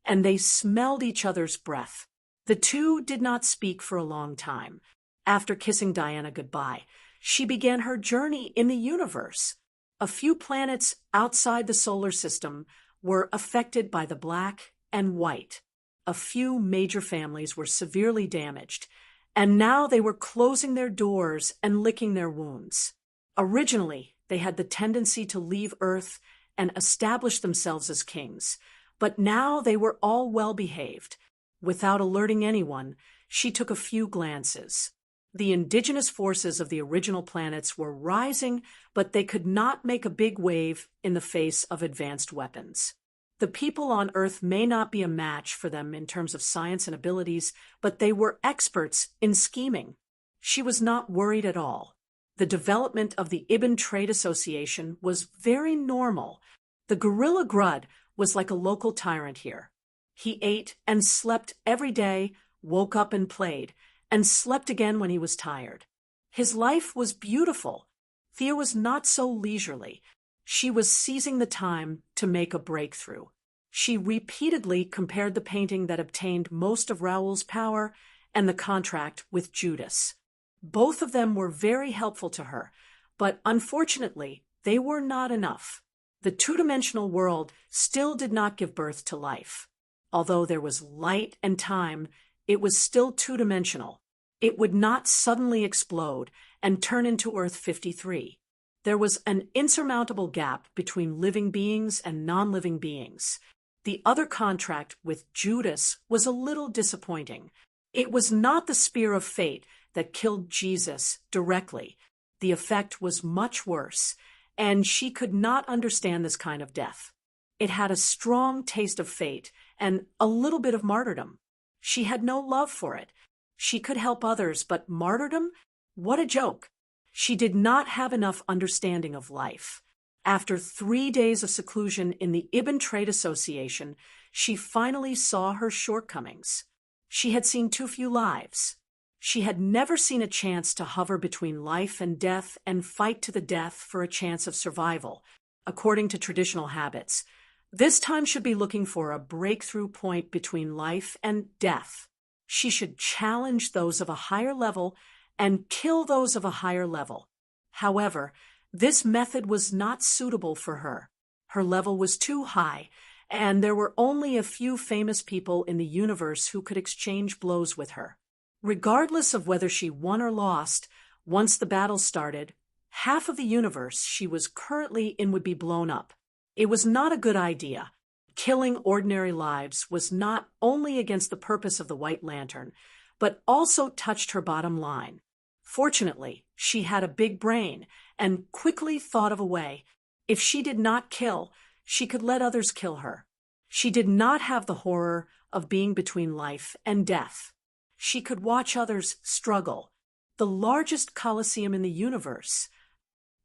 and they smelled each other's breath. The two did not speak for a long time. After kissing Diana goodbye, she began her journey in the universe. A few planets outside the solar system were affected by the black and white. A few major families were severely damaged, and now they were closing their doors and licking their wounds. Originally, they had the tendency to leave Earth and establish themselves as kings, but now they were all well-behaved. Without alerting anyone, she took a few glances. The indigenous forces of the original planets were rising, but they could not make a big wave in the face of advanced weapons. The people on Earth may not be a match for them in terms of science and abilities, but they were experts in scheming. She was not worried at all. The development of the Ibn Trade Association was very normal. The gorilla Grud was like a local tyrant here. He ate and slept every day, woke up and played, and slept again when he was tired. His life was beautiful. Thea was not so leisurely. She was seizing the time to make a breakthrough. She repeatedly compared the painting that obtained most of Raoul's power and the contract with Judas. Both of them were very helpful to her, but unfortunately, they were not enough. The two-dimensional world still did not give birth to life. Although there was light and time, it was still two-dimensional. It would not suddenly explode and turn into Earth 53. There was an insurmountable gap between living beings and non-living beings. The other contract with Judas was a little disappointing. It was not the spear of fate that killed Jesus directly. The effect was much worse, and she could not understand this kind of death. It had a strong taste of fate and a little bit of martyrdom. She had no love for it. She could help others, but martyrdom? What a joke! She did not have enough understanding of life. After 3 days of seclusion in the Ibn Trade Association, she finally saw her shortcomings. She had seen too few lives. She had never seen a chance to hover between life and death and fight to the death for a chance of survival, according to traditional habits. This time should be looking for a breakthrough point between life and death. She should challenge those of a higher level and kill those of a higher level. However, this method was not suitable for her. Her level was too high, and there were only a few famous people in the universe who could exchange blows with her. Regardless of whether she won or lost, once the battle started, half of the universe she was currently in would be blown up. It was not a good idea. Killing ordinary lives was not only against the purpose of the White Lantern, but also touched her bottom line. Fortunately, she had a big brain and quickly thought of a way. If she did not kill, she could let others kill her. She did not have the horror of being between life and death. She could watch others struggle. The largest coliseum in the universe.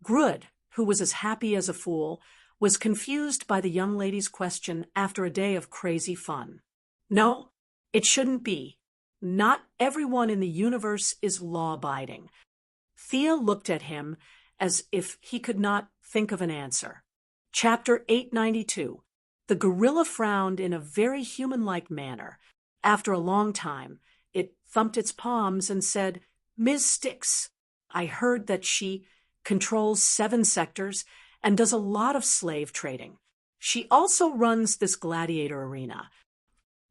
Grud, who was as happy as a fool, was confused by the young lady's question after a day of crazy fun. No, it shouldn't be. Not everyone in the universe is law-abiding. Thea looked at him as if he could not think of an answer. Chapter 892. The gorilla frowned in a very human-like manner. After a long time, it thumped its palms and said, "Ms. Styx, I heard that she controls 7 sectors and does a lot of slave trading. She also runs this gladiator arena."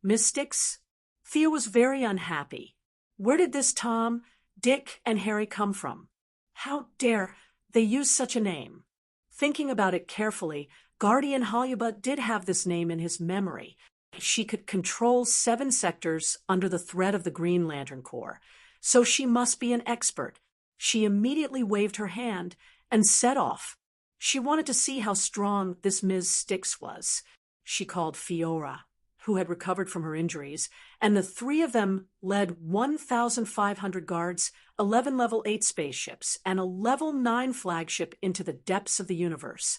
Miss Styx? Thea was very unhappy. Where did this Tom, Dick, and Harry come from? How dare they use such a name? Thinking about it carefully, Guardian Hollywood did have this name in his memory. She could control 7 sectors under the threat of the Green Lantern Corps, so she must be an expert. She immediately waved her hand and set off. She wanted to see how strong this Ms. Styx was. She called Fiora, who had recovered from her injuries, and the 3 of them led 1,500 guards, 11 level 8 spaceships, and a level 9 flagship into the depths of the universe.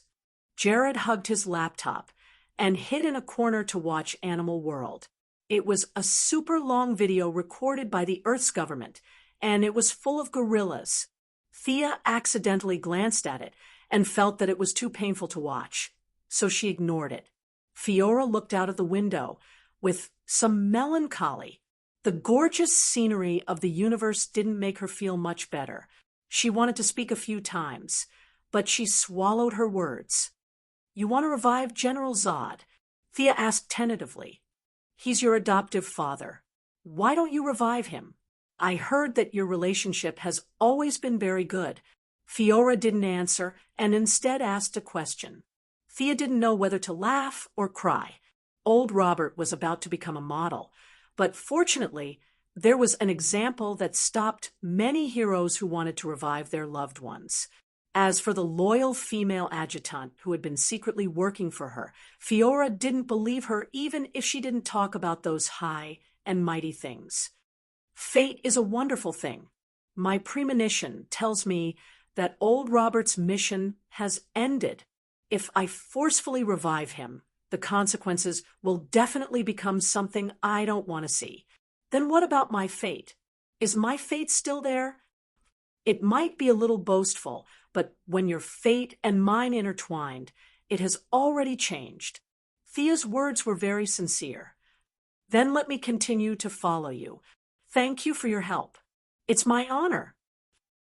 Jared hugged his laptop and hid in a corner to watch Animal World. It was a super long video recorded by the Earth's government, and it was full of gorillas. Thea accidentally glanced at it and felt that it was too painful to watch, so she ignored it. Fiora looked out of the window with some melancholy. The gorgeous scenery of the universe didn't make her feel much better. She wanted to speak a few times, but she swallowed her words. "You want to revive General Zod?" Thea asked tentatively. "He's your adoptive father. Why don't you revive him? I heard that your relationship has always been very good." Fiora didn't answer and instead asked a question. Thea didn't know whether to laugh or cry. Old Robert was about to become a model, but fortunately, there was an example that stopped many heroes who wanted to revive their loved ones. As for the loyal female adjutant who had been secretly working for her, Fiora didn't believe her even if she didn't talk about those high and mighty things. "Fate is a wonderful thing. My premonition tells me that old Robert's mission has ended. If I forcefully revive him, the consequences will definitely become something I don't want to see. Then what about my fate? Is my fate still there? It might be a little boastful, but when your fate and mine intertwined, it has already changed." Thea's words were very sincere. "Then let me continue to follow you. Thank you for your help. It's my honor."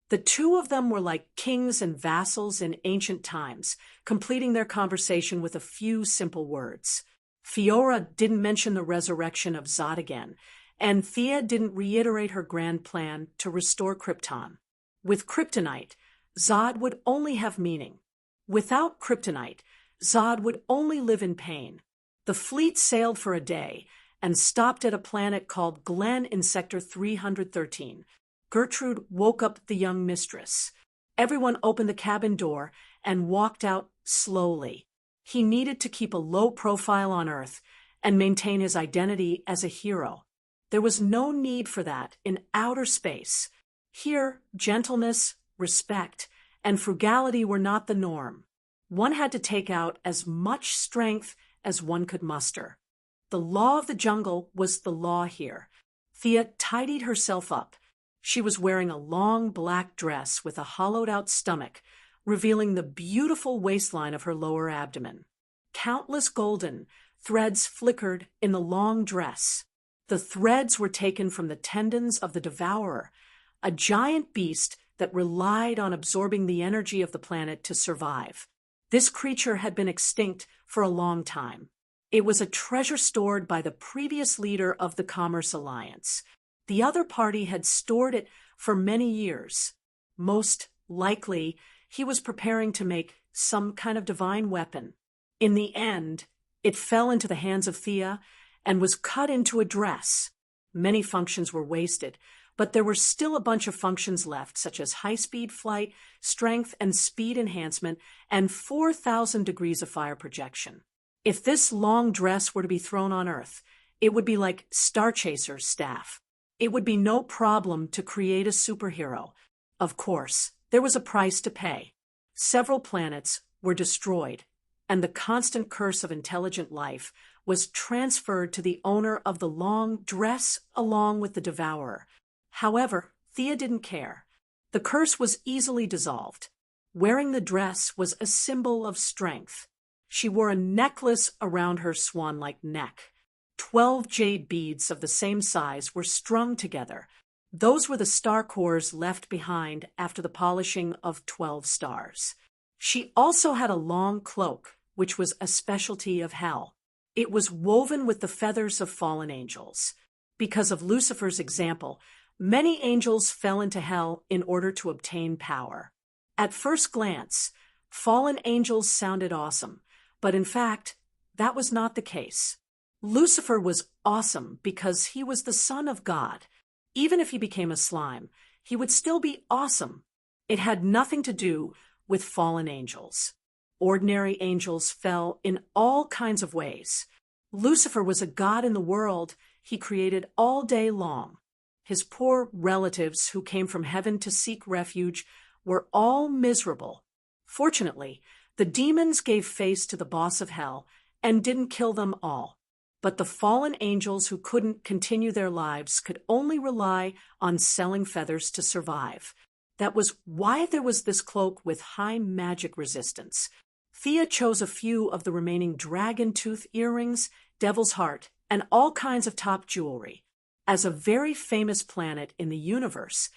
The 2 of them were like kings and vassals in ancient times, completing their conversation with a few simple words. Fiora didn't mention the resurrection of Zod again, and Thea didn't reiterate her grand plan to restore Krypton. With kryptonite, Zod would only have meaning. Without kryptonite, Zod would only live in pain. The fleet sailed for a day and stopped at a planet called Glen in Sector 313. Gertrude woke up the young mistress. Everyone opened the cabin door and walked out slowly. He needed to keep a low profile on Earth and maintain his identity as a hero. There was no need for that in outer space. Here, gentleness, respect, and frugality were not the norm. One had to take out as much strength as one could muster. The law of the jungle was the law here. Thea tidied herself up. She was wearing a long black dress with a hollowed-out stomach, revealing the beautiful waistline of her lower abdomen. Countless golden threads flickered in the long dress. The threads were taken from the tendons of the Devourer, a giant beast that relied on absorbing the energy of the planet to survive. This creature had been extinct for a long time. It was a treasure stored by the previous leader of the Commerce Alliance. The other party had stored it for many years. Most likely, he was preparing to make some kind of divine weapon. In the end, it fell into the hands of Thea and was cut into a dress. Many functions were wasted, but there were still a bunch of functions left, such as high-speed flight, strength and speed enhancement, and 4,000 degrees of fire projection. If this long dress were to be thrown on Earth, it would be like Star Chaser's staff. It would be no problem to create a superhero. Of course, there was a price to pay. Several planets were destroyed, and the constant curse of intelligent life was transferred to the owner of the long dress along with the Devourer. However, Thea didn't care. The curse was easily dissolved. Wearing the dress was a symbol of strength. She wore a necklace around her swan-like neck. 12 jade beads of the same size were strung together. Those were the star cores left behind after the polishing of 12 stars. She also had a long cloak, which was a specialty of hell. It was woven with the feathers of fallen angels. Because of Lucifer's example, many angels fell into hell in order to obtain power. At first glance, fallen angels sounded awesome, but in fact, that was not the case. Lucifer was awesome because he was the son of God. Even if he became a slime, he would still be awesome. It had nothing to do with fallen angels. Ordinary angels fell in all kinds of ways. Lucifer was a god in the world he created all day long. His poor relatives who came from heaven to seek refuge were all miserable. Fortunately, the demons gave face to the boss of hell and didn't kill them all. But the fallen angels who couldn't continue their lives could only rely on selling feathers to survive. That was why there was this cloak with high magic resistance. Thea chose a few of the remaining dragon tooth earrings, devil's heart, and all kinds of top jewelry. As a very famous planet in the universe,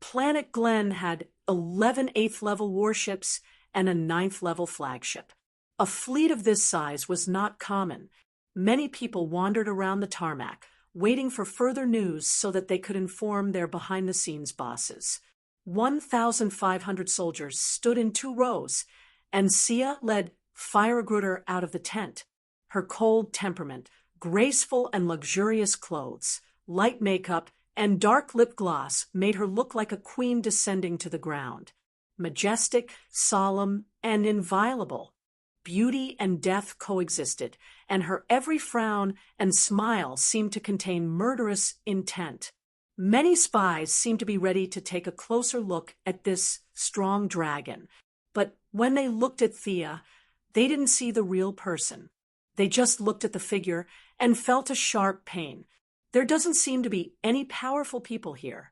Planet Glen had 11 8th-level warships and a 9th-level flagship. A fleet of this size was not common. Many people wandered around the tarmac, waiting for further news so that they could inform their behind-the-scenes bosses. 1,500 soldiers stood in 2 rows, and Sia led Firegrutter out of the tent. Her cold temperament, graceful and luxurious clothes, light makeup, and dark lip gloss made her look like a queen descending to the ground. Majestic, solemn, and inviolable. Beauty and death coexisted, and her every frown and smile seemed to contain murderous intent. Many spies seemed to be ready to take a closer look at this strong dragon, but when they looked at Thea, they didn't see the real person. They just looked at the figure and felt a sharp pain. There doesn't seem to be any powerful people here.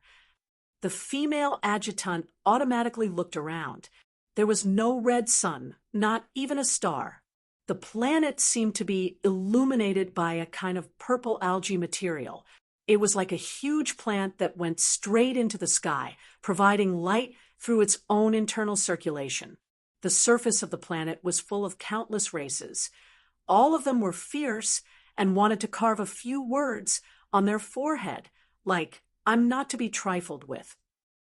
The female adjutant automatically looked around. There was no red sun, not even a star. The planet seemed to be illuminated by a kind of purple algae material. It was like a huge plant that went straight into the sky, providing light through its own internal circulation. The surface of the planet was full of countless races. All of them were fierce and wanted to carve a few words on their forehead, like, "I'm not to be trifled with."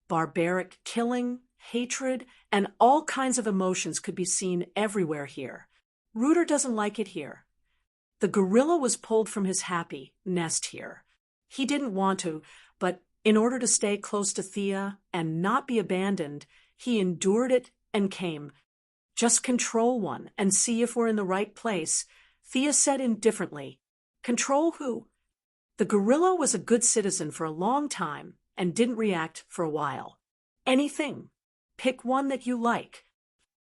Barbaric killing, hatred, and all kinds of emotions could be seen everywhere here. Rooter doesn't like it here. The gorilla was pulled from his happy nest here. He didn't want to, but in order to stay close to Thea and not be abandoned, he endured it and came. "Just control one and see if we're in the right place," Thea said indifferently. "Control who?" The gorilla was a good citizen for a long time and didn't react for a while. "Anything. Pick one that you like."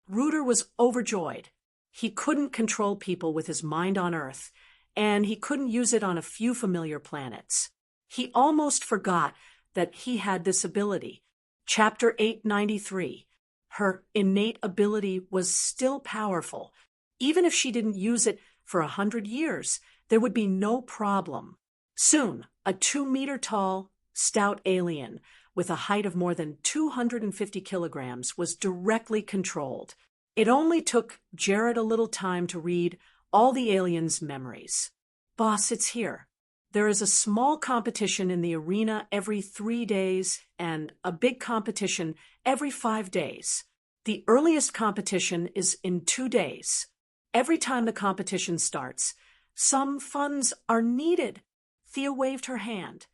Rooter was overjoyed. He couldn't control people with his mind on Earth, and he couldn't use it on a few familiar planets. He almost forgot that he had this ability. Chapter 893. Her innate ability was still powerful. Even if she didn't use it for 100 years, there would be no problem. Soon, a 2-meter-tall, stout alien with a height of more than 250 kilograms was directly controlled. It only took Jared a little time to read all the alien's memories. "Boss, it's here. There is a small competition in the arena every 3 days and a big competition every 5 days. The earliest competition is in 2 days. Every time the competition starts, some funds are needed." Thea waved her hand.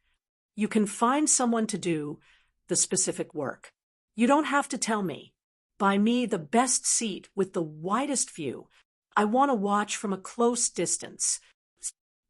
"You can find someone to do the specific work. You don't have to tell me. Buy me the best seat with the widest view. I want to watch from a close distance."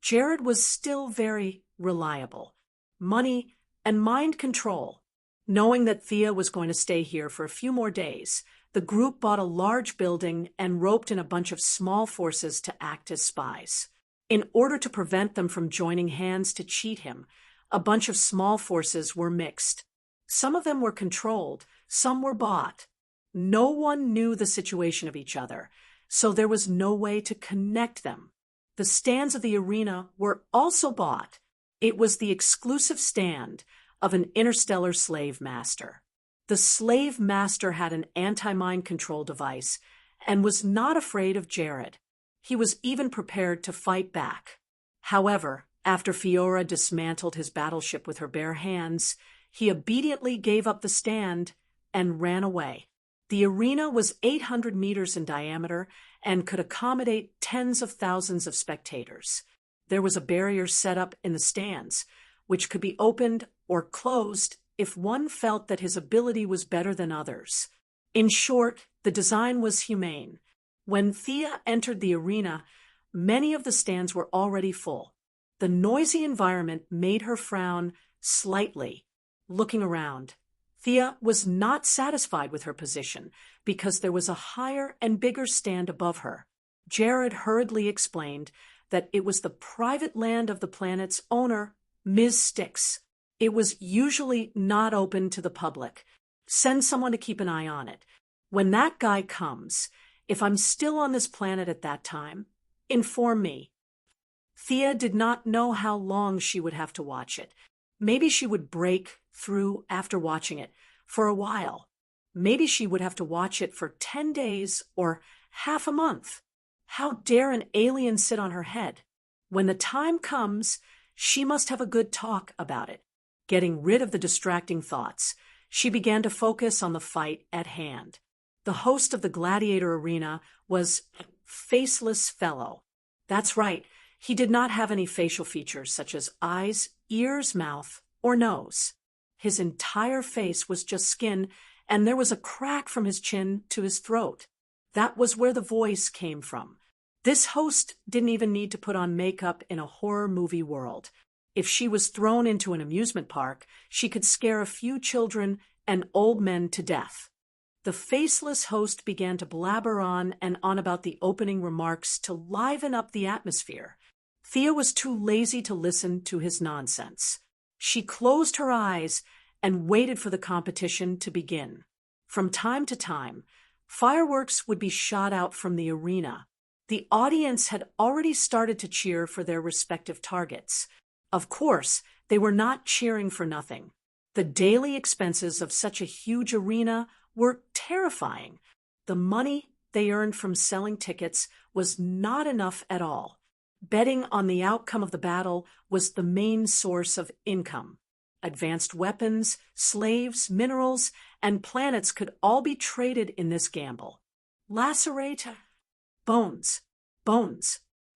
Jared was still very reliable. Money and mind control. Knowing that Thea was going to stay here for a few more days, the group bought a large building and roped in a bunch of small forces to act as spies. In order to prevent them from joining hands to cheat him, a bunch of small forces were mixed. Some of them were controlled, some were bought. No one knew the situation of each other. so there was no way to connect them. The stands of the arena were also bought. It was the exclusive stand of an interstellar slave master. The slave master had an anti-mind control device and was not afraid of Jared. He was even prepared to fight back. However, after Fiora dismantled his battleship with her bare hands, he obediently gave up the stand and ran away. The arena was 800 meters in diameter and could accommodate tens of thousands of spectators. There was a barrier set up in the stands, which could be opened or closed if one felt that his ability was better than others. In short, the design was humane. When Thea entered the arena, many of the stands were already full. The noisy environment made her frown slightly. Looking around, Thea was not satisfied with her position because there was a higher and bigger stand above her. Jared hurriedly explained that it was the private land of the planet's owner, Ms. Styx. It was usually not open to the public. Send someone to keep an eye on it. When that guy comes, if I'm still on this planet at that time, inform me. Thea did not know how long she would have to watch it. Maybe she would break through after watching it for a while. Maybe she would have to watch it for 10 days or half a month. How dare an alien sit on her head? When the time comes, she must have a good talk about it. Getting rid of the distracting thoughts, she began to focus on the fight at hand. The host of the gladiator arena was a faceless fellow. That's right, he did not have any facial features such as eyes, ears, mouth, or nose. His entire face was just skin, and there was a crack from his chin to his throat. That was where the voice came from. This host didn't even need to put on makeup in a horror movie world. If she was thrown into an amusement park, she could scare a few children and old men to death. The faceless host began to blabber on and on about the opening remarks to liven up the atmosphere. Thea was too lazy to listen to his nonsense. She closed her eyes and waited for the competition to begin. From time to time, fireworks would be shot out from the arena. The audience had already started to cheer for their respective targets. Of course, they were not cheering for nothing. The daily expenses of such a huge arena were terrifying. The money they earned from selling tickets was not enough at all. Betting on the outcome of the battle was the main source of income. Advanced weapons, slaves, minerals, and planets could all be traded in this gamble. Lacerate, bones.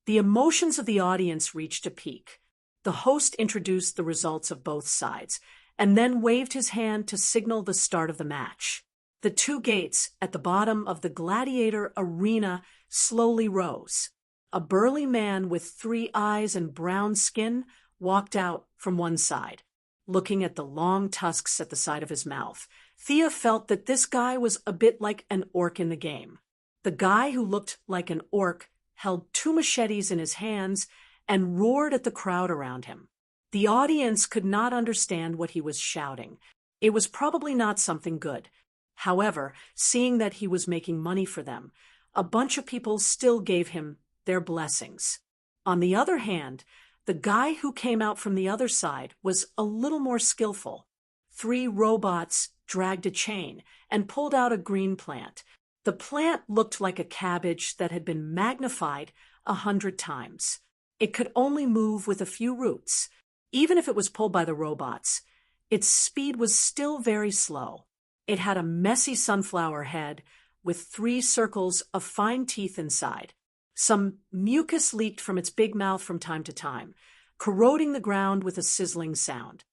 The emotions of the audience reached a peak. The host introduced the results of both sides, and then waved his hand to signal the start of the match. The two gates at the bottom of the gladiator arena slowly rose. A burly man with 3 eyes and brown skin walked out from one side. Looking at the long tusks at the side of his mouth, Thea felt that this guy was a bit like an orc in the game. The guy who looked like an orc held 2 machetes in his hands and roared at the crowd around him. The audience could not understand what he was shouting. It was probably not something good. However, seeing that he was making money for them, a bunch of people still gave him their blessings. On the other hand, the guy who came out from the other side was a little more skillful. 3 robots dragged a chain and pulled out a green plant. The plant looked like a cabbage that had been magnified 100 times. It could only move with a few roots. Even if it was pulled by the robots, its speed was still very slow. It had a messy sunflower head with 3 circles of fine teeth inside. Some mucus leaked from its big mouth from time to time, corroding the ground with a sizzling sound.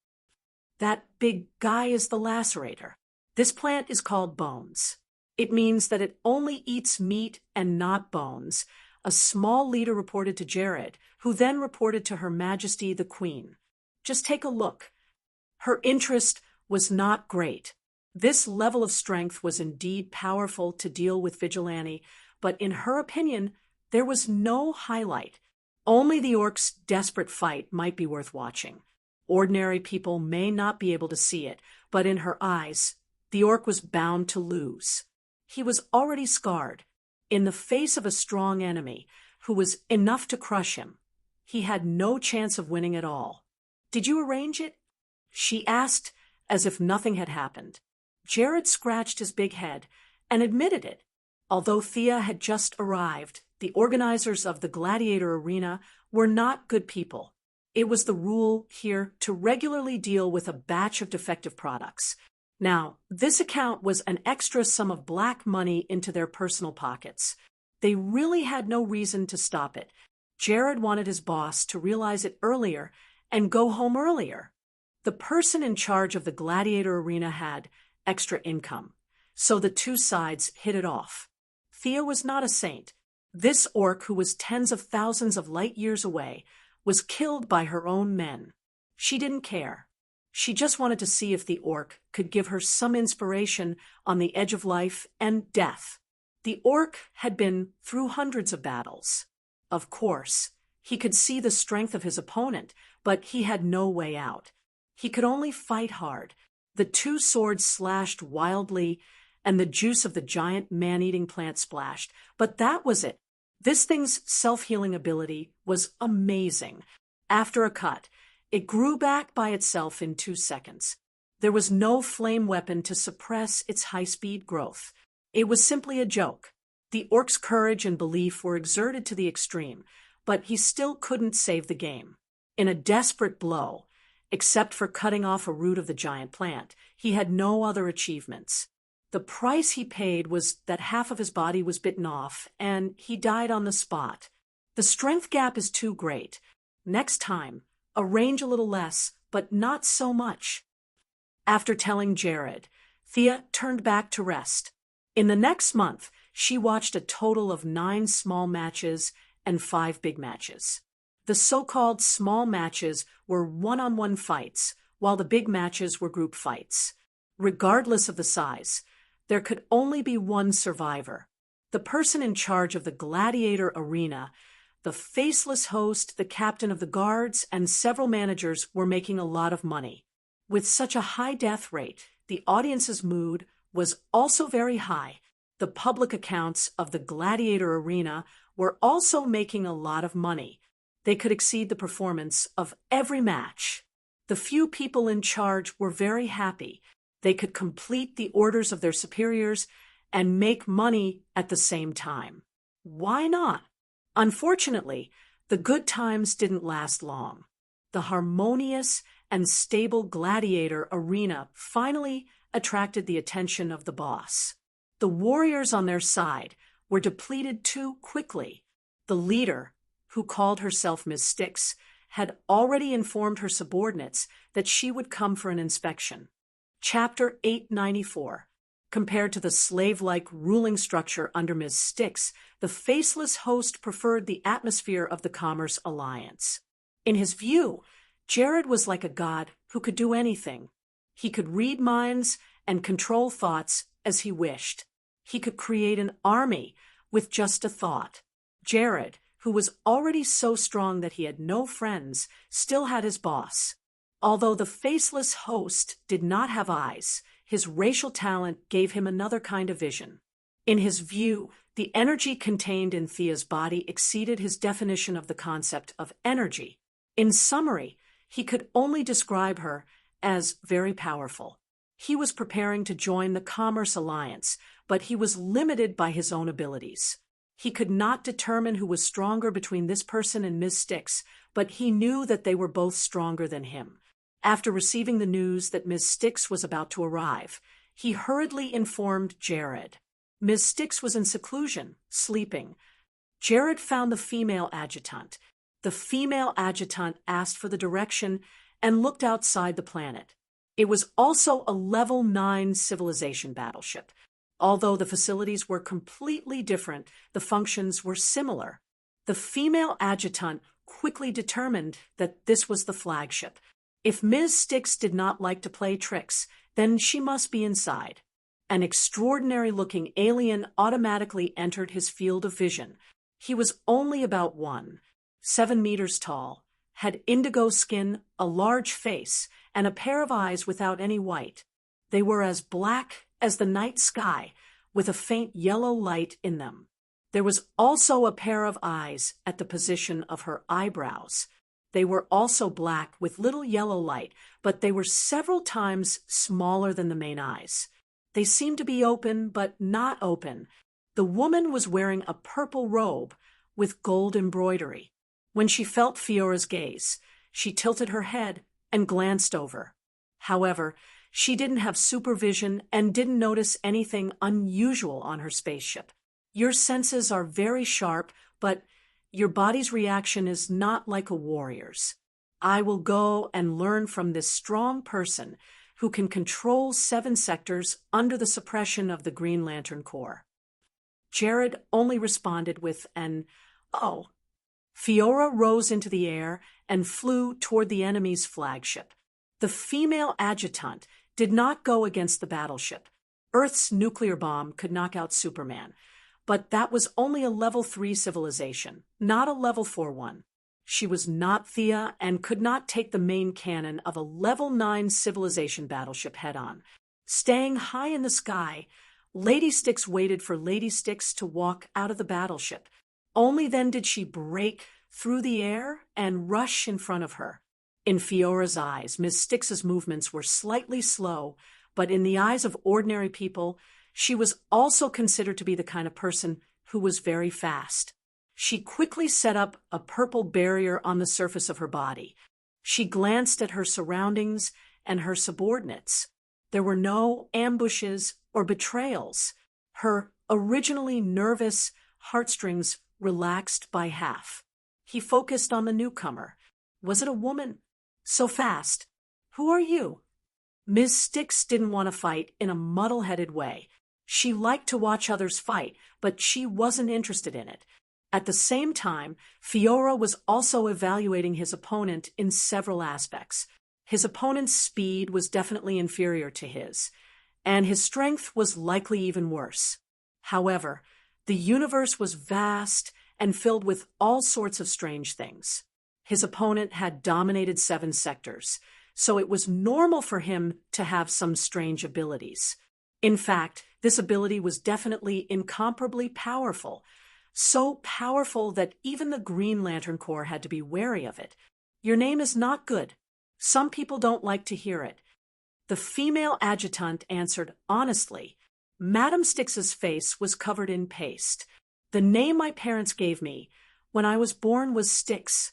That big guy is the lacerator. This plant is called bones. It means that it only eats meat and not bones. A small leader reported to Jared, who then reported to Her Majesty the Queen. Just take a look. Her interest was not great. This level of strength was indeed powerful to deal with Vigilante, but in her opinion, there was no highlight. Only the orc's desperate fight might be worth watching. Ordinary people may not be able to see it, but in her eyes, the orc was bound to lose. He was already scarred. in the face of a strong enemy who was enough to crush him. He had no chance of winning at all. "Did you arrange it?" she asked, as if nothing had happened. Jared scratched his big head and admitted it. Although Thea had just arrived, the organizers of the gladiator arena were not good people. It was the rule here to regularly deal with a batch of defective products. Now, this account was an extra sum of black money into their personal pockets. They really had no reason to stop it. Jared wanted his boss to realize it earlier and go home earlier. The person in charge of the gladiator arena had extra income, so the two sides hit it off. Thea was not a saint. This orc, who was tens of thousands of light years away, was killed by her own men. She didn't care. She just wanted to see if the orc could give her some inspiration on the edge of life and death. The orc had been through hundreds of battles. Of course, he could see the strength of his opponent, but he had no way out. He could only fight hard. The two swords slashed wildly, and the juice of the giant man-eating plant splashed. But that was it. This thing's self-healing ability was amazing. After a cut, it grew back by itself in 2 seconds. There was no flame weapon to suppress its high-speed growth. It was simply a joke. The orc's courage and belief were exerted to the extreme, but he still couldn't save the game. In a desperate blow, except for cutting off a root of the giant plant, he had no other achievements. The price he paid was that half of his body was bitten off, and he died on the spot. The strength gap is too great. Next time, arrange a little less, but not so much. After telling Jared, Thea turned back to rest. In the next month, she watched a total of 9 small matches and 5 big matches. The so-called small matches were one-on-one fights, while the big matches were group fights. Regardless of the size, there could only be one survivor. The person in charge of the gladiator arena, the faceless host, the captain of the guards, and several managers were making a lot of money. With such a high death rate, the audience's mood was also very high. The public accounts of the gladiator arena were also making a lot of money. They could exceed the performance of every match. The few people in charge were very happy. They could complete the orders of their superiors and make money at the same time. Why not? Unfortunately, the good times didn't last long. The harmonious and stable gladiator arena finally attracted the attention of the boss. The warriors on their side were depleted too quickly. The leader, who called herself Miss Styx, had already informed her subordinates that she would come for an inspection. Chapter 894. Compared to the slave-like ruling structure under Ms. Styx, the faceless host preferred the atmosphere of the Commerce Alliance. In his view, Jared was like a god who could do anything. He could read minds and control thoughts as he wished. He could create an army with just a thought. Jared, who was already so strong that he had no friends, still had his boss. Although the faceless host did not have eyes, his racial talent gave him another kind of vision. In his view, the energy contained in Thea's body exceeded his definition of the concept of energy. In summary, he could only describe her as very powerful. He was preparing to join the Commerce Alliance, but he was limited by his own abilities. He could not determine who was stronger between this person and Miss Styx, but he knew that they were both stronger than him. After receiving the news that Miss Styx was about to arrive, he hurriedly informed Jared. Miss Styx was in seclusion, sleeping. Jared found the female adjutant. The female adjutant asked for the direction and looked outside the planet. It was also a Level 9 civilization battleship. Although the facilities were completely different, the functions were similar. The female adjutant quickly determined that this was the flagship. If Ms. Styx did not like to play tricks, then she must be inside. An extraordinary-looking alien automatically entered his field of vision. He was only about 7 meters tall, had indigo skin, a large face, and a pair of eyes without any white. They were as black as the night sky, with a faint yellow light in them. There was also a pair of eyes at the position of her eyebrows. They were also black with little yellow light, but they were several times smaller than the main eyes. They seemed to be open, but not open. The woman was wearing a purple robe with gold embroidery. When she felt Fiora's gaze, she tilted her head and glanced over. However, she didn't have supervision and didn't notice anything unusual on her spaceship. Your senses are very sharp, but your body's reaction is not like a warrior's. I will go and learn from this strong person who can control 7 sectors under the suppression of the Green Lantern Corps. Jared only responded with an, "Oh." Fiora rose into the air and flew toward the enemy's flagship. The female adjutant did not go against the battleship. Earth's nuclear bomb could knock out Superman, but that was only a level 3 civilization, not a level 4 one. She was not Thea and could not take the main cannon of a level 9 civilization battleship head-on. Staying high in the sky, Lady Styx waited for Lady Styx to walk out of the battleship. Only then did she break through the air and rush in front of her. In Fiora's eyes, Miss Styx's movements were slightly slow, but in the eyes of ordinary people, she was also considered to be the kind of person who was very fast. She quickly set up a purple barrier on the surface of her body. She glanced at her surroundings and her subordinates. There were no ambushes or betrayals. Her originally nervous heartstrings relaxed by half. He focused on the newcomer. Was it a woman? So fast. Who are you? Ms. Styx didn't want to fight in a muddle-headed way. She liked to watch others fight, but she wasn't interested in it. At the same time, Fiora was also evaluating his opponent in several aspects. His opponent's speed was definitely inferior to his, and his strength was likely even worse. However, the universe was vast and filled with all sorts of strange things. His opponent had dominated 7 sectors, so it was normal for him to have some strange abilities. In fact, this ability was definitely incomparably powerful, so powerful that even the Green Lantern Corps had to be wary of it. Your name is not good. Some people don't like to hear it. The female adjutant answered honestly. Madame Styx's face was covered in paste. The name my parents gave me when I was born was Styx.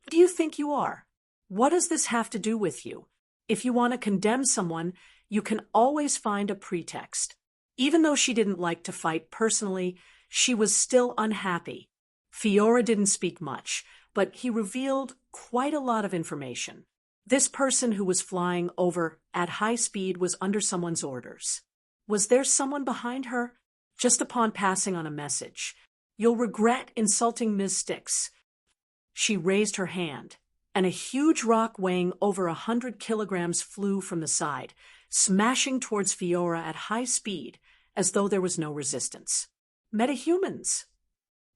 Who do you think you are? What does this have to do with you? If you want to condemn someone, you can always find a pretext. Even though she didn't like to fight personally, she was still unhappy. Fiora didn't speak much, but he revealed quite a lot of information. This person who was flying over at high speed was under someone's orders. Was there someone behind her? Just upon passing on a message. You'll regret insulting Ms. Styx. She raised her hand, and a huge rock weighing over 100 kilograms flew from the side, smashing towards Fiora at high speed, as though there was no resistance. Metahumans.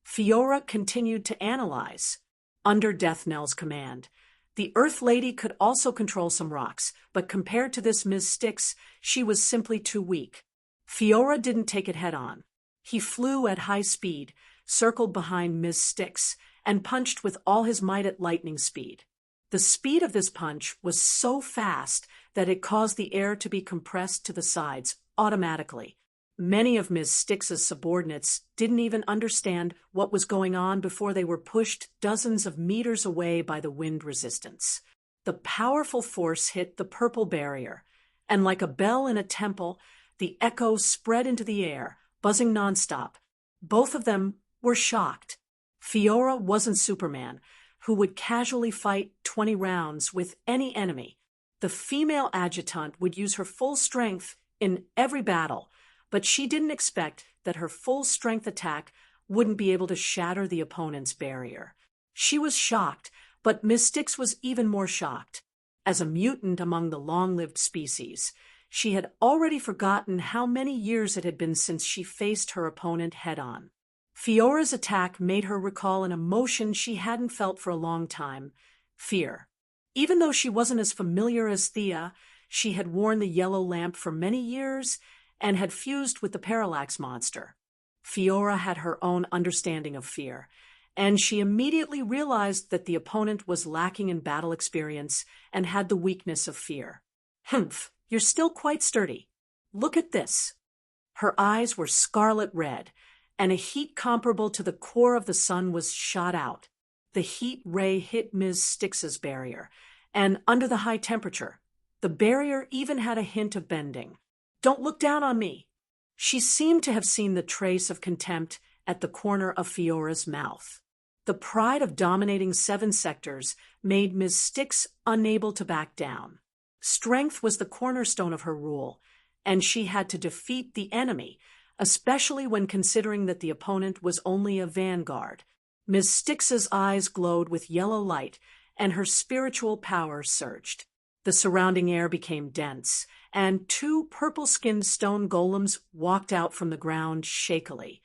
Fiora continued to analyze. Under Death Knell's command, the Earth Lady could also control some rocks, but compared to this Ms. Styx, she was simply too weak. Fiora didn't take it head-on. He flew at high speed, circled behind Ms. Styx, and punched with all his might at lightning speed. The speed of this punch was so fast that it caused the air to be compressed to the sides automatically. Many of Ms. Styx's subordinates didn't even understand what was going on before they were pushed dozens of meters away by the wind resistance. The powerful force hit the purple barrier, and like a bell in a temple, the echo spread into the air, buzzing nonstop. Both of them were shocked. Fiora wasn't Superman, who would casually fight 20 rounds with any enemy. The female adjutant would use her full strength in every battle, but she didn't expect that her full-strength attack wouldn't be able to shatter the opponent's barrier. She was shocked, but Miss Styx was even more shocked. As a mutant among the long-lived species, she had already forgotten how many years it had been since she faced her opponent head-on. Fiora's attack made her recall an emotion she hadn't felt for a long time: fear. Even though she wasn't as familiar as Thea, she had worn the yellow lamp for many years and had fused with the Parallax monster. Fiora had her own understanding of fear, and she immediately realized that the opponent was lacking in battle experience and had the weakness of fear. Humph, you're still quite sturdy. Look at this. Her eyes were scarlet red, and a heat comparable to the core of the sun was shot out. The heat ray hit Ms. Styx's barrier, and under the high temperature, the barrier even had a hint of bending. Don't look down on me. She seemed to have seen the trace of contempt at the corner of Fiora's mouth. The pride of dominating 7 sectors made Ms. Styx unable to back down. Strength was the cornerstone of her rule, and she had to defeat the enemy, especially when considering that the opponent was only a vanguard. Ms. Styx's eyes glowed with yellow light, and her spiritual power surged. The surrounding air became dense, and 2 purple-skinned stone golems walked out from the ground shakily.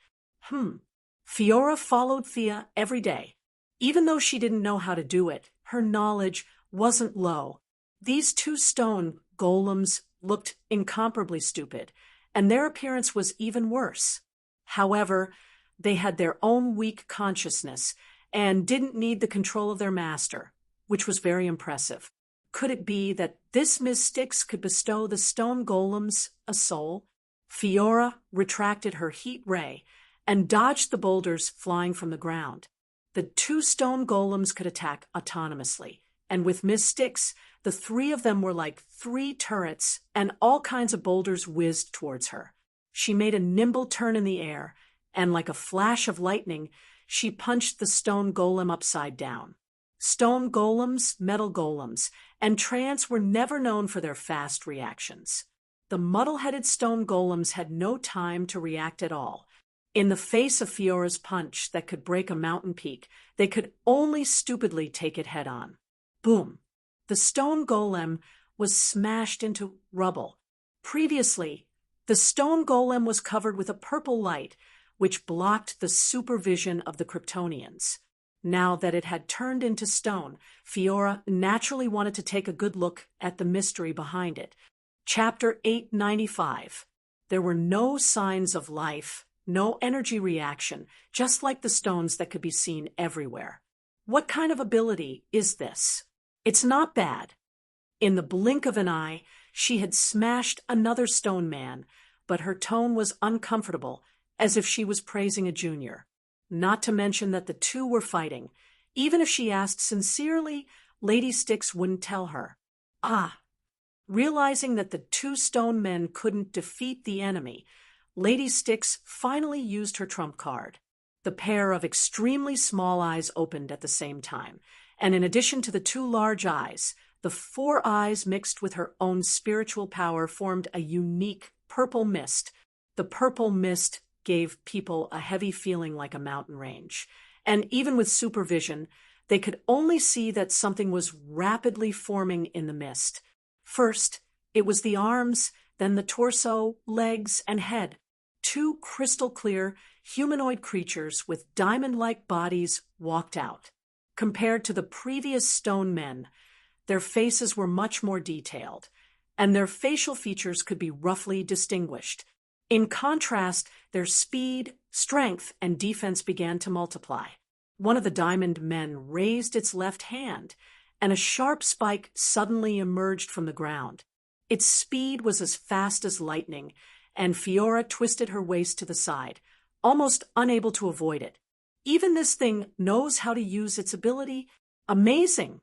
Fiora followed Thea every day. Even though she didn't know how to do it, her knowledge wasn't low. These 2 stone golems looked incomparably stupid, and their appearance was even worse. However, they had their own weak consciousness and didn't need the control of their master, which was very impressive. Could it be that this Ms. Styx could bestow the stone golems a soul? Fiora retracted her heat ray and dodged the boulders flying from the ground. The 2 stone golems could attack autonomously, and with Ms. Styx, the 3 of them were like 3 turrets, and all kinds of boulders whizzed towards her. She made a nimble turn in the air, and like a flash of lightning, she punched the stone golem upside down. Stone golems, metal golems, and treants were never known for their fast reactions. The muddle-headed stone golems had no time to react at all. In the face of Fiora's punch that could break a mountain peak, they could only stupidly take it head-on. Boom! The stone golem was smashed into rubble. Previously, the stone golem was covered with a purple light, which blocked the supervision of the Kryptonians. Now that it had turned into stone, Fiora naturally wanted to take a good look at the mystery behind it. Chapter 895. There were no signs of life, no energy reaction, just like the stones that could be seen everywhere. What kind of ability is this? It's not bad. In the blink of an eye, she had smashed another stone man, but her tone was uncomfortable, as if she was praising a junior. Not to mention that the 2 were fighting. Even if she asked sincerely, Lady Styx wouldn't tell her. Realizing that the 2 stone men couldn't defeat the enemy, Lady Styx finally used her trump card. The pair of extremely small eyes opened at the same time, and in addition to the 2 large eyes, the 4 eyes mixed with her own spiritual power formed a unique purple mist. The purple mist gave people a heavy feeling like a mountain range, and even with supervision, they could only see that something was rapidly forming in the mist. First, it was the arms, then the torso, legs, and head. 2 crystal-clear, humanoid creatures with diamond-like bodies walked out. Compared to the previous stone men, their faces were much more detailed, and their facial features could be roughly distinguished. In contrast, their speed, strength, and defense began to multiply. One of the diamond men raised its left hand, and a sharp spike suddenly emerged from the ground. Its speed was as fast as lightning, and Fiora twisted her waist to the side, almost unable to avoid it. Even this thing knows how to use its ability? Amazing!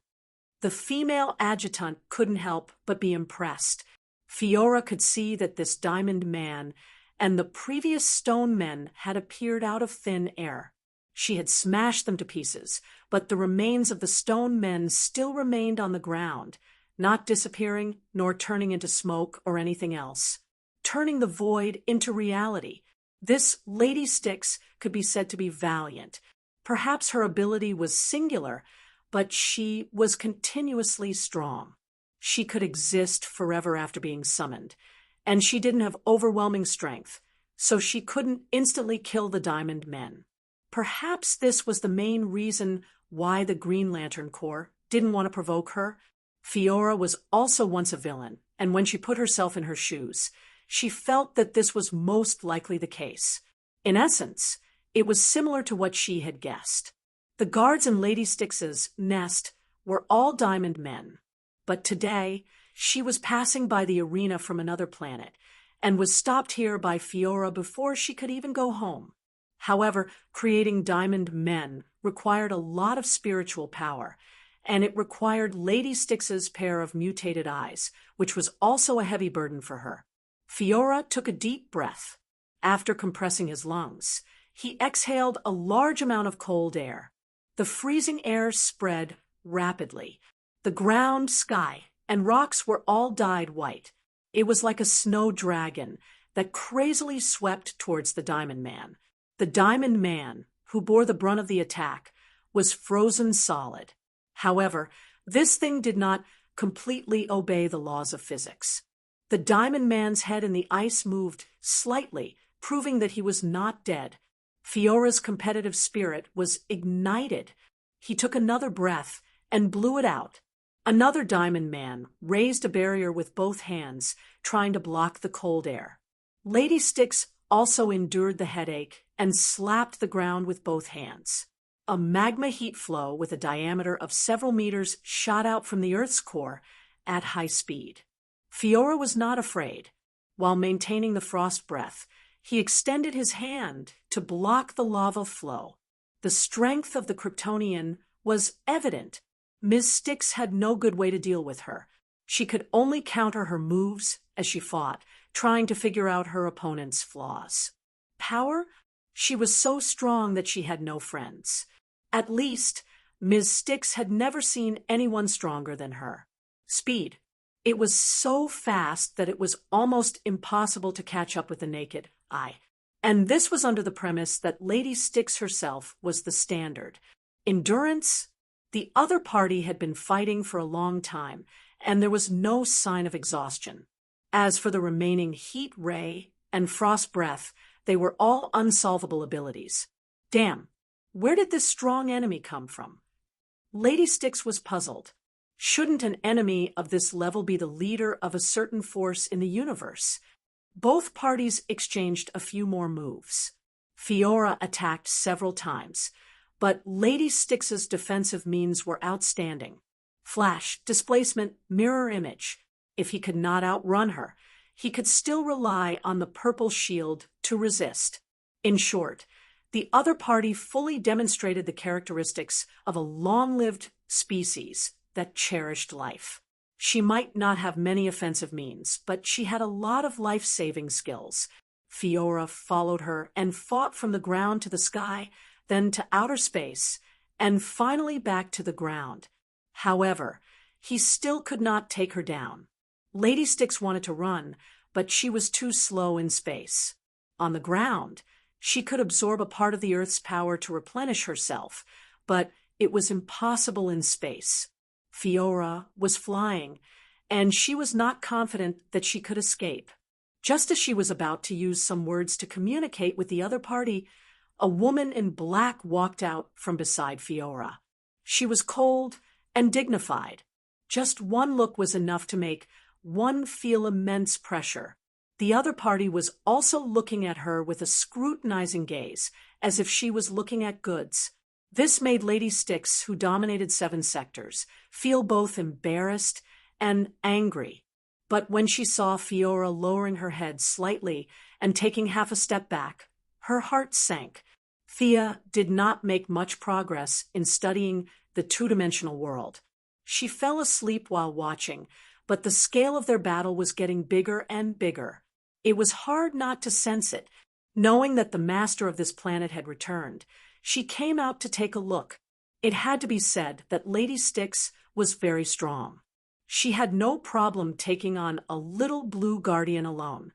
The female adjutant couldn't help but be impressed. Fiora could see that this diamond man and the previous stone men had appeared out of thin air. She had smashed them to pieces, but the remains of the stone men still remained on the ground, not disappearing nor turning into smoke or anything else. Turning the void into reality. This Lady Styx could be said to be valiant. Perhaps her ability was singular, but she was continuously strong. She could exist forever after being summoned, and she didn't have overwhelming strength, so she couldn't instantly kill the Diamond Men. Perhaps this was the main reason why the Green Lantern Corps didn't want to provoke her. Fiora was also once a villain, and when she put herself in her shoes, she felt that this was most likely the case. In essence, it was similar to what she had guessed. The guards in Lady Styx's nest were all diamond men. But today, she was passing by the arena from another planet and was stopped here by Fiora before she could even go home. However, creating diamond men required a lot of spiritual power, and it required Lady Styx's pair of mutated eyes, which was also a heavy burden for her. Fiora took a deep breath. After compressing his lungs, he exhaled a large amount of cold air. The freezing air spread rapidly. The ground, sky, and rocks were all dyed white. It was like a snow dragon that crazily swept towards the Diamond Man. The Diamond Man, who bore the brunt of the attack, was frozen solid. However, this thing did not completely obey the laws of physics. The Diamond Man's head in the ice moved slightly, proving that he was not dead. Fiora's competitive spirit was ignited. He took another breath and blew it out. Another Diamond Man raised a barrier with both hands, trying to block the cold air. Lady Styx also endured the headache and slapped the ground with both hands. A magma heat flow with a diameter of several meters shot out from the Earth's core at high speed. Fiora was not afraid. While maintaining the frost breath, he extended his hand to block the lava flow. The strength of the Kryptonian was evident. Ms. Styx had no good way to deal with her. She could only counter her moves as she fought, trying to figure out her opponent's flaws. Power? She was so strong that she had no friends. At least, Ms. Styx had never seen anyone stronger than her. Speed. It was so fast that it was almost impossible to catch up with the naked eye. And this was under the premise that Lady Styx herself was the standard. Endurance? The other party had been fighting for a long time, and there was no sign of exhaustion. As for the remaining heat ray and frost breath, they were all unsolvable abilities. Damn, where did this strong enemy come from? Lady Styx was puzzled. Shouldn't an enemy of this level be the leader of a certain force in the universe? Both parties exchanged a few more moves. Fiora attacked several times, but Lady Styx's defensive means were outstanding. Flash, displacement, mirror image. If he could not outrun her, he could still rely on the purple shield to resist. In short, the other party fully demonstrated the characteristics of a long-lived species that cherished life. She might not have many offensive means, but she had a lot of life-saving skills. Fiora followed her and fought from the ground to the sky, then to outer space, and finally back to the ground. However, he still could not take her down. Lady Styx wanted to run, but she was too slow in space. On the ground, she could absorb a part of the Earth's power to replenish herself, but it was impossible in space. Fiora was flying, and she was not confident that she could escape. Just as she was about to use some words to communicate with the other party, a woman in black walked out from beside Fiora. She was cold and dignified. Just one look was enough to make one feel immense pressure. The other party was also looking at her with a scrutinizing gaze, as if she was looking at goods. This made Lady Styx, who dominated 7 sectors, feel both embarrassed and angry. But when she saw Fiora lowering her head slightly and taking half a step back, her heart sank. Thea did not make much progress in studying the two-dimensional world. She fell asleep while watching, but the scale of their battle was getting bigger and bigger. It was hard not to sense it. Knowing that the master of this planet had returned, she came out to take a look. It had to be said that Lady Styx was very strong. She had no problem taking on a little blue guardian alone.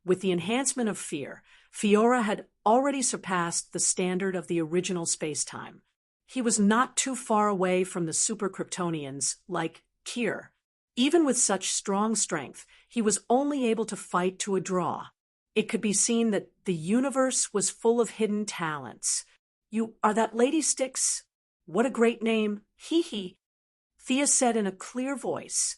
With the enhancement of fear, Fiora had already surpassed the standard of the original space-time. He was not too far away from the super Kryptonians like Kier. Even with such strong strength, he was only able to fight to a draw. It could be seen that the universe was full of hidden talents. "You are that Lady Styx? What a great name. Hee hee." Thea said in a clear voice,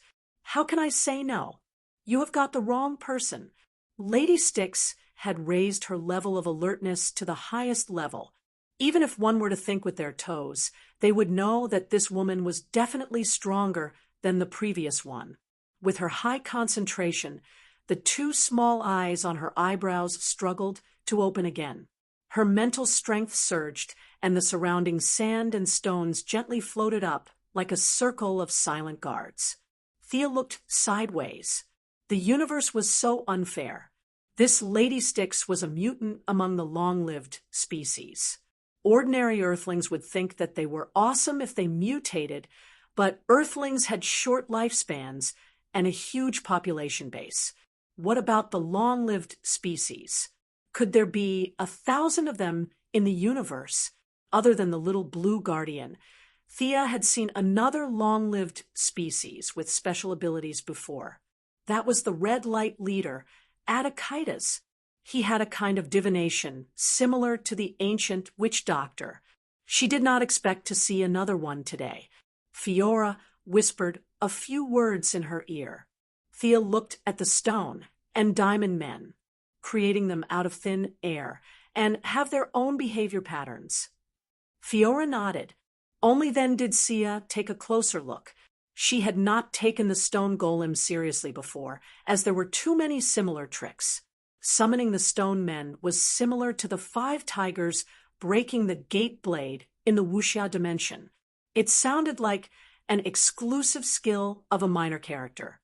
"How can I say no? You have got the wrong person." Lady Styx had raised her level of alertness to the highest level. Even if one were to think with their toes, they would know that this woman was definitely stronger than the previous one. With her high concentration, the two small eyes on her eyebrows struggled to open again. Her mental strength surged, and the surrounding sand and stones gently floated up like a circle of silent guards. Thea looked sideways. The universe was so unfair. This Lady Styx was a mutant among the long-lived species. Ordinary Earthlings would think that they were awesome if they mutated, but Earthlings had short lifespans and a huge population base. What about the long-lived species? Could there be 1,000 of them in the universe, other than the little blue guardian? Thea had seen another long-lived species with special abilities before. That was the red light leader, Adachitas. He had a kind of divination similar to the ancient witch doctor. She did not expect to see another one today. Fiora whispered a few words in her ear. Thea looked at the stone and diamond men, creating them out of thin air, and have their own behavior patterns. Fiora nodded. Only then did Sia take a closer look. She had not taken the stone golem seriously before, as there were too many similar tricks. Summoning the stone men was similar to the 5 tigers breaking the gate blade in the wuxia dimension. It sounded like an exclusive skill of a minor character.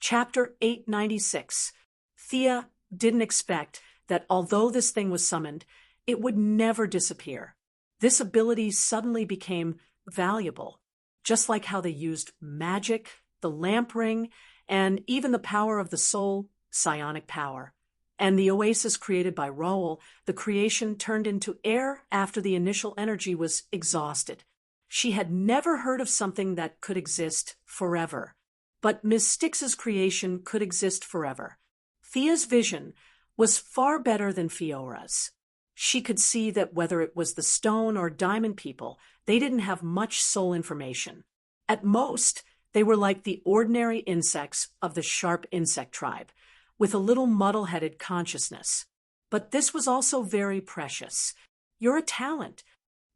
Chapter 896. Thea didn't expect that although this thing was summoned, it would never disappear. This ability suddenly became valuable, just like how they used magic, the lamp ring, and even the power of the soul, psionic power. And the oasis created by Raoul, the creation turned into air after the initial energy was exhausted. She had never heard of something that could exist forever. But Miss Styx's creation could exist forever. Thea's vision was far better than Fiora's. She could see that whether it was the stone or diamond people, they didn't have much soul information. At most, they were like the ordinary insects of the sharp insect tribe, with a little muddle-headed consciousness. But this was also very precious. You're a talent.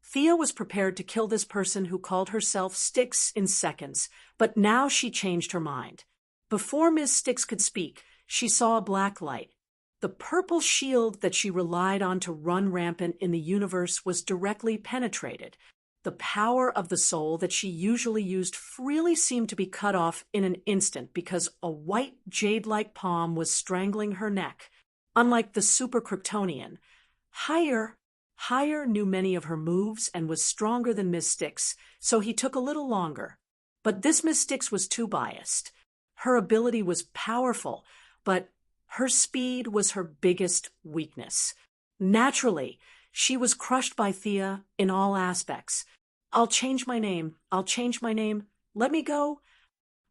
Thea was prepared to kill this person who called herself Styx in seconds, but now she changed her mind. Before Miss Styx could speak, she saw a black light. The purple shield that she relied on to run rampant in the universe was directly penetrated. The power of the soul that she usually used freely seemed to be cut off in an instant because a white jade-like palm was strangling her neck. Unlike the super Kryptonian, Higher knew many of her moves and was stronger than Miss Styx, so he took a little longer. But this Miss Styx was too biased. Her ability was powerful, but her speed was her biggest weakness. Naturally, she was crushed by Thea in all aspects. I'll change my name. Let me go.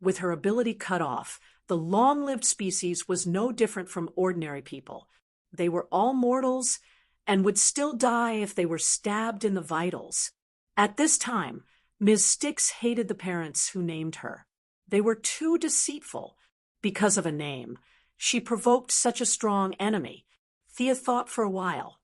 With her ability cut off, the long-lived species was no different from ordinary people. They were all mortals and would still die if they were stabbed in the vitals. At this time, Ms. Styx hated the parents who named her. They were too deceitful. Because of a name, she provoked such a strong enemy. Thea thought for a while.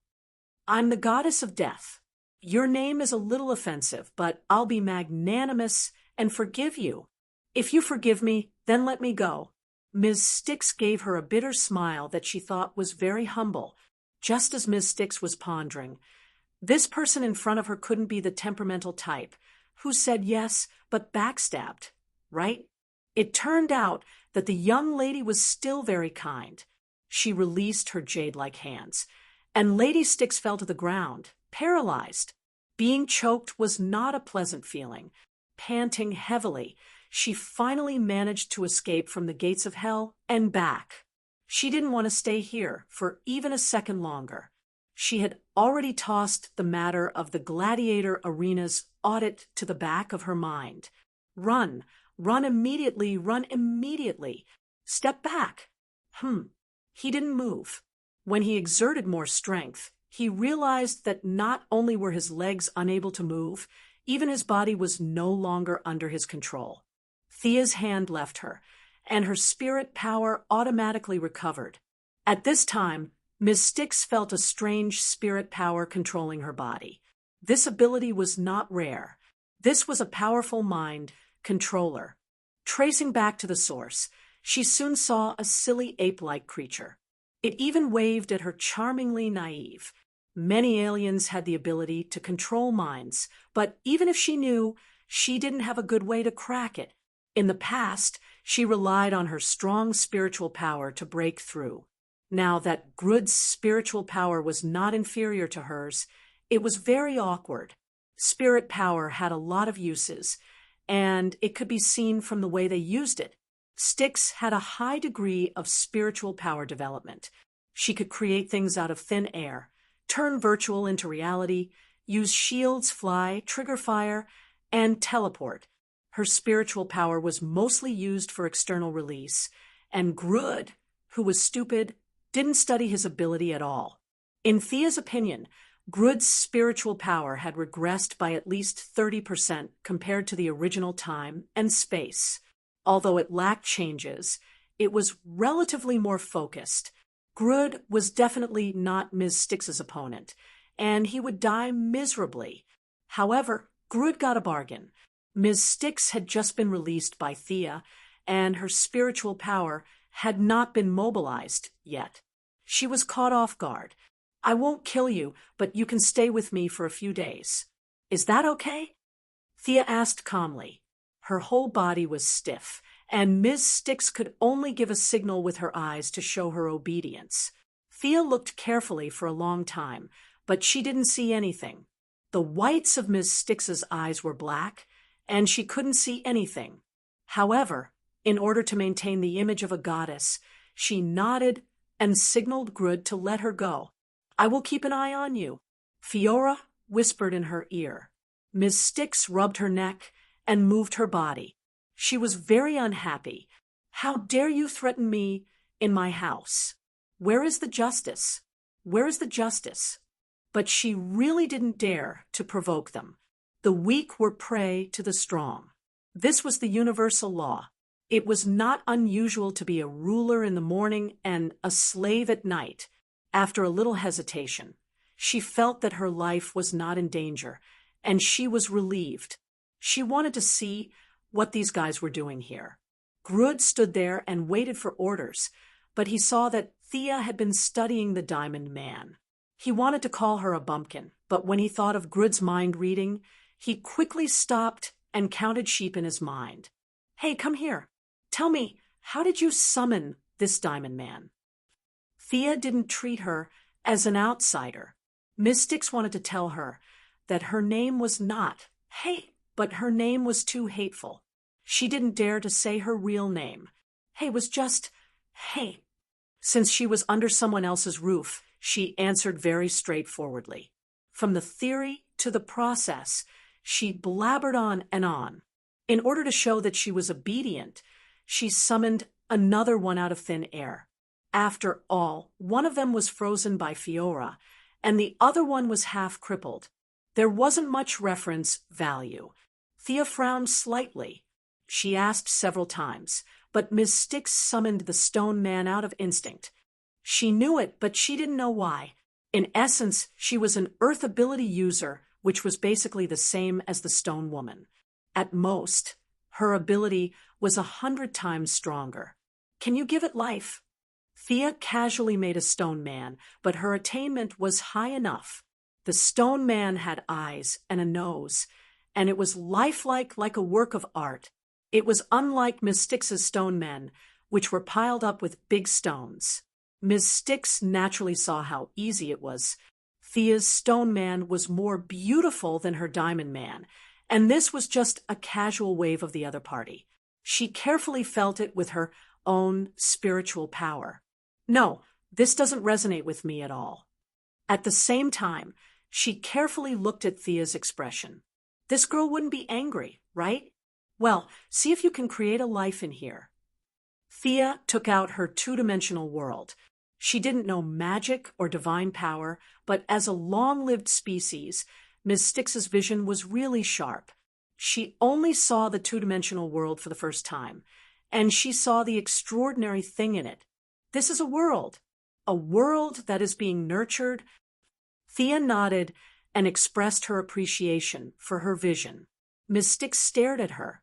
I'm the goddess of death. Your name is a little offensive, but I'll be magnanimous and forgive you. If you forgive me, then let me go. Ms. Styx gave her a bitter smile that she thought was very humble, just as Ms. Styx was pondering. This person in front of her couldn't be the temperamental type, who said yes, but backstabbed, right? It turned out that the young lady was still very kind. She released her jade-like hands, and Lady Styx fell to the ground, paralyzed. Being choked was not a pleasant feeling. Panting heavily, she finally managed to escape from the gates of hell and back. She didn't want to stay here for even a second longer. She had already tossed the matter of the gladiator arena's audit to the back of her mind. Run immediately. Step back. He didn't move. When he exerted more strength, he realized that not only were his legs unable to move, even his body was no longer under his control. Thea's hand left her, and her spirit power automatically recovered. At this time, Ms. Styx felt a strange spirit power controlling her body. This ability was not rare. This was a powerful mind controller. Tracing back to the source, she soon saw a silly ape-like creature. It even waved at her charmingly naive. Many aliens had the ability to control minds, but even if she knew, she didn't have a good way to crack it. In the past, she relied on her strong spiritual power to break through. Now that Grud's spiritual power was not inferior to hers, it was very awkward. Spirit power had a lot of uses, and it could be seen from the way they used it. Styx had a high degree of spiritual power development. She could create things out of thin air, turn virtual into reality, use shields, fly, trigger fire, and teleport. Her spiritual power was mostly used for external release, and Grud, who was stupid, didn't study his ability at all. In Thea's opinion, Grud's spiritual power had regressed by at least 30% compared to the original time and space. Although it lacked changes, it was relatively more focused. Grud was definitely not Ms. Styx's opponent, and he would die miserably. However, Grud got a bargain. Ms. Styx had just been released by Thea, and her spiritual power had not been mobilized yet. She was caught off guard. "I won't kill you, but you can stay with me for a few days. Is that okay?" Thea asked calmly. Her whole body was stiff, and Ms. Styx could only give a signal with her eyes to show her obedience. Thea looked carefully for a long time, but she didn't see anything. The whites of Ms. Styx's eyes were black, and she couldn't see anything. However, in order to maintain the image of a goddess, she nodded and signaled Grud to let her go. "I will keep an eye on you," Fiora whispered in her ear. Ms. Styx rubbed her neck and moved her body. She was very unhappy. "How dare you threaten me in my house? Where is the justice? Where is the justice?" But she really didn't dare to provoke them. The weak were prey to the strong. This was the universal law. It was not unusual to be a ruler in the morning and a slave at night. After a little hesitation, she felt that her life was not in danger, and she was relieved. She wanted to see what these guys were doing here. Grud stood there and waited for orders, but he saw that Thea had been studying the Diamond Man. He wanted to call her a bumpkin, but when he thought of Grud's mind reading, he quickly stopped and counted sheep in his mind. "Hey, come here. Tell me, how did you summon this Diamond Man?" Thea didn't treat her as an outsider. Miss Styx wanted to tell her that her name was not Hey, but her name was too hateful. She didn't dare to say her real name. Hey was just Hey. Since she was under someone else's roof, she answered very straightforwardly. From the theory to the process, she blabbered on and on. In order to show that she was obedient, she summoned another one out of thin air. After all, one of them was frozen by Fiora, and the other one was half crippled. There wasn't much reference value. Thea frowned slightly. She asked several times, but Miss Styx summoned the Stone Man out of instinct. She knew it, but she didn't know why. In essence, she was an Earth ability user, which was basically the same as the Stone Woman. At most, her ability was 100 times stronger. "Can you give it life?" Thea casually made a Stone Man, but her attainment was high enough. The Stone Man had eyes and a nose, and it was lifelike like a work of art. It was unlike Miss Styx's Stone Men, which were piled up with big stones. Miss Styx naturally saw how easy it was. Thea's Stone Man was more beautiful than her Diamond Man, and this was just a casual wave of the other party. She carefully felt it with her own spiritual power. "No, this doesn't resonate with me at all." At the same time, she carefully looked at Thea's expression. This girl wouldn't be angry, right? Well, see if you can create a life in here. Thea took out her two-dimensional world. She didn't know magic or divine power, but as a long-lived species, Miss Styx's vision was really sharp. She only saw the two-dimensional world for the first time, and she saw the extraordinary thing in it. This is a world. A world that is being nurtured? Thea nodded and expressed her appreciation for her vision. Ms. Styx stared at her.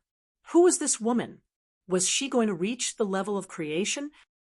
Who was this woman? Was she going to reach the level of creation?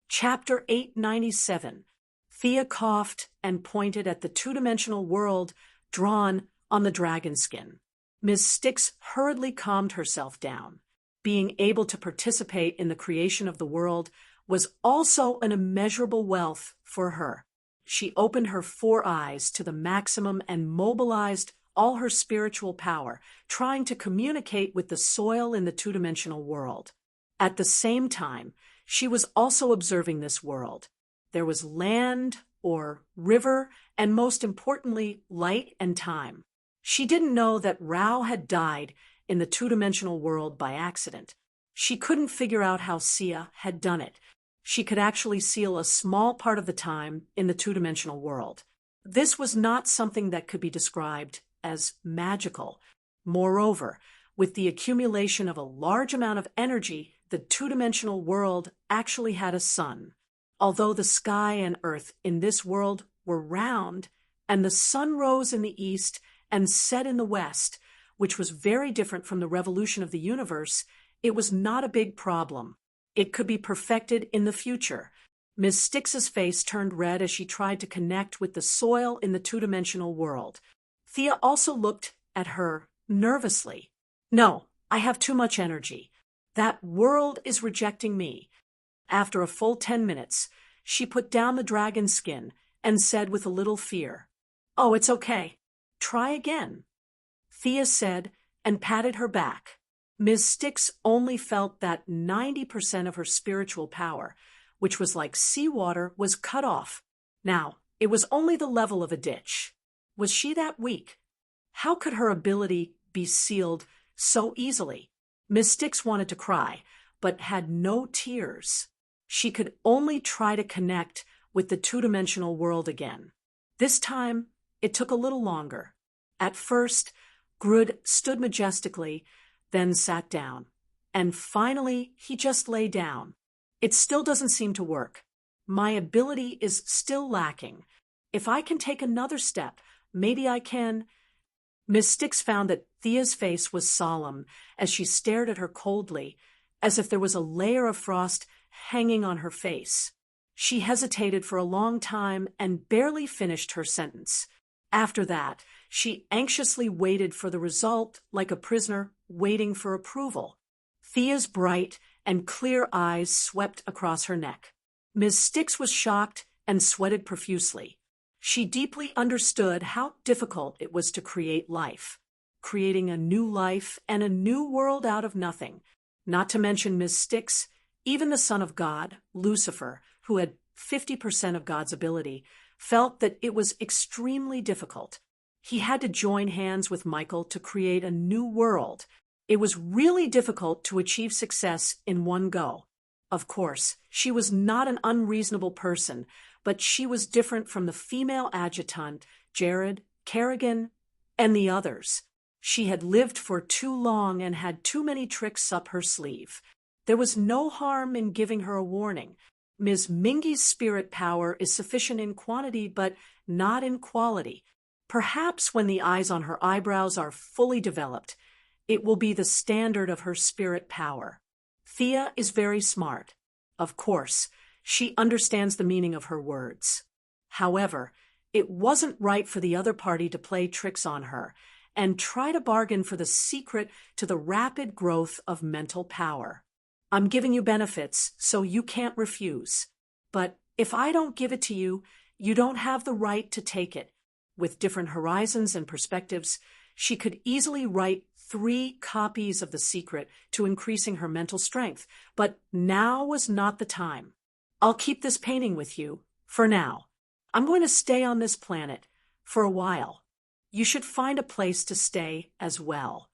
Chapter 897. Thea coughed and pointed at the two-dimensional world drawn on the dragon skin. Ms. Styx hurriedly calmed herself down. Being able to participate in the creation of the world was also an immeasurable wealth for her. She opened her 4 eyes to the maximum and mobilized all her spiritual power, trying to communicate with the soil in the two-dimensional world. At the same time, she was also observing this world. There was land or river, and most importantly, light and time. She didn't know that Rao had died in the two-dimensional world by accident. She couldn't figure out how Sia had done it. She could actually seal a small part of the time in the two-dimensional world. This was not something that could be described as magical. Moreover, with the accumulation of a large amount of energy, the two-dimensional world actually had a sun. Although the sky and earth in this world were round, and the sun rose in the east and set in the west, which was very different from the revolution of the universe, it was not a big problem. It could be perfected in the future. Ms. Styx's face turned red as she tried to connect with the soil in the two-dimensional world. Thea also looked at her nervously. No, I have too much energy. That world is rejecting me. After a full 10 minutes, she put down the dragon skin and said with a little fear, "Oh, it's okay. Try again." Thea said and patted her back. Ms. Styx only felt that 90% of her spiritual power, which was like seawater, was cut off. Now, it was only the level of a ditch. Was she that weak? How could her ability be sealed so easily? Ms. Styx wanted to cry, but had no tears. She could only try to connect with the two-dimensional world again. This time, it took a little longer. At first, Grud stood majestically, then sat down. And finally, he just lay down. It still doesn't seem to work. My ability is still lacking. If I can take another step, maybe I can. Miss Styx found that Thea's face was solemn as she stared at her coldly, as if there was a layer of frost hanging on her face. She hesitated for a long time and barely finished her sentence. After that, she anxiously waited for the result like a prisoner waiting for approval. Thea's bright and clear eyes swept across her neck. Ms. Styx was shocked and sweated profusely. She deeply understood how difficult it was to create life, creating a new life and a new world out of nothing. Not to mention Ms. Styx, even the Son of God, Lucifer, who had 50% of God's ability, felt that it was extremely difficult. He had to join hands with Michael to create a new world. It was really difficult to achieve success in one go. Of course, she was not an unreasonable person, but she was different from the female adjutant, Jared, Kerrigan, and the others. She had lived for too long and had too many tricks up her sleeve. There was no harm in giving her a warning. Ms. Mingy's spirit power is sufficient in quantity, but not in quality. Perhaps when the eyes on her eyebrows are fully developed, it will be the standard of her spirit power. Thea is very smart. Of course, she understands the meaning of her words. However, it wasn't right for the other party to play tricks on her and try to bargain for the secret to the rapid growth of mental power. I'm giving you benefits, so you can't refuse. But if I don't give it to you, you don't have the right to take it. With different horizons and perspectives, she could easily write 3 copies of the secret to increasing her mental strength, but now was not the time. I'll keep this painting with you, for now. I'm going to stay on this planet for a while. You should find a place to stay as well.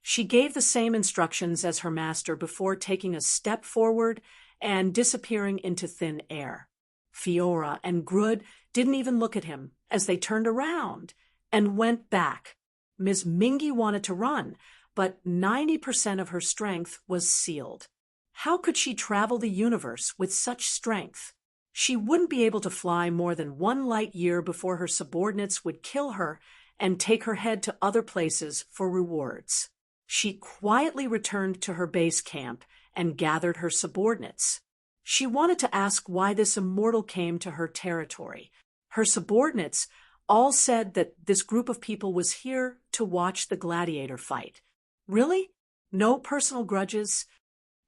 She gave the same instructions as her master before taking a step forward and disappearing into thin air. Fiora and Grud didn't even look at him as they turned around and went back. Ms. Mingy wanted to run, but 90% of her strength was sealed. How could she travel the universe with such strength? She wouldn't be able to fly more than 1 light-year before her subordinates would kill her and take her head to other places for rewards. She quietly returned to her base camp and gathered her subordinates. She wanted to ask why this immortal came to her territory. Her subordinates all said that this group of people was here to watch the gladiator fight. Really? No personal grudges?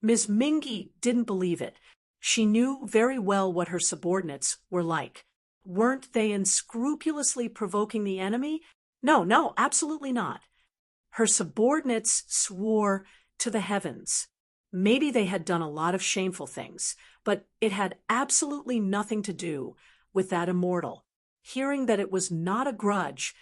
Ms. Mingy didn't believe it. She knew very well what her subordinates were like. Weren't they unscrupulously provoking the enemy? No, absolutely not. Her subordinates swore to the heavens. Maybe they had done a lot of shameful things, but it had absolutely nothing to do with that immortal. Hearing that it was not a grudge,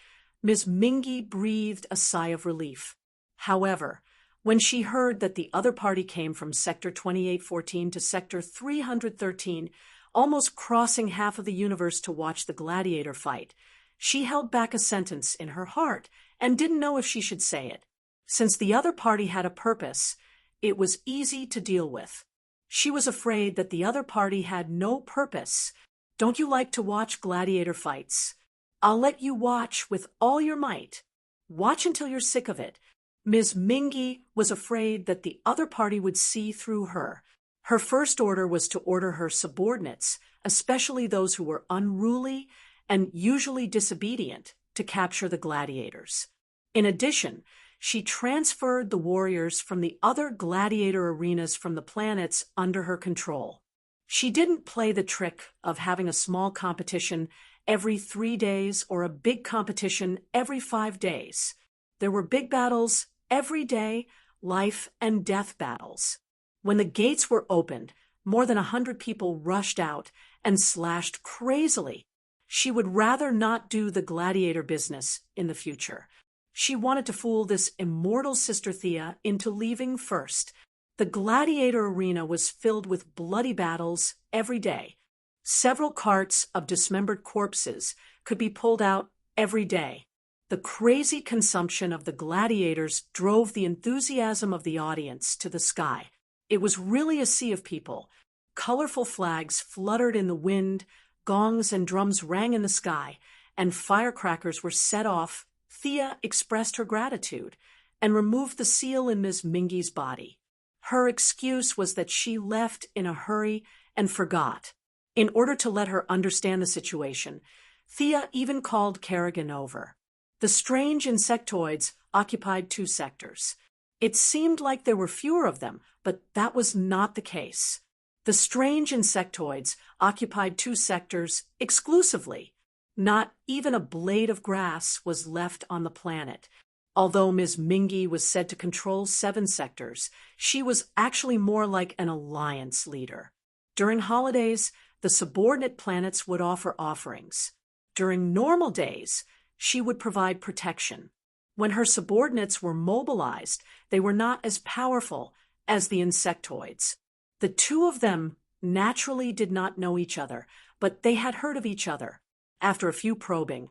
Ms. Mingy breathed a sigh of relief. However, when she heard that the other party came from Sector 2814 to Sector 313, almost crossing half of the universe to watch the gladiator fight, she held back a sentence in her heart and didn't know if she should say it. Since the other party had a purpose, it was easy to deal with. She was afraid that the other party had no purpose. Don't you like to watch gladiator fights? I'll let you watch with all your might. Watch until you're sick of it. Ms. Mingy was afraid that the other party would see through her. Her first order was to order her subordinates, especially those who were unruly and usually disobedient, to capture the gladiators. In addition, she transferred the warriors from the other gladiator arenas from the planets under her control. She didn't play the trick of having a small competition every 3 days or a big competition every 5 days. There were big battles every day, life and death battles. When the gates were opened, more than 100 people rushed out and slashed crazily. She would rather not do the gladiator business in the future. She wanted to fool this immortal sister Thea into leaving first. The gladiator arena was filled with bloody battles every day. Several carts of dismembered corpses could be pulled out every day. The crazy consumption of the gladiators drove the enthusiasm of the audience to the sky. It was really a sea of people. Colorful flags fluttered in the wind, gongs and drums rang in the sky, and firecrackers were set off. Thea expressed her gratitude and removed the seal in Ms. Mingy's body. Her excuse was that she left in a hurry and forgot. In order to let her understand the situation, Thea even called Kerrigan over. The strange insectoids occupied 2 sectors. It seemed like there were fewer of them, but that was not the case. The strange insectoids occupied 2 sectors exclusively. Not even a blade of grass was left on the planet. Although Ms. Mingy was said to control 7 sectors, she was actually more like an alliance leader. During holidays, the subordinate planets would offer offerings. During normal days, she would provide protection. When her subordinates were mobilized, they were not as powerful as the insectoids. The 2 of them naturally did not know each other, but they had heard of each other. After a few probing,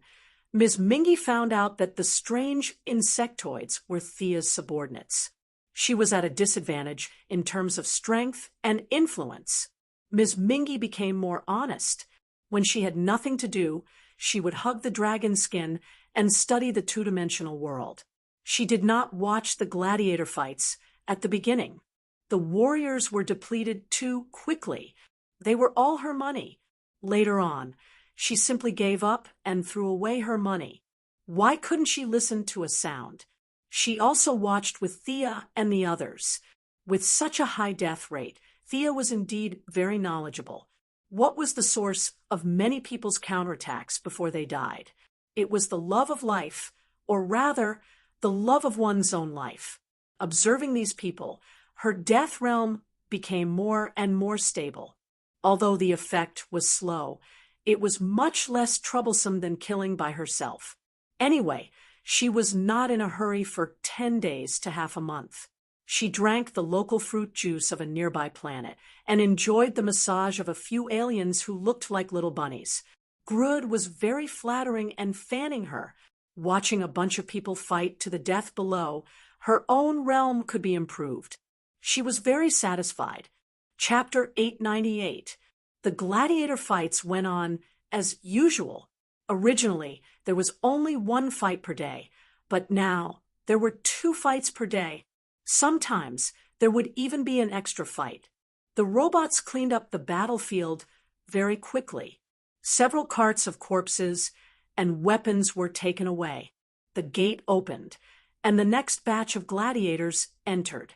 Ms. Mingy found out that the strange insectoids were Thea's subordinates. She was at a disadvantage in terms of strength and influence. Ms. Mingy became more honest. When she had nothing to do, she would hug the dragon skin and study the 2-dimensional world. She did not watch the gladiator fights at the beginning. The warriors were depleted too quickly. They were all her money. Later on, she simply gave up and threw away her money. Why couldn't she listen to a sound? She also watched with Thea and the others. With such a high death rate, Thea was indeed very knowledgeable. What was the source of many people's counterattacks before they died? It was the love of life, or rather, the love of one's own life. Observing these people, her death realm became more and more stable. Although the effect was slow, it was much less troublesome than killing by herself. Anyway, she was not in a hurry for 10 days to half a month. She drank the local fruit juice of a nearby planet and enjoyed the massage of a few aliens who looked like little bunnies. Grud was very flattering and fanning her. Watching a bunch of people fight to the death below, her own realm could be improved. She was very satisfied. Chapter 898. The gladiator fights went on as usual. Originally, there was only one fight per day, but now there were 2 fights per day. Sometimes there would even be an extra fight. The robots cleaned up the battlefield very quickly. Several carts of corpses and weapons were taken away. The gate opened, and the next batch of gladiators entered.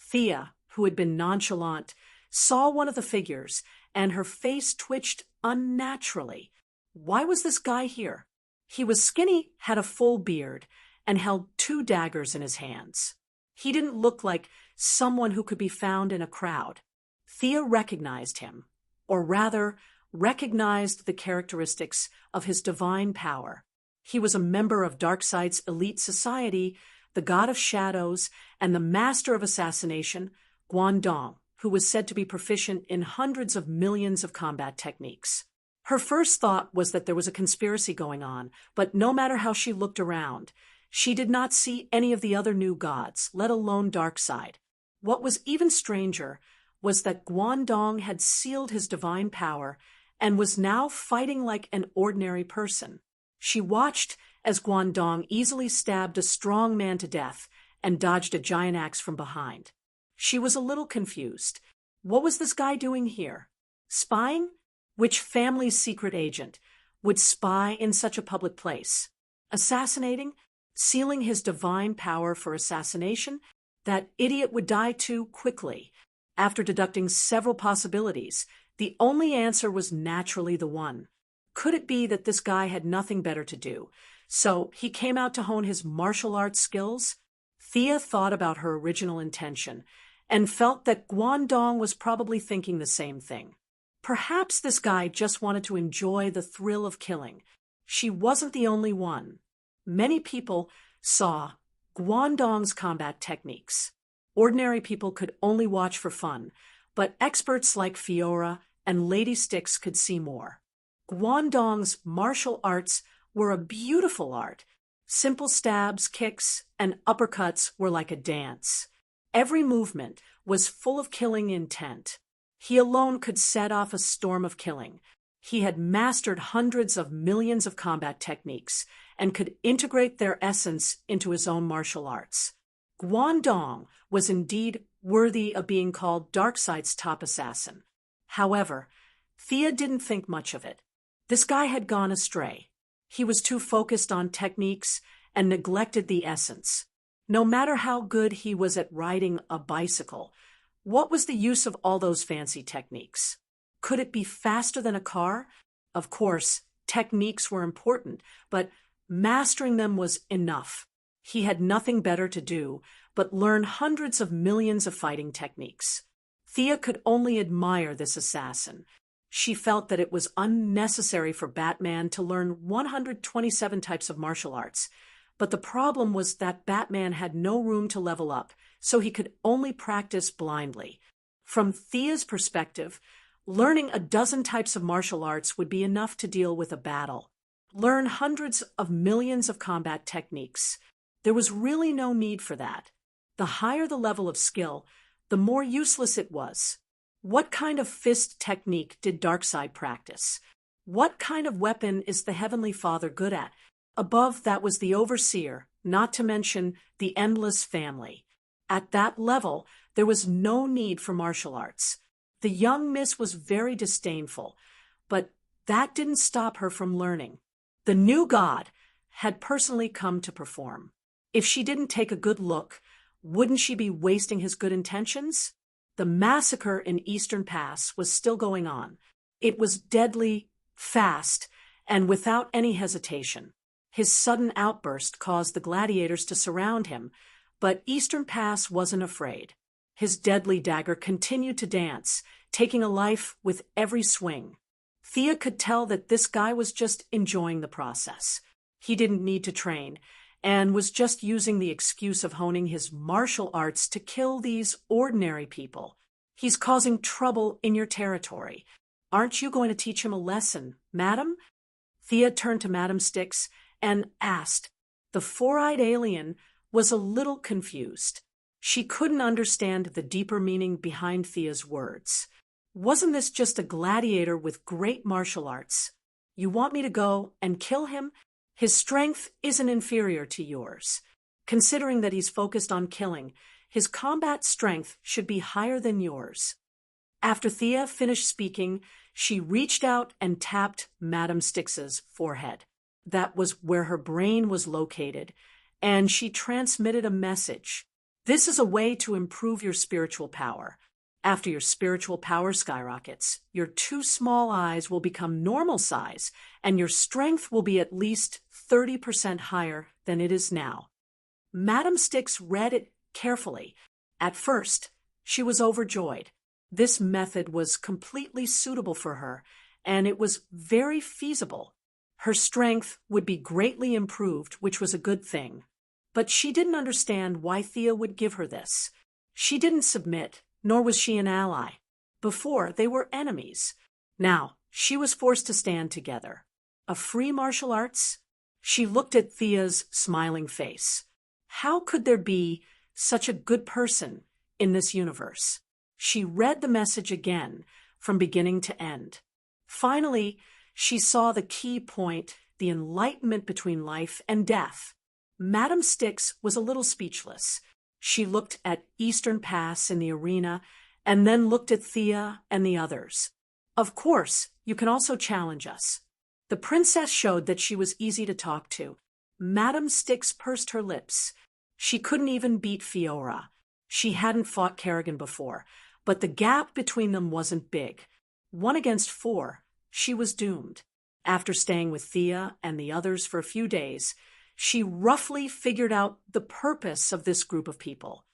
Thea, who had been nonchalant, saw one of the figures, and her face twitched unnaturally. Why was this guy here? He was skinny, had a full beard, and held 2 daggers in his hands. He didn't look like someone who could be found in a crowd. Thea recognized him, or rather, recognized the characteristics of his divine power. He was a member of Darkseid's elite society, the god of shadows, and the master of assassination, Guangdong, who was said to be proficient in hundreds of millions of combat techniques. Her first thought was that there was a conspiracy going on, but no matter how she looked around, she did not see any of the other new gods, let alone Darkseid. What was even stranger was that Guangdong had sealed his divine power and was now fighting like an ordinary person. She watched as Guangdong easily stabbed a strong man to death and dodged a giant axe from behind. She was a little confused. What was this guy doing here? Spying? Which family's secret agent would spy in such a public place? Assassinating? Sealing his divine power for assassination? That idiot would die too quickly. After deducting several possibilities, the only answer was naturally the one. Could it be that this guy had nothing better to do, so he came out to hone his martial arts skills? Thea thought about her original intention and felt that Guangdong was probably thinking the same thing. Perhaps this guy just wanted to enjoy the thrill of killing. She wasn't the only one. Many people saw Guangdong's combat techniques. Ordinary people could only watch for fun, but experts like Fiora and Lady Styx could see more. Guangdong's martial arts were a beautiful art. Simple stabs, kicks, and uppercuts were like a dance. Every movement was full of killing intent. He alone could set off a storm of killing. He had mastered hundreds of millions of combat techniques and could integrate their essence into his own martial arts. Guangdong was indeed worthy of being called Darkseid's top assassin. However, Thea didn't think much of it. This guy had gone astray. He was too focused on techniques and neglected the essence. No matter how good he was at riding a bicycle, what was the use of all those fancy techniques? Could it be faster than a car? Of course, techniques were important, but mastering them was enough. He had nothing better to do but learn hundreds of millions of fighting techniques. Thea could only admire this assassin. She felt that it was unnecessary for Batman to learn 127 types of martial arts, but the problem was that Batman had no room to level up, so he could only practice blindly. From Thea's perspective, learning a dozen types of martial arts would be enough to deal with a battle. Learn hundreds of millions of combat techniques. There was really no need for that. The higher the level of skill, the more useless it was. What kind of fist technique did Darkseid practice? What kind of weapon is the Heavenly Father good at? Above that was the Overseer, not to mention the Endless Family. At that level, there was no need for martial arts. The young miss was very disdainful, but that didn't stop her from learning. The new god had personally come to perform. If she didn't take a good look, wouldn't she be wasting his good intentions? The massacre in Eastern Pass was still going on. It was deadly, fast, and without any hesitation. His sudden outburst caused the gladiators to surround him, but Eastern Pass wasn't afraid. His deadly dagger continued to dance, taking a life with every swing. Thea could tell that this guy was just enjoying the process. He didn't need to train, and was just using the excuse of honing his martial arts to kill these ordinary people. He's causing trouble in your territory. Aren't you going to teach him a lesson, madam? Thea turned to Madam Styx and asked. The four-eyed alien was a little confused. She couldn't understand the deeper meaning behind Thea's words. Wasn't this just a gladiator with great martial arts? You want me to go and kill him? His strength isn't inferior to yours. Considering that he's focused on killing, his combat strength should be higher than yours. After Thea finished speaking, she reached out and tapped Madam Styx's forehead. That was where her brain was located, and she transmitted a message. This is a way to improve your spiritual power. After your spiritual power skyrockets, your two small eyes will become normal size, and your strength will be at least 30% higher than it is now. Madam Styx read it carefully. At first, she was overjoyed. This method was completely suitable for her, and it was very feasible. Her strength would be greatly improved, which was a good thing. But she didn't understand why Thea would give her this. She didn't submit, nor was she an ally. Before, they were enemies. Now, she was forced to stand together. A free martial arts? She looked at Thea's smiling face. How could there be such a good person in this universe? She read the message again, from beginning to end. Finally, she saw the key point, the enlightenment between life and death. Madam Styx was a little speechless. She looked at Eastern Pass in the arena, and then looked at Thea and the others. Of course, you can also challenge us. The princess showed that she was easy to talk to. Madam Styx pursed her lips. She couldn't even beat Fiora. She hadn't fought Kerrigan before, but the gap between them wasn't big. 1 against 4, she was doomed. After staying with Thea and the others for a few days, she roughly figured out the purpose of this group of people.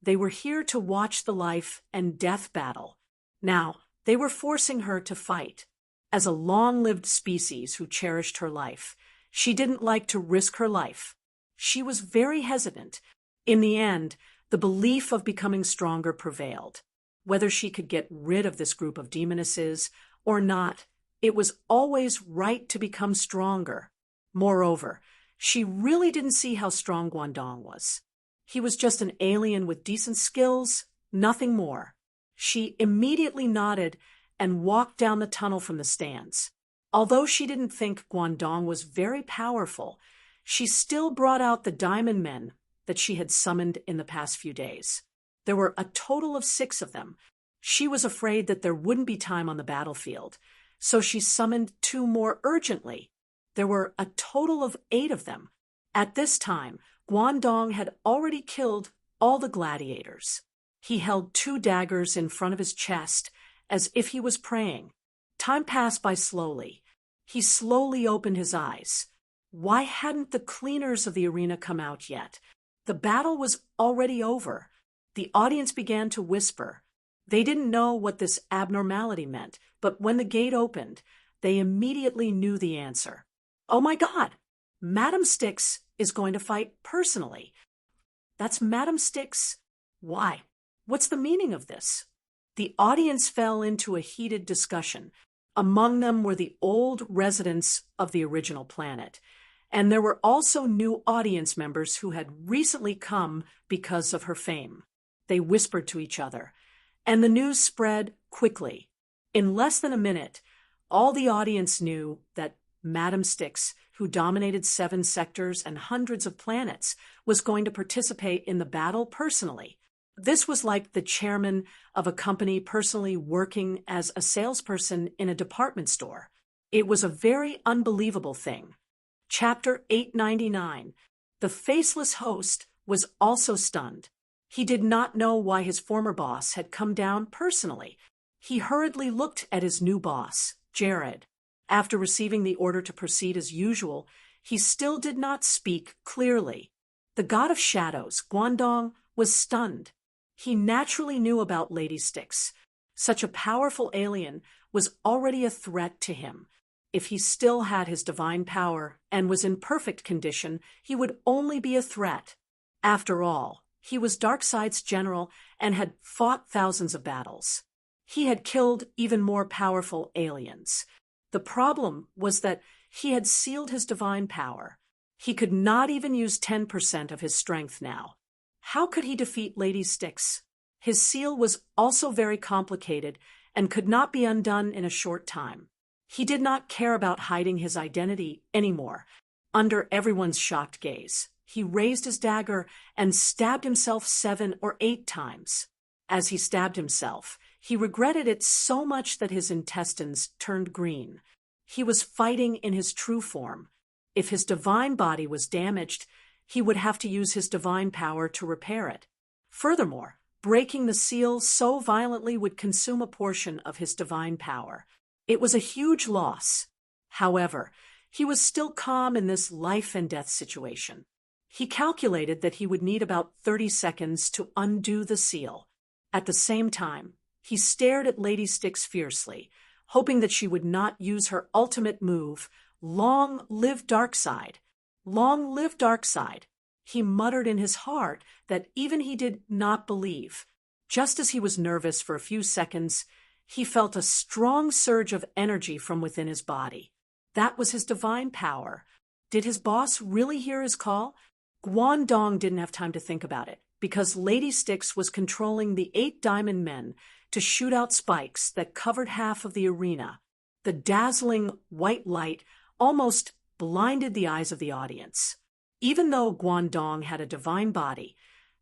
They were here to watch the life and death battle. Now, they were forcing her to fight. As a long-lived species who cherished her life, she didn't like to risk her life. She was very hesitant. In the end, the belief of becoming stronger prevailed. Whether she could get rid of this group of demonesses or not, it was always right to become stronger. Moreover, she really didn't see how strong Guangdong was. He was just an alien with decent skills, nothing more. She immediately nodded and walked down the tunnel from the stands. Although she didn't think Guangdong was very powerful, she still brought out the diamond men that she had summoned in the past few days. There were a total of 6 of them. She was afraid that there wouldn't be time on the battlefield, so she summoned 2 more urgently. There were a total of 8 of them. At this time, Guangdong had already killed all the gladiators. He held 2 daggers in front of his chest, as if he was praying. Time passed by slowly. He slowly opened his eyes. Why hadn't the cleaners of the arena come out yet? The battle was already over. The audience began to whisper. They didn't know what this abnormality meant, but when the gate opened, they immediately knew the answer. Oh my God! Madam Styx is going to fight personally. That's Madam Styx. Why? What's the meaning of this? The audience fell into a heated discussion. Among them were the old residents of the original planet, and there were also new audience members who had recently come because of her fame. They whispered to each other, and the news spread quickly. In less than a minute, all the audience knew that Madam Styx, who dominated 7 sectors and hundreds of planets, was going to participate in the battle personally. This was like the chairman of a company personally working as a salesperson in a department store. It was a very unbelievable thing. Chapter 899. The faceless host was also stunned. He did not know why his former boss had come down personally. He hurriedly looked at his new boss, Jared. After receiving the order to proceed as usual, he still did not speak clearly. The god of shadows, Guangdong, was stunned. He naturally knew about Lady Styx. Such a powerful alien was already a threat to him. If he still had his divine power and was in perfect condition, he would only be a threat. After all, he was Darkseid's general and had fought thousands of battles. He had killed even more powerful aliens. The problem was that he had sealed his divine power. He could not even use 10% of his strength now. How could he defeat Lady Styx? His seal was also very complicated, and could not be undone in a short time. He did not care about hiding his identity anymore. Under everyone's shocked gaze, he raised his dagger and stabbed himself 7 or 8 times. As he stabbed himself, he regretted it so much that his intestines turned green. He was fighting in his true form. If his divine body was damaged, he would have to use his divine power to repair it. Furthermore, breaking the seal so violently would consume a portion of his divine power. It was a huge loss. However, he was still calm in this life-and-death situation. He calculated that he would need about 30 seconds to undo the seal. At the same time, he stared at Lady Styx fiercely, hoping that she would not use her ultimate move, "Long live Darkside! Long live Darkside!" He muttered in his heart that even he did not believe. Just as he was nervous for a few seconds, he felt a strong surge of energy from within his body. That was his divine power. Did his boss really hear his call? Guangdong didn't have time to think about it, because Lady Styx was controlling the 8 diamond men to shoot out spikes that covered half of the arena. The dazzling white light almost blinded the eyes of the audience. Even though Guangdong had a divine body,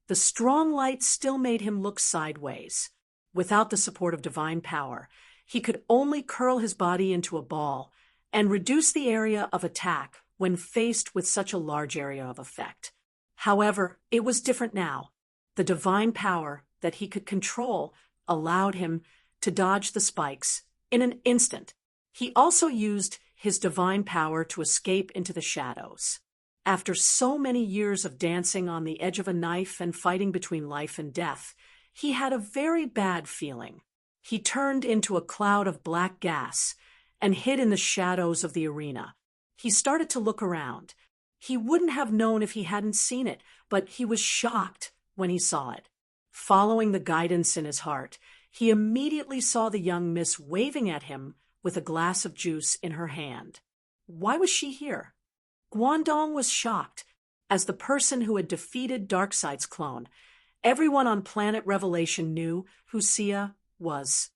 the strong light still made him look sideways. Without the support of divine power, he could only curl his body into a ball and reduce the area of attack when faced with such a large area of effect. However, it was different now. The divine power that he could control allowed him to dodge the spikes in an instant. He also used his divine power to escape into the shadows. After so many years of dancing on the edge of a knife and fighting between life and death, he had a very bad feeling. He turned into a cloud of black gas and hid in the shadows of the arena. He started to look around. He wouldn't have known if he hadn't seen it, but he was shocked when he saw it. Following the guidance in his heart, he immediately saw the young miss waving at him with a glass of juice in her hand. Why was she here? Guangdong was shocked. As the person who had defeated Darkside's clone, everyone on Planet Revelation knew who Sia was.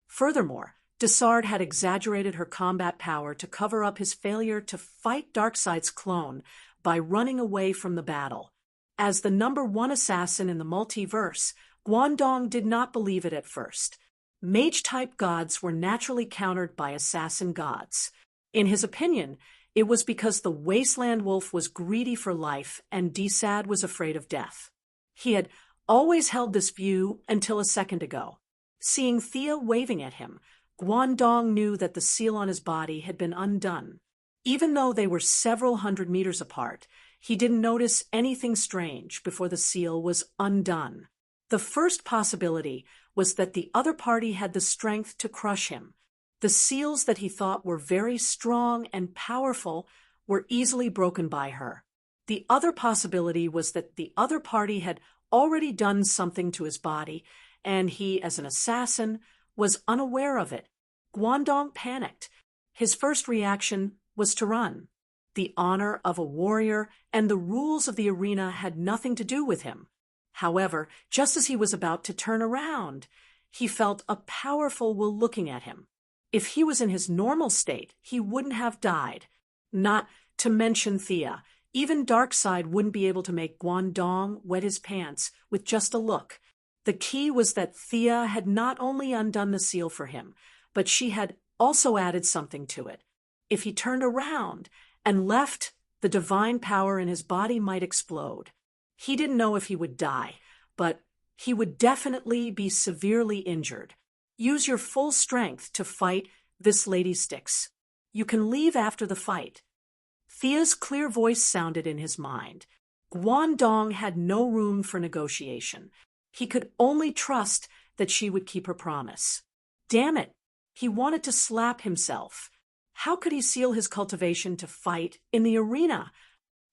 Furthermore, Desard had exaggerated her combat power to cover up his failure to fight Darkside's clone by running away from the battle. As the #1 assassin in the multiverse, Guangdong did not believe it at first. Mage-type gods were naturally countered by assassin gods. In his opinion, it was because the Wasteland Wolf was greedy for life and Desad was afraid of death. He had always held this view until a second ago. Seeing Thea waving at him, Guangdong knew that the seal on his body had been undone. Even though they were several hundred meters apart, he didn't notice anything strange before the seal was undone. The first possibility was that the other party had the strength to crush him. The seals that he thought were very strong and powerful were easily broken by her. The other possibility was that the other party had already done something to his body, and he, as an assassin, was unaware of it. Guangdong panicked. His first reaction was to run. The honor of a warrior and the rules of the arena had nothing to do with him. However, just as he was about to turn around, he felt a powerful will looking at him. If he was in his normal state, he wouldn't have died. Not to mention Thea. Even Darkside wouldn't be able to make Guangdong wet his pants with just a look. The key was that Thea had not only undone the seal for him, but she had also added something to it. If he turned around and left, the divine power in his body might explode. He didn't know if he would die, but he would definitely be severely injured. Use your full strength to fight this Lady Styx. You can leave after the fight. Thea's clear voice sounded in his mind. Guangdong had no room for negotiation. He could only trust that she would keep her promise. Damn it! He wanted to slap himself. How could he seal his cultivation to fight in the arena?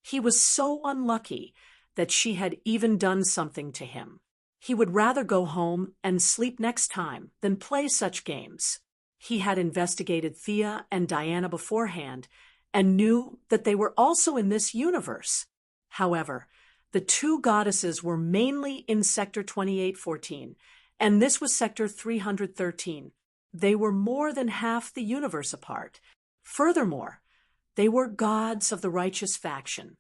He was so unlucky that she had even done something to him. He would rather go home and sleep next time than play such games. He had investigated Thea and Diana beforehand and knew that they were also in this universe. However, the two goddesses were mainly in Sector 2814, and this was Sector 313. They were more than half the universe apart. Furthermore, they were gods of the righteous faction.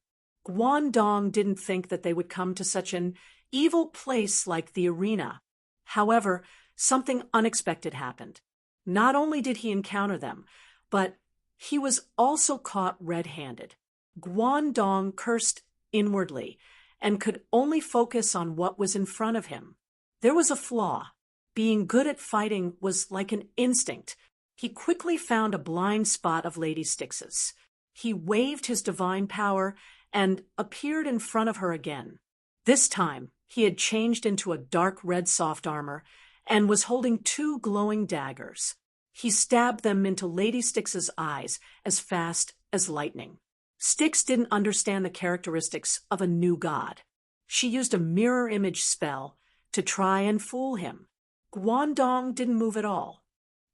Guangdong didn't think that they would come to such an evil place like the arena. However, something unexpected happened. Not only did he encounter them, but he was also caught red-handed. Guangdong cursed inwardly and could only focus on what was in front of him. There was a flaw. Being good at fighting was like an instinct. He quickly found a blind spot of Lady Styx's. He waved his divine power and appeared in front of her again. This time, he had changed into a dark red soft armor and was holding two glowing daggers. He stabbed them into Lady Styx's eyes as fast as lightning. Styx didn't understand the characteristics of a new god. She used a mirror image spell to try and fool him. Guangdong didn't move at all.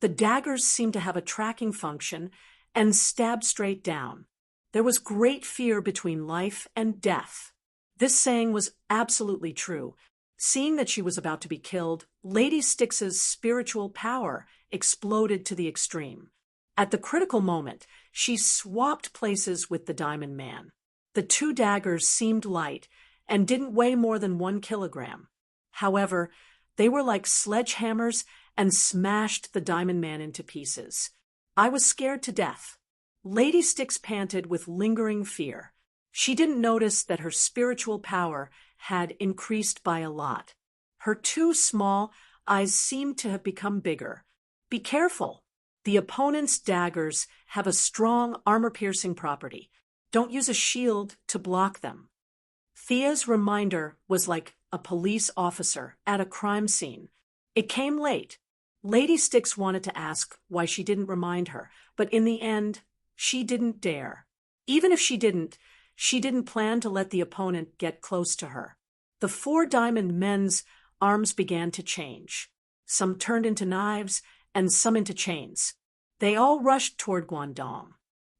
The daggers seemed to have a tracking function and stabbed straight down. There was great fear between life and death. This saying was absolutely true. Seeing that she was about to be killed, Lady Styx's spiritual power exploded to the extreme. At the critical moment, she swapped places with the Diamond Man. The two daggers seemed light and didn't weigh more than 1 kilogram. However, they were like sledgehammers and smashed the Diamond Man into pieces. I was scared to death. Lady Styx panted with lingering fear. She didn't notice that her spiritual power had increased by a lot. Her two small eyes seemed to have become bigger. Be careful. The opponent's daggers have a strong armor-piercing property. Don't use a shield to block them. Thea's reminder was like a police officer at a crime scene. It came late. Lady Styx wanted to ask why she didn't remind her, but in the end, she didn't dare. Even if she didn't plan to let the opponent get close to her. The 4 Diamond Men's arms began to change. Some turned into knives and some into chains. They all rushed toward Guangdong.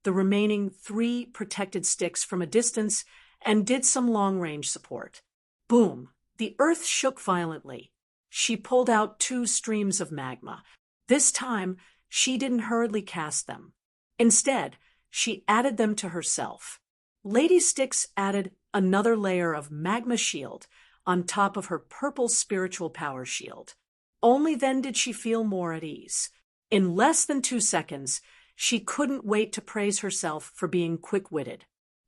The remaining 3 protected Styx from a distance and did some long-range support. Boom! The earth shook violently. She pulled out 2 streams of magma. This time, she didn't hurriedly cast them. Instead, she added them to herself. Lady Styx added another layer of magma shield on top of her purple spiritual power shield. Only then did she feel more at ease. In less than 2 seconds, she couldn't wait to praise herself for being quick-witted.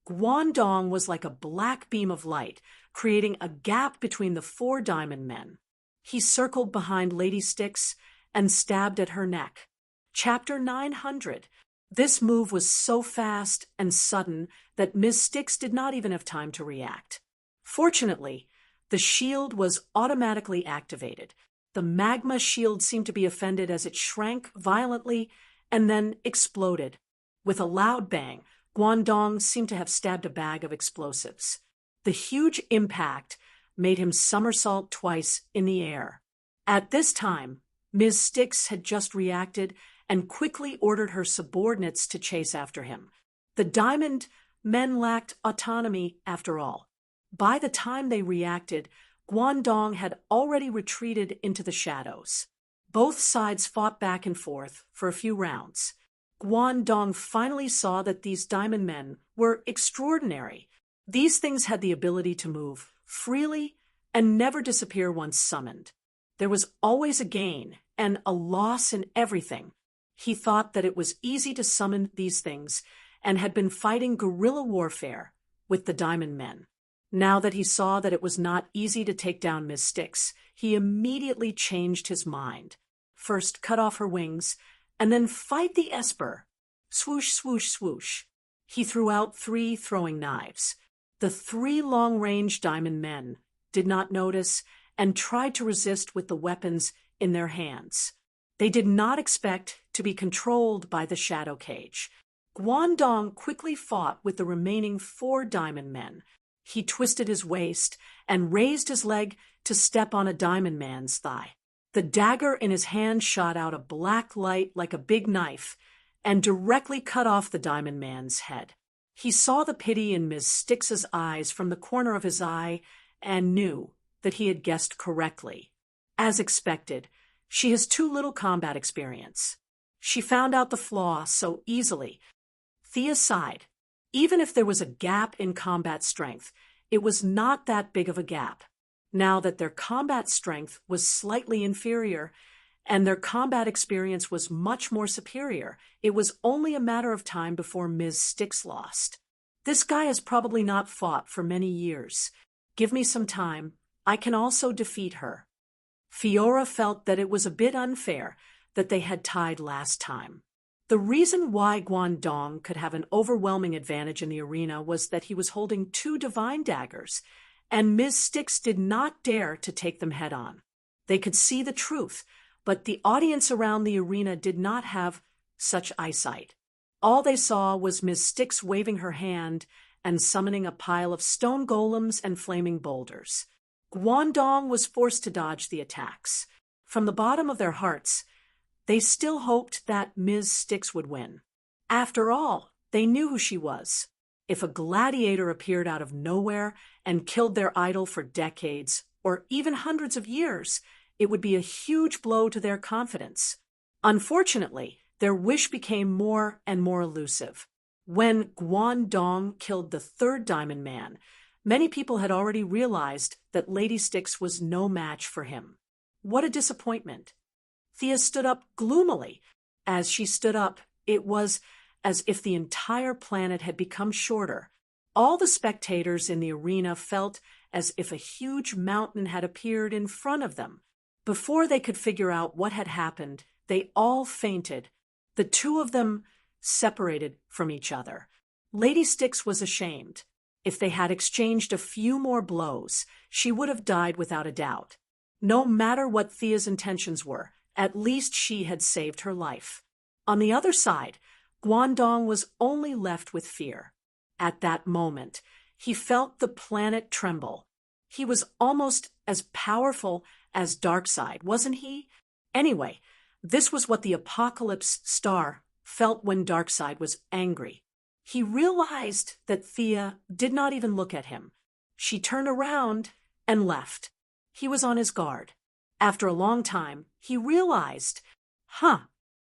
Guangdong was like a black beam of light, creating a gap between the 4 Diamond Men. He circled behind Lady Styx and stabbed at her neck. Chapter 900. This move was so fast and sudden that Ms. Styx did not even have time to react. Fortunately, the shield was automatically activated. The magma shield seemed to be offended as it shrank violently and then exploded. With a loud bang, Guangdong seemed to have stabbed a bag of explosives. The huge impact made him somersault twice in the air. At this time, Ms. Styx had just reacted and quickly ordered her subordinates to chase after him. The Diamond Men lacked autonomy after all. By the time they reacted, Guangdong had already retreated into the shadows. Both sides fought back and forth for a few rounds. Guangdong finally saw that these Diamond Men were extraordinary. These things had the ability to move freely and never disappear once summoned. There was always a gain and a loss in everything. He thought that it was easy to summon these things and had been fighting guerrilla warfare with the Diamond Men. Now that he saw that it was not easy to take down Miss Styx, he immediately changed his mind. First cut off her wings, and then fight the Esper. Swoosh, swoosh, swoosh. He threw out 3 throwing knives. The 3 long-range Diamond Men did not notice and tried to resist with the weapons in their hands. They did not expect to be controlled by the shadow cage. Guangdong quickly fought with the remaining 4 Diamond Men. He twisted his waist and raised his leg to step on a Diamond Man's thigh. The dagger in his hand shot out a black light like a big knife and directly cut off the Diamond Man's head. He saw the pity in Ms. Styx's eyes from the corner of his eye and knew that he had guessed correctly. As expected, She has too little combat experience. She found out the flaw so easily. Thea sighed. Even if there was a gap in combat strength, it was not that big of a gap. Now that their combat strength was slightly inferior, and their combat experience was much more superior, it was only a matter of time before Ms. Styx lost. This guy has probably not fought for many years. Give me some time. I can also defeat her. Fiora felt that it was a bit unfair that they had tied last time. The reason why Guangdong could have an overwhelming advantage in the arena was that he was holding 2 divine daggers, and Ms. Styx did not dare to take them head-on. They could see the truth, but the audience around the arena did not have such eyesight. All they saw was Ms. Styx waving her hand and summoning a pile of stone golems and flaming boulders. Guangdong was forced to dodge the attacks. From the bottom of their hearts, they still hoped that Ms. Styx would win. After all, they knew who she was. If a gladiator appeared out of nowhere and killed their idol for decades, or even hundreds of years, it would be a huge blow to their confidence. Unfortunately, their wish became more and more elusive. When Guangdong killed the 3rd Diamond Man, many people had already realized that Lady Styx was no match for him. What a disappointment. Thea stood up gloomily. As she stood up, it was as if the entire planet had become shorter. All the spectators in the arena felt as if a huge mountain had appeared in front of them. Before they could figure out what had happened, they all fainted. The 2 of them separated from each other. Lady Styx was ashamed. If they had exchanged a few more blows, she would have died without a doubt. No matter what Thea's intentions were, at least she had saved her life. On the other side, Guangdong was only left with fear. At that moment, he felt the planet tremble. He was almost as powerful as Darkseid, wasn't he? Anyway, this was what the Apocalypse Star felt when Darkseid was angry. He realized that Thea did not even look at him. She turned around and left. He was on his guard. After a long time, he realized,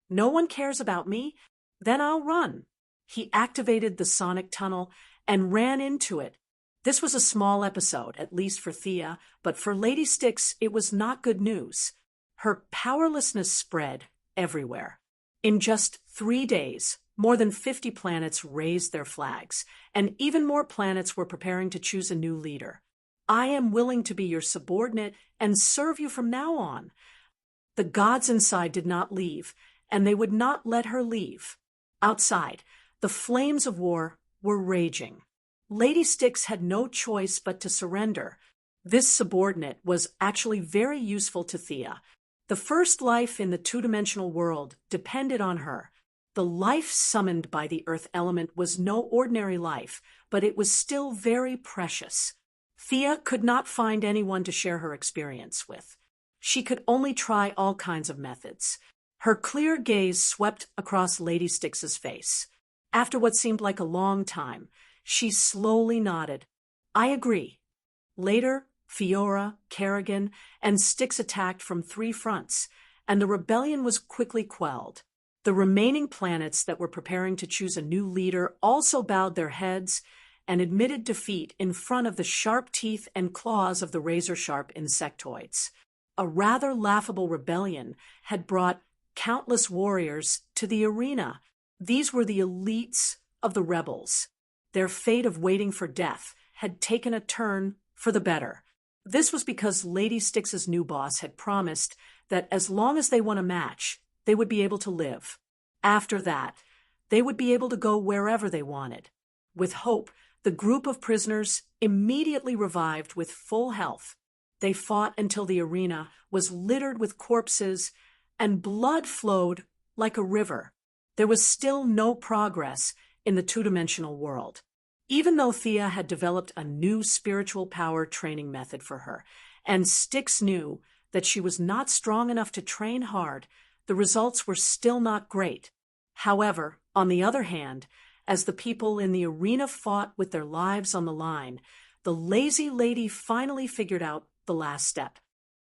no one cares about me, then I'll run. He activated the sonic tunnel and ran into it. This was a small episode, at least for Thea, but for Lady Styx it was not good news. Her powerlessness spread everywhere. In just 3 days, more than 50 planets raised their flags, and even more planets were preparing to choose a new leader. I am willing to be your subordinate and serve you from now on. The gods inside did not leave, and they would not let her leave. Outside, the flames of war were raging. Lady Styx had no choice but to surrender. This subordinate was actually very useful to Thea. The first life in the 2-dimensional world depended on her. The life summoned by the earth element was no ordinary life, but it was still very precious. Thea could not find anyone to share her experience with. She could only try all kinds of methods. Her clear gaze swept across Lady Styx's face. After what seemed like a long time, she slowly nodded. I agree. Later, Fiora, Kerrigan, and Styx attacked from 3 fronts, and the rebellion was quickly quelled. The remaining planets that were preparing to choose a new leader also bowed their heads and admitted defeat in front of the sharp teeth and claws of the razor-sharp insectoids. A rather laughable rebellion had brought countless warriors to the arena. These were the elites of the rebels. Their fate of waiting for death had taken a turn for the better. This was because Lady Styx's new boss had promised that as long as they won a match, they would be able to live. After that, they would be able to go wherever they wanted. With hope, the group of prisoners immediately revived with full health. They fought until the arena was littered with corpses and blood flowed like a river. There was still no progress in the 2-dimensional world. Even though Thea had developed a new spiritual power training method for her, and Styx knew that she was not strong enough to train hard, the results were still not great. However, on the other hand, as the people in the arena fought with their lives on the line, the lazy lady finally figured out the last step.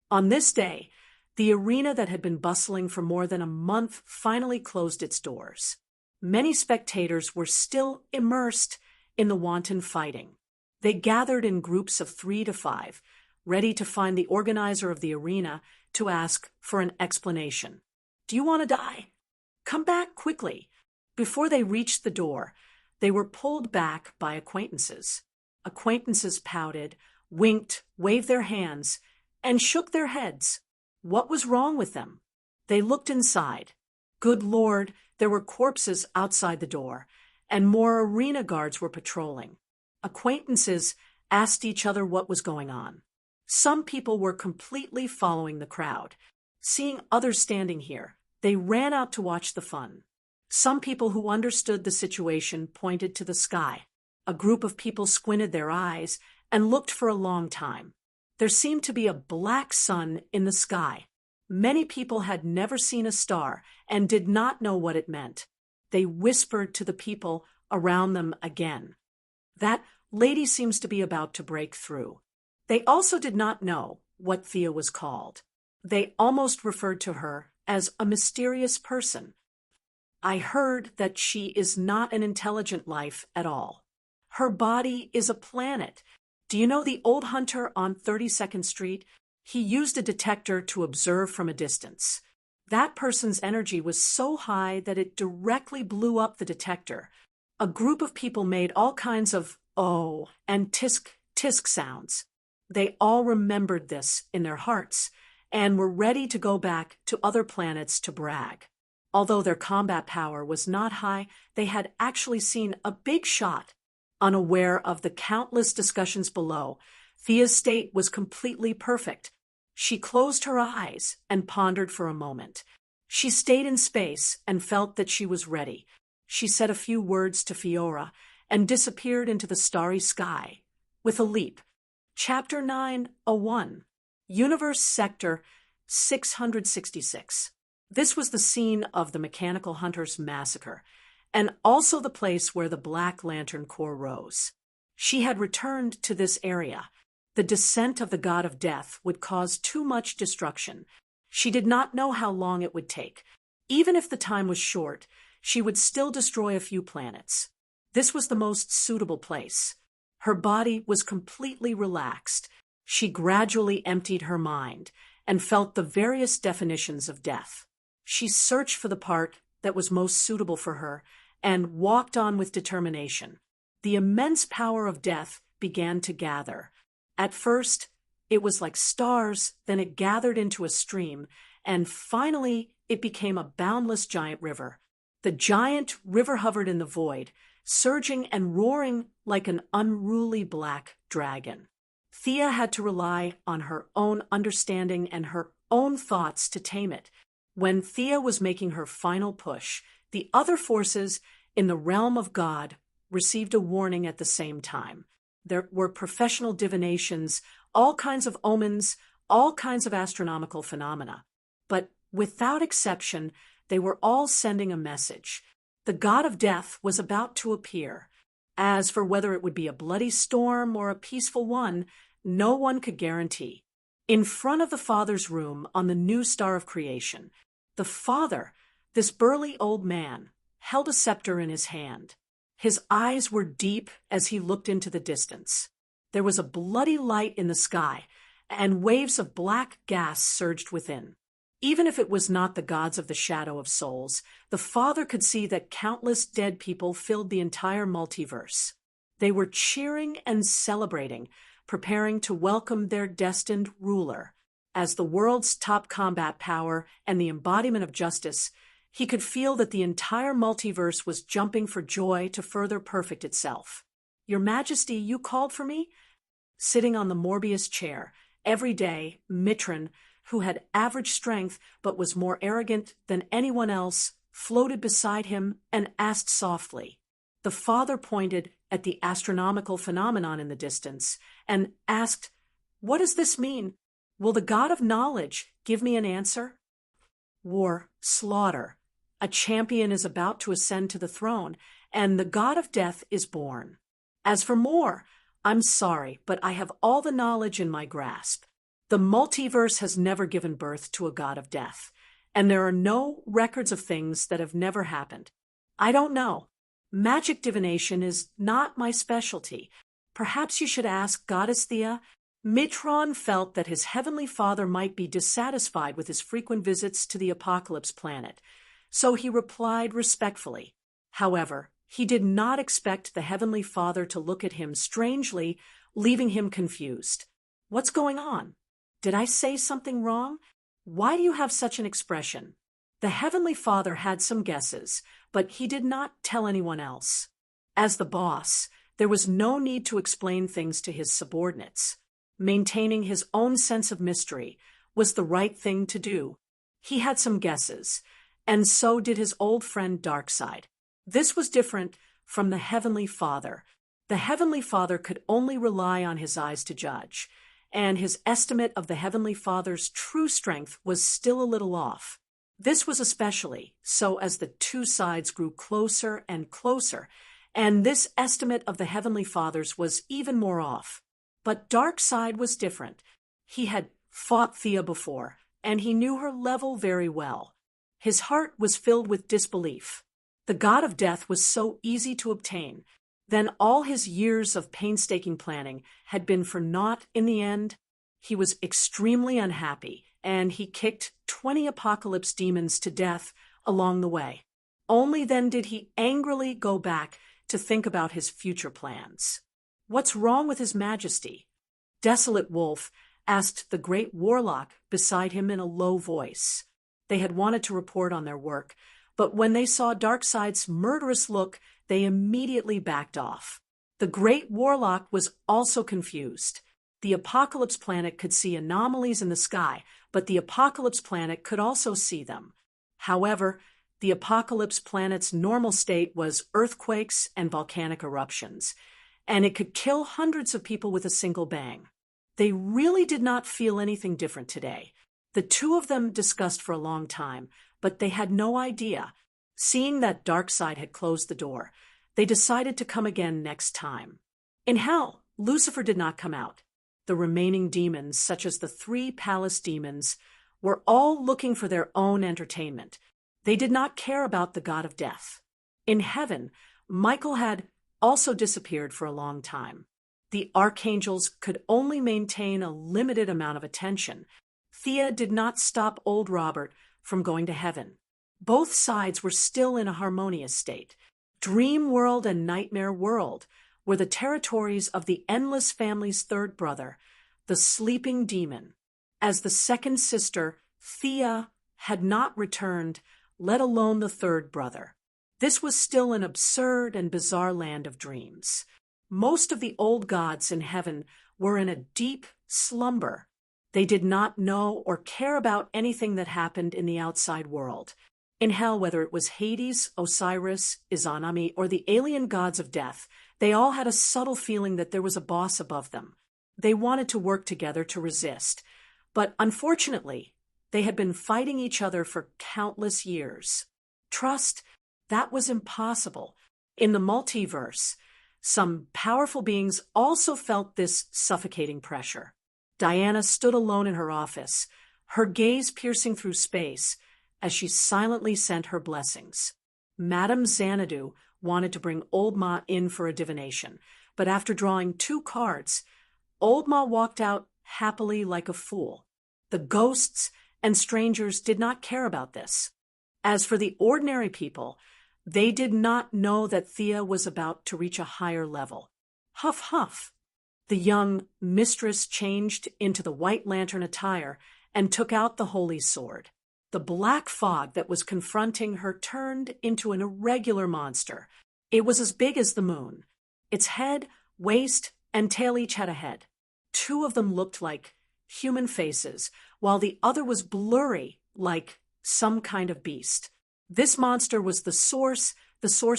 On this day, The arena that had been bustling for more than a month finally closed its doors. Many spectators were still immersed in the wanton fighting. They gathered in groups of 3 to 5, ready to find the organizer of the arena to ask for an explanation. "Do you want to die? Come back quickly." Before they reached the door, they were pulled back by acquaintances. Acquaintances pouted, winked, waved their hands, and shook their heads. What was wrong with them? They looked inside. Good Lord, there were corpses outside the door, and more arena guards were patrolling. Acquaintances asked each other what was going on. Some people were completely following the crowd. Seeing others standing here, they ran out to watch the fun. Some people who understood the situation pointed to the sky. A group of people squinted their eyes and looked for a long time. There seemed to be a black sun in the sky. Many people had never seen a star and did not know what it meant. They whispered to the people around them again. "That lady seems to be about to break through." They also did not know what Thea was called. They almost referred to her as a mysterious person. "I heard that she is not an intelligent life at all. Her body is a planet. Do you know the old hunter on 32nd Street? He used a detector to observe from a distance. That person's energy was so high that it directly blew up the detector. A group of people made all kinds of oh and tisk sounds. They all remembered this in their hearts and were ready to go back to other planets to brag. Although their combat power was not high, they had actually seen a big shot. Unaware of the countless discussions below, Thea's state was completely perfect. She closed her eyes and pondered for a moment. She stayed in space and felt that she was ready. She said a few words to Fiora and disappeared into the starry sky. With a leap. Chapter 901. Universe Sector 666. This was the scene of the Mechanical Hunters massacre, and also the place where the Black Lantern Corps rose. She had returned to this area. The descent of the god of death would cause too much destruction. She did not know how long it would take. Even if the time was short, she would still destroy a few planets. This was the most suitable place. Her body was completely relaxed. She gradually emptied her mind and felt the various definitions of death. She searched for the part that was most suitable for her and walked on with determination. The immense power of death began to gather. At first, it was like stars, then it gathered into a stream, and finally it became a boundless giant river. The giant river hovered in the void, surging and roaring like an unruly black dragon. Thea had to rely on her own understanding and her own thoughts to tame it. When Thea was making her final push, the other forces in the realm of God received a warning at the same time. There were professional divinations, all kinds of omens, all kinds of astronomical phenomena. But without exception, they were all sending a message. The god of death was about to appear. As for whether it would be a bloody storm or a peaceful one, no one could guarantee. In front of the Father's room on the new star of creation, the Father, this burly old man, held a scepter in his hand. His eyes were deep as he looked into the distance. There was a bloody light in the sky, and waves of black gas surged within. Even if it was not the gods of the shadow of souls, the Father could see that countless dead people filled the entire multiverse. They were cheering and celebrating, preparing to welcome their destined ruler. As the world's top combat power and the embodiment of justice, he could feel that the entire multiverse was jumping for joy to further perfect itself. "Your Majesty, you called for me?" Sitting on the Morbius chair, every day, Mitron, who had average strength but was more arrogant than anyone else, floated beside him and asked softly. The Father pointed at the astronomical phenomenon in the distance and asked, "What does this mean? Will the God of knowledge give me an answer?" "War, slaughter. A champion is about to ascend to the throne, and the god of death is born. As for more, I'm sorry, but I have all the knowledge in my grasp. The multiverse has never given birth to a god of death, and there are no records of things that have never happened. I don't know. Magic divination is not my specialty. Perhaps you should ask Goddess Thea. Mitron felt that his heavenly father might be dissatisfied with his frequent visits to the Apocalypse planet, so he replied respectfully. However, he did not expect the heavenly father to look at him strangely, leaving him confused. What's going on? Did I say something wrong? Why do you have such an expression? The heavenly father had some guesses, but he did not tell anyone else. As the boss, there was no need to explain things to his subordinates. Maintaining his own sense of mystery was the right thing to do. He had some guesses, and so did his old friend Darkseid. This was different from the Heavenly Father. The Heavenly Father could only rely on his eyes to judge, and his estimate of the Heavenly Father's true strength was still a little off. This was especially so as the two sides grew closer and closer, and this estimate of the Heavenly Father's was even more off. But Darkseid was different. He had fought Thea before, and he knew her level very well. His heart was filled with disbelief. The god of death was so easy to obtain. Then all his years of painstaking planning had been for naught in the end. He was extremely unhappy, and he kicked 20 apocalypse demons to death along the way. Only then did he angrily go back to think about his future plans. What's wrong with His Majesty? Desolate Wolf asked the great warlock beside him in a low voice. They had wanted to report on their work, but when they saw Darkseid's murderous look, they immediately backed off. The great warlock was also confused. The Apocalypse planet could see anomalies in the sky, but the Apocalypse planet could also see them. However, the Apocalypse planet's normal state was earthquakes and volcanic eruptions, and it could kill hundreds of people with a single bang. They really did not feel anything different today. The two of them discussed for a long time, but they had no idea. Seeing that Darkseid had closed the door, they decided to come again next time. In hell, Lucifer did not come out. The remaining demons, such as the 3 palace demons, were all looking for their own entertainment. They did not care about the god of death. In heaven, Michael had also disappeared for a long time. The archangels could only maintain a limited amount of attention. Thea did not stop old Robert from going to heaven. Both sides were still in a harmonious state. Dream World and Nightmare World were the territories of the Endless Family's third brother, the Sleeping Demon. As the second sister, Thea had not returned, let alone the third brother. This was still an absurd and bizarre land of dreams. Most of the old gods in heaven were in a deep slumber. They did not know or care about anything that happened in the outside world. In hell, whether it was Hades, Osiris, Izanami, or the alien gods of death, they all had a subtle feeling that there was a boss above them. They wanted to work together to resist, but unfortunately, they had been fighting each other for countless years. Trust, that was impossible. In the multiverse, some powerful beings also felt this suffocating pressure. Diana stood alone in her office, her gaze piercing through space, as she silently sent her blessings. Madame Xanadu wanted to bring Old Ma in for a divination, but after drawing 2 cards, Old Ma walked out happily like a fool. The ghosts and strangers did not care about this. As for the ordinary people, they did not know that Thea was about to reach a higher level. Huff, huff. The young mistress changed into the White Lantern attire and took out the holy sword. The black fog that was confronting her turned into an irregular monster. It was as big as the moon. Its head, waist, and tail each had a head. 2 of them looked like human faces, while the other was blurry, like some kind of beast. This monster was the source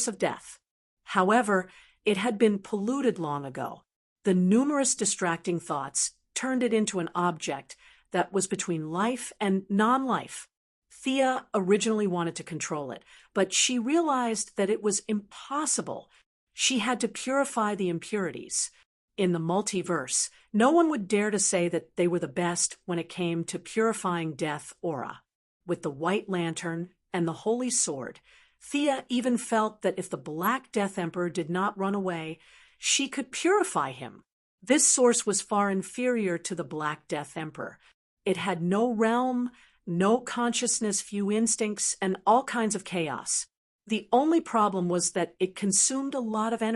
of death. However, it had been polluted long ago. The numerous distracting thoughts turned it into an object that was between life and non-life. Thea originally wanted to control it, but she realized that it was impossible. She had to purify the impurities. In the Multiverse, no one would dare to say that they were the best when it came to purifying death aura. With the White Lantern and the Holy Sword, Thea even felt that if the Black Death Emperor did not run away, she could purify him. This source was far inferior to the Black Death Emperor. It had no realm, no consciousness, few instincts, and all kinds of chaos. The only problem was that it consumed a lot of energy.